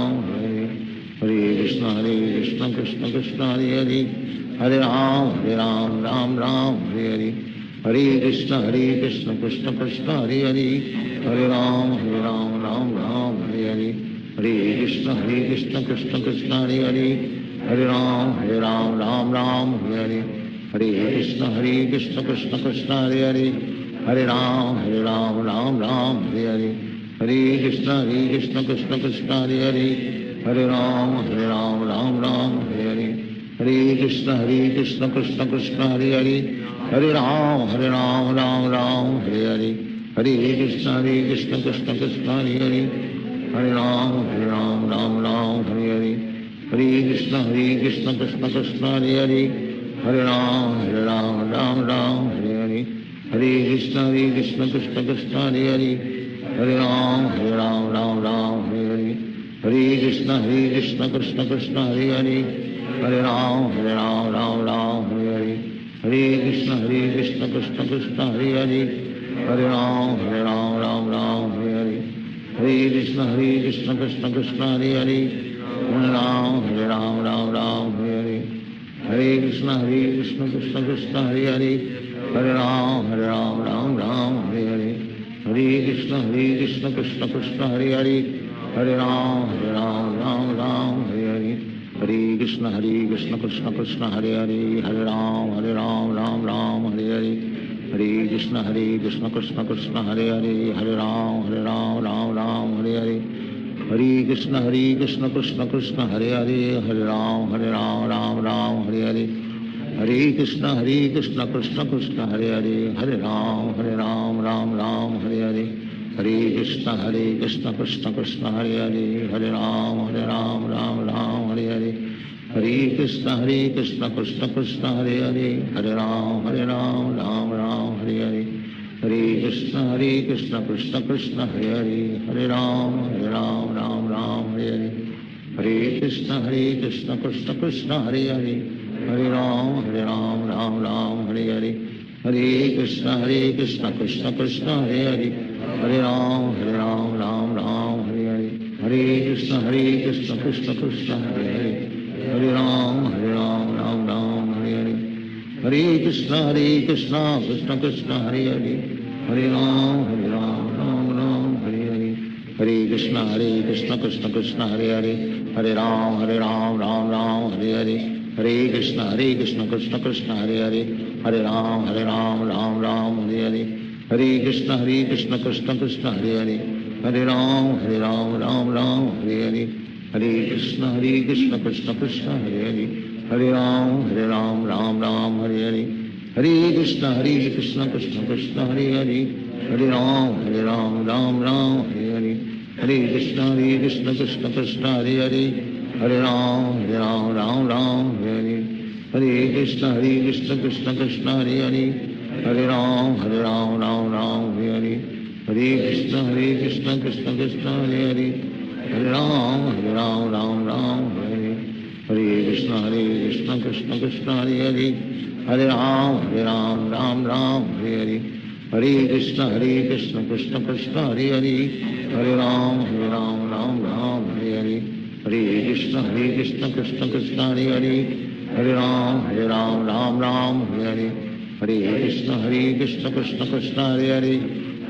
Hare Krishna Krishna Krishna Hare Hare, Hare Ram Ram Hare Hare, Hare Krishna Krishna Krishna Hare Hare, Hare Ram Hare Hare, Hare Krishna Krishna Krishna Hare Hare, Hare Ram Ram Hare Hare, Hare Krishna Krishna Krishna Hare Hare, Hare Ram Ram Hare Hare, Hare Krishna Krishna Krishna Hare Hare, Hare Ram Ram Hare Hare, Hare Krishna Krishna Krishna Hare Hare, Hare Ram Ram Hare Hare, Hare Krishna Krishna Krishna Hare Hare, Hare Ram Ram Hare Hare, Hare Krishna Krishna Krishna Hare Hare, Hare Ram Ram Hare Hare, Hare Krishna Krishna Krishna Hare Hare, Hare Ram Ram Hare Hare, Hare Hare Krishna Krishna Krishna Hare Hare Hare Ram Ram Ram Hare Hare Hare Krishna Krishna Krishna Hare Hare Hare Ram Ram Ram Hare Hare Hare Krishna Krishna Krishna Hare Hare Hare Ram Ram Ram Hare Hare Hare Krishna Krishna Krishna Hare Hare Hare Ram Ram Hare Hare Hare Krishna Krishna Krishna Hare Hare Hare Ram Ram Hare Hare Hare Krishna Krishna Krishna Hare Hare Hare Ram Ram Hare Hare Hare Krishna Krishna Krishna Hare Hare Hare Ram Ram Hare Hare Hare Krishna Krishna Krishna Hare Hare Hare Ram Ram Hare Hare Hare Krishna Krishna Krishna Hare Hare Hare Ram Ram Hare Hare Hare Krishna Krishna Krishna Hare Hare Hare Ram Ram Hare Hare Hare Krishna Krishna Krishna Hare Hare Hare Ram Ram Hare Hare Hare Krishna Krishna Krishna Hare Hare Hare Ram Ram Hare Hare Hare Krishna Krishna Krishna Hare Hare Hare Ram Ram Hare Hare Hare Krishna Krishna Krishna Hare Hare Hare Ram Ram Hare Hare Hare Krishna Krishna Krishna Hare Hare Hare Ram Ram Hare Hare Hare Krishna Krishna Krishna Hare Hare Hare Ram Ram Hare Hare Hare Krishna Krishna Krishna Hare Hare Hare Ram Hare Hare Hare Krishna Krishna Krishna Hare Hare Hare Ram Ram Hare Hare Hare Krishna Krishna Krishna Hare Hare Hare Ram Ram Hare Hare Hare Krishna Krishna Krishna Hare Hare Hare Ram Hare Hare Hare Krishna Krishna Krishna Hare Hare Hare Ram Hare Hare Hare Krishna Krishna Krishna Hare Hare Hare Ram Hare Hare Hare Krishna Krishna Krishna Hare Hare Hare Ram Hare Hare Hare Krishna Krishna Krishna Hare Hare Hare Ram Hare Hare Hare Krishna Krishna Krishna Hare Hare Hare Ram Hare Hare Hare Krishna Krishna Krishna Hare Hare Hare Ram Hare Hare Hare Krishna Krishna Krishna Hare Hare Hare Ram Hare Hare Hare Krishna Krishna Krishna Hare Hare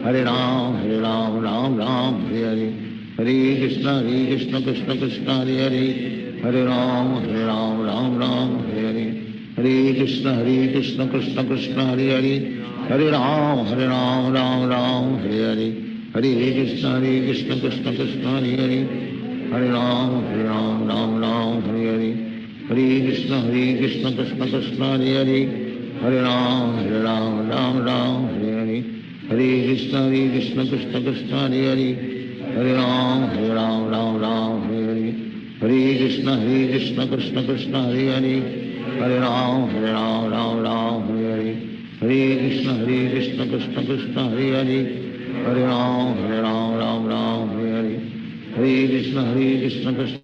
Hare Ram Hare Hare Hare Krishna Krishna Krishna Hare Hare Hare Ram Hare Hare Hare Krishna Krishna Krishna Hare Hare Hare Ram Hare Hare Hare Krishna Krishna Krishna Hare Hare Hare Ram Hare Hare Hare Krishna Krishna Krishna Hare Hare Hare Ram Hare Hare Hare Krishna Krishna Krishna Hare Hare Hare Ram Hare Hare Hare Krishna Krishna Krishna Hare Hare Hare Ram Hare Hare Hare Krishna Krishna Krishna Hare Hare Hare Ram Hare Hare Hare Krishna Krishna Krishna Hare Hare Hare Ram Hare Hare Hare Krishna Krishna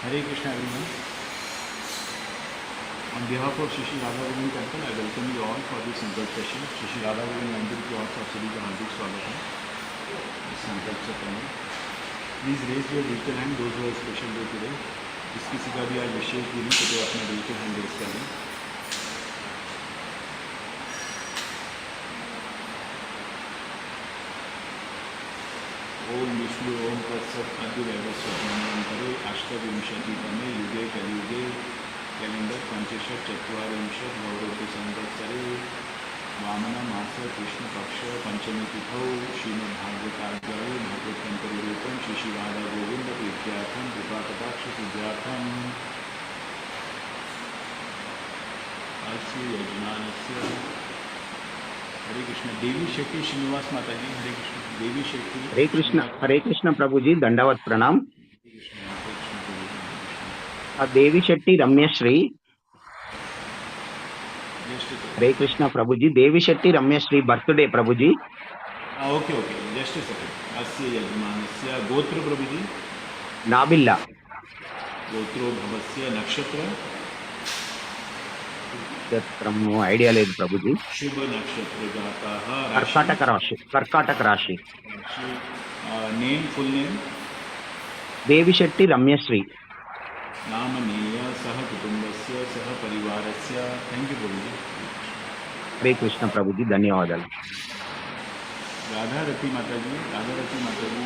Hare Krishna everyone. On behalf of Shri Shri Radha Govind Temple, I welcome you all for this Sankalp session. Shri Shri Radha Govind Mandir की ओर से आप सभी का हार्दिक स्वागत है इस संकल्प सत्र में. Please raise your digital hand those who have special day today. जिस किसी का भी आज विशेष दिन है तो अपना digital hand raise कर लें. ओम विष्णु ओम तत्सत् अद्वैतस्वप्नमन्तरे अष्टविंशतितमे युगे कलियुगे कैलेंडर पंचशत चत्वारिंशत् भवति संवत्सरे वामनमास कृष्णपक्ष पंचमी तिथौ श्रीमद्भागवताध्याये भागवतंतरूपं श्री श्री राधा गोविंद प्रीत्यार्थं कृपाकटाक्ष सिद्ध्यार्थं अस्य यजमानस्य. हरे कृष्ण. देवी शेट्टी श्रीनिवास माता जी. हरे कृष्ण. देवी शेट्टी. हरे कृष्ण प्रभु जी, दंडवत प्रणाम. देवी शेट्टी रम्यश्री. हरे कृष्ण प्रभु जी. देवी शेट्टी रम्यश्री बर्थडे प्रभु जी. Okay okay just a second. अस्य यजमानस्य गोत्र प्रभु जी. नाबिल्ला. गोत्रो भवस्य नक्षत्र. ఐడియా లేదు ప్రభుజీ. शुभ नक्षत्र जातः. కర్కాటక రాశి. Name full name. Devi Shetty Ramyashri. नामनीय सह कुटुंबस्य सह परिवारस्य. थैंक यू प्रभुजी. हरे कृष्ण प्रभु जी, धन्यवादाలు. राधा रति माता जी. राधा रति माता जी.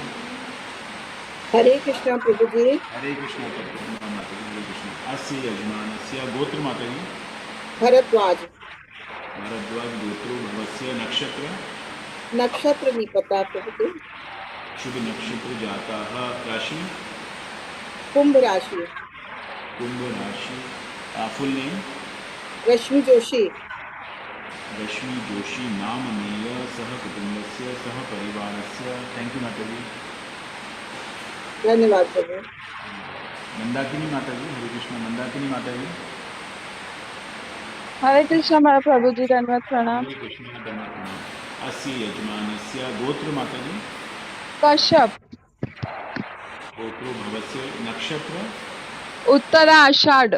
हरे कृष्ण प्रभु जी. हरे कृष्ण माता जी. हरे कृष्ण. अस्य यजमानस्य गोत्र माता जी. भरद्वाज. भरद्वाज गोत्रो भवस्य नक्षत्र. नक्षत्र नहीं पता प्रभु जी. शुभ नक्षत्र जातः. राशि कुंभ राशि. कुंभ राशि. Full name. रश्मि जोशी. रश्मि जोशी. नामनीय सह कुटुंबस्य सह परिवारस्य. थैंक यू माता जी. धन्यवाद प्रभु. मंदाकिनी माता जी. हरे कृष्ण. मंदाकिनी माता जी. हरे कृष्ण हमारा प्रभु जी, धन्यवाद प्रणाम. हरे कृष्ण. धन्यवाद प्रणाम. अस्य यजमानस्य गोत्र माता जी. कश्यप. गोत्रो भवस्य नक्षत्र. उत्तरा आषाढ़.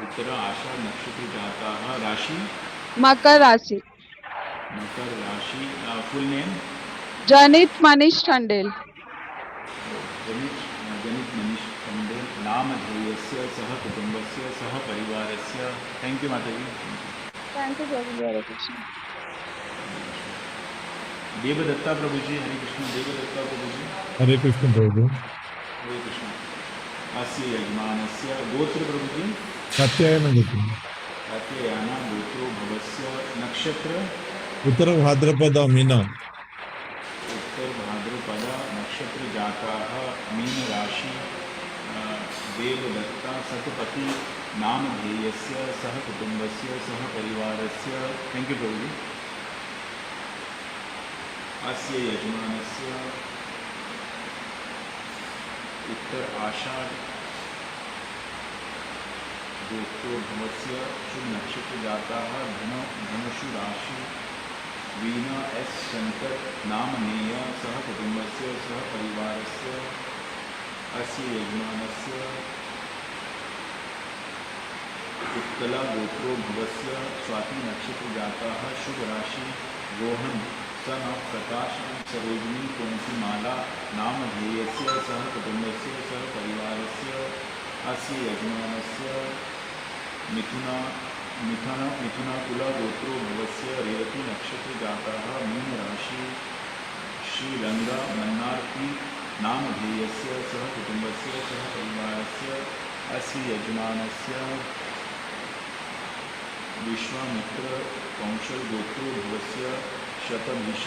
उत्तर आषाढ़ नक्षत्र जातः. राशि मकर राशि. मकर राशि. Full name. जनित मनीष टंडेल. जनित मनीष टंडेल. नामधेयस्य सह कुटुंबस्य सह परिवारस्य. थैंक यू माता जी. थैंक यू प्रभु जी. हरे कृष्ण. देवदत्ता प्रभु जी. हरे कृष्ण. देवदत्ता प्रभु जी. हरे कृष्ण प्रभु. हरे कृष्ण. अस्य यजमानस्य गोत्र प्रभु जी. कात्यायन कात्यायन गोत्रो भवस्य नक्षत्र. उत्तर भाद्रपद मीना. उत्तर भाद्रपद नक्षत्र जातः. मीन राशि. देवदत्ता सतपति. नामधेयस्य सह कुटुंबस्य सह परिवारस्य. थैंक यू प्रभु जी. अस्य यजमानस्य उत्तर आषाढ़ गोत्रो भवस्य. शुभ नक्षत्र जातः. धनुषु राशि. वीणा एस शंकर. नामनीय सह कुटुंबस्य सह परिवारस्य. अस्य यजमानस्य उत्कला गोत्रो भवस्य. स्वाति नक्षत्र जातः. शुभ राशि. रोहन सन ऑफ प्रकाश सरोजिनी कुंसी माला. नामधेयस्य सह कुटुंबस्य सह परिवारस्य. अस्य यजमानस्य मिथुन कुल गोत्रो भवस्य. रेवती नक्षत्र जातः. मीन राशि. श्रीरंगा मन्नार्की. नामधेयस्य सह कुटुंबस्य सह परिवारस्य. अस्य यजमानस्य विश्वामित्र कौशल गोत्रो भवस्य. शतभिष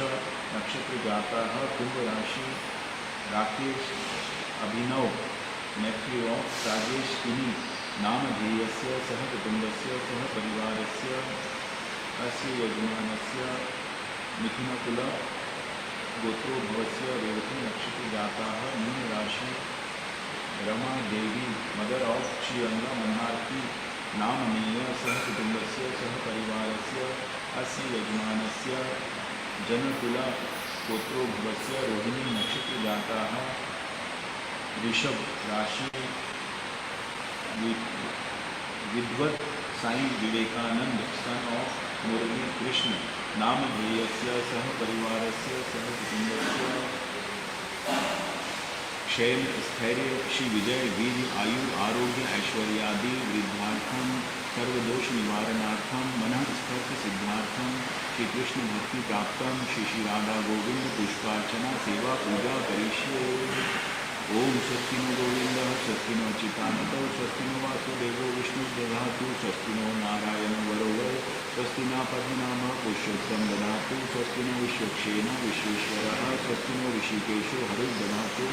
नक्षत्र जातः. कुंभ राशि. राकेश अभिनव नेफ्यू ऑफ राजेश किनी. नामधेयस्य सह कुटुंबस्य सह परिवारस्य. अस्य यजमानस्य मिथुनकुल गोत्रो भवस्य. रेवती नक्षत्र जातः. मीन राशि. Rama Devi mother of Sriranga मन्नार्की. नामनीय सह कुटुंबस्य सह परिवारस्य. अस्य यजमानस्य जनकुल गोत्रो भवस्य. रोहिणी नक्षत्र जातः. ऋषभ राशि. विद्वत साई विवेकानंद सन ऑफ मुरली कृष्ण नाम ध्येयस्य सह परिवारस्य सह कुटुंबस्य क्षेम स्थैर्य श्री विजय वीर आयु आरोग्य ऐश्वर्यादि वृद्धार्थम सर्वदोष निवारणार्थम मनः स्फूर्ति सिद्धार्थम श्री कृष्ण भक्ति प्राप्तम श्री श्री राधा गोविंद पुष्पार्चना सेवा पूजा करिष्ये। ओम स्वस्ति नो गोविंद स्वस्ति नो चितानत स्वस्ति नो वासुदेवो विष्णु दधातु स्वस्ति नो नारायण वरो वै स्वस्ति न पद्मनाभ पुरुषोत्तम दधातु स्वस्ति नो विश्वक्षेण विश्वेश्वरः स्वस्ति नो ऋषिकेशो हरिः दधातु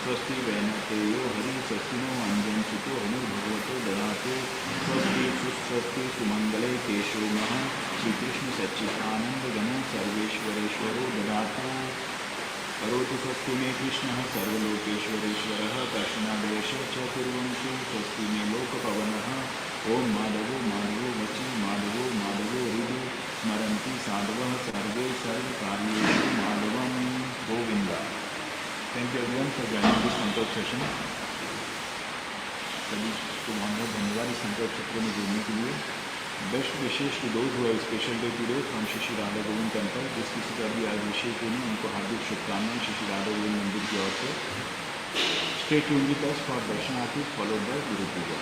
स्वस्ति वैनतेयो हरि स्वस्ति नो अंजनसुतो हनुर्भगवतो दधातु स्वस्ति सुस्वस्ति सुमंगले केशो नः श्रीकृष्ण सच्चिदानंद गण सर्वेश्वरेश्वरो दधातु करोतु स्वस्ति मे कृष्णः सर्वलोकेश्वरेश्वरः दर्शनादेश च कुर्वन्तु स्वस्ति मे लोकपवनः ओम माधवो माधवो वची माधवो माधवो हृदि स्मरन्ति साधवः सर्वे सर्वकार्येषु माधवं Govind. Thank you everyone for joining this संकल्प सेशन। सभी को बहुत बहुत धन्यवाद इस संकल्प सत्र में जुड़ने के लिए। Best wishes to those who have special day today from Shri Shri Radha Govind temple. जिस किसी का भी आज विशेष दिन है उनको हार्दिक शुभकामनाएं श्री श्री राधा गोविंद मंदिर की ओर से। Stay tuned with us for Darshan Aarti followed by गुरु पूजा।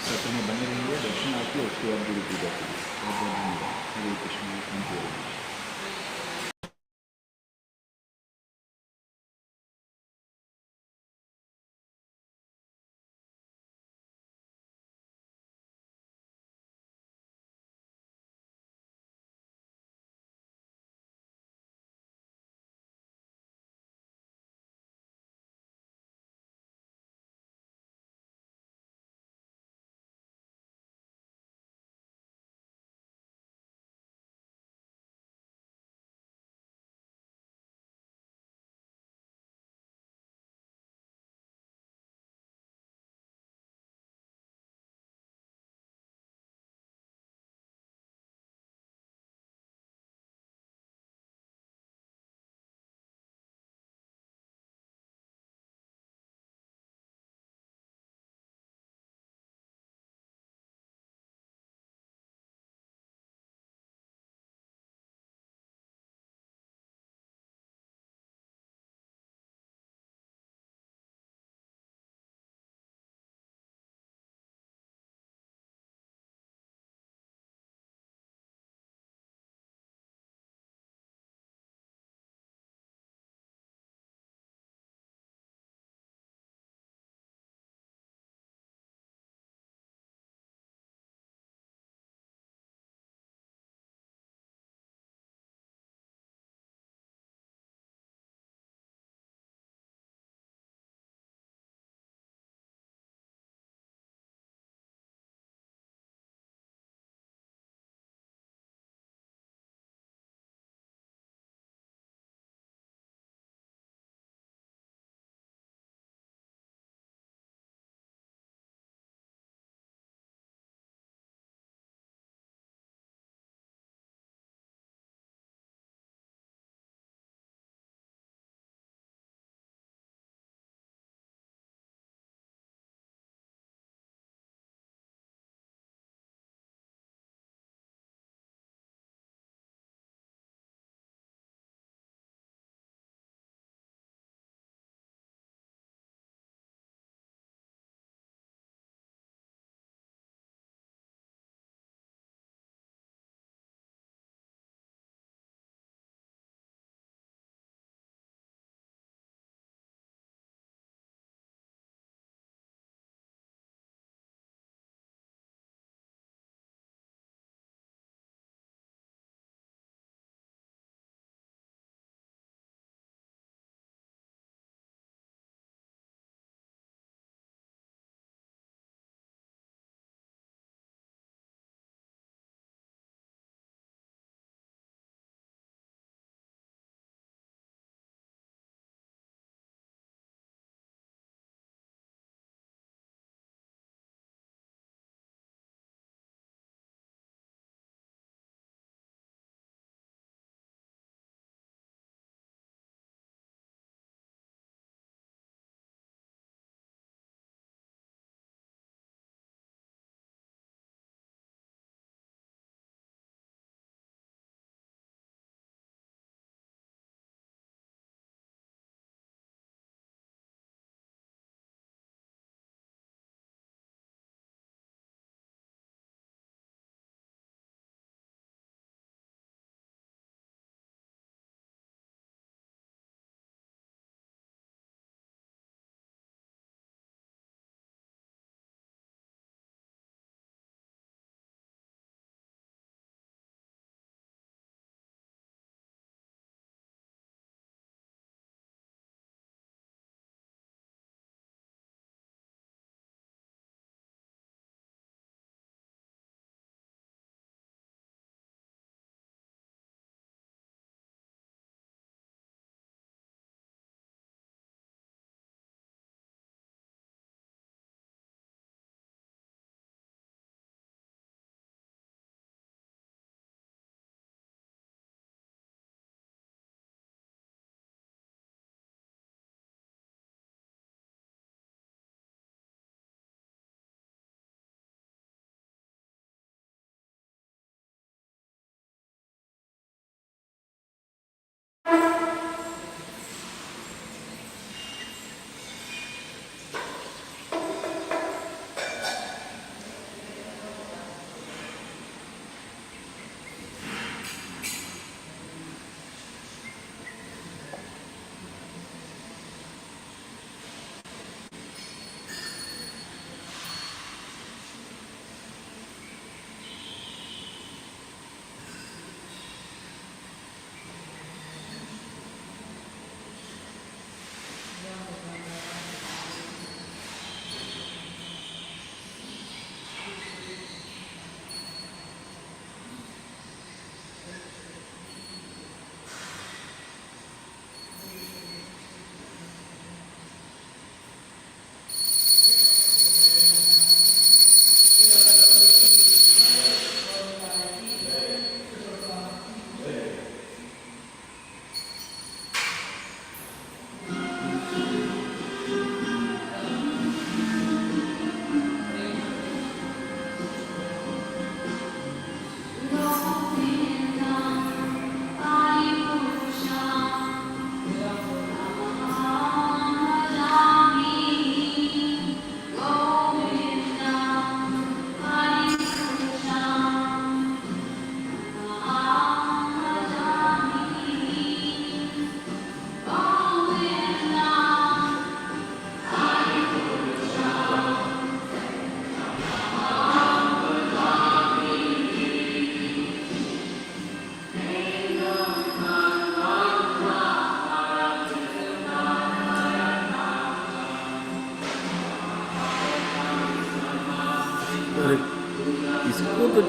इस सत्र में बने रहेंगे दर्शन आरती और उसके बाद गुरु पूजा के लिए। बहुत बहुत धन्यवाद। हरे कृष्ण। Thank you.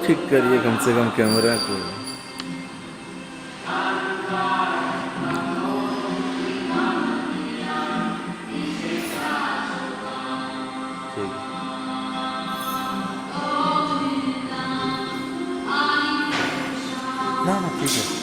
ठीक करिए कम से कम कैमरा को। ठीक ना ठीक है।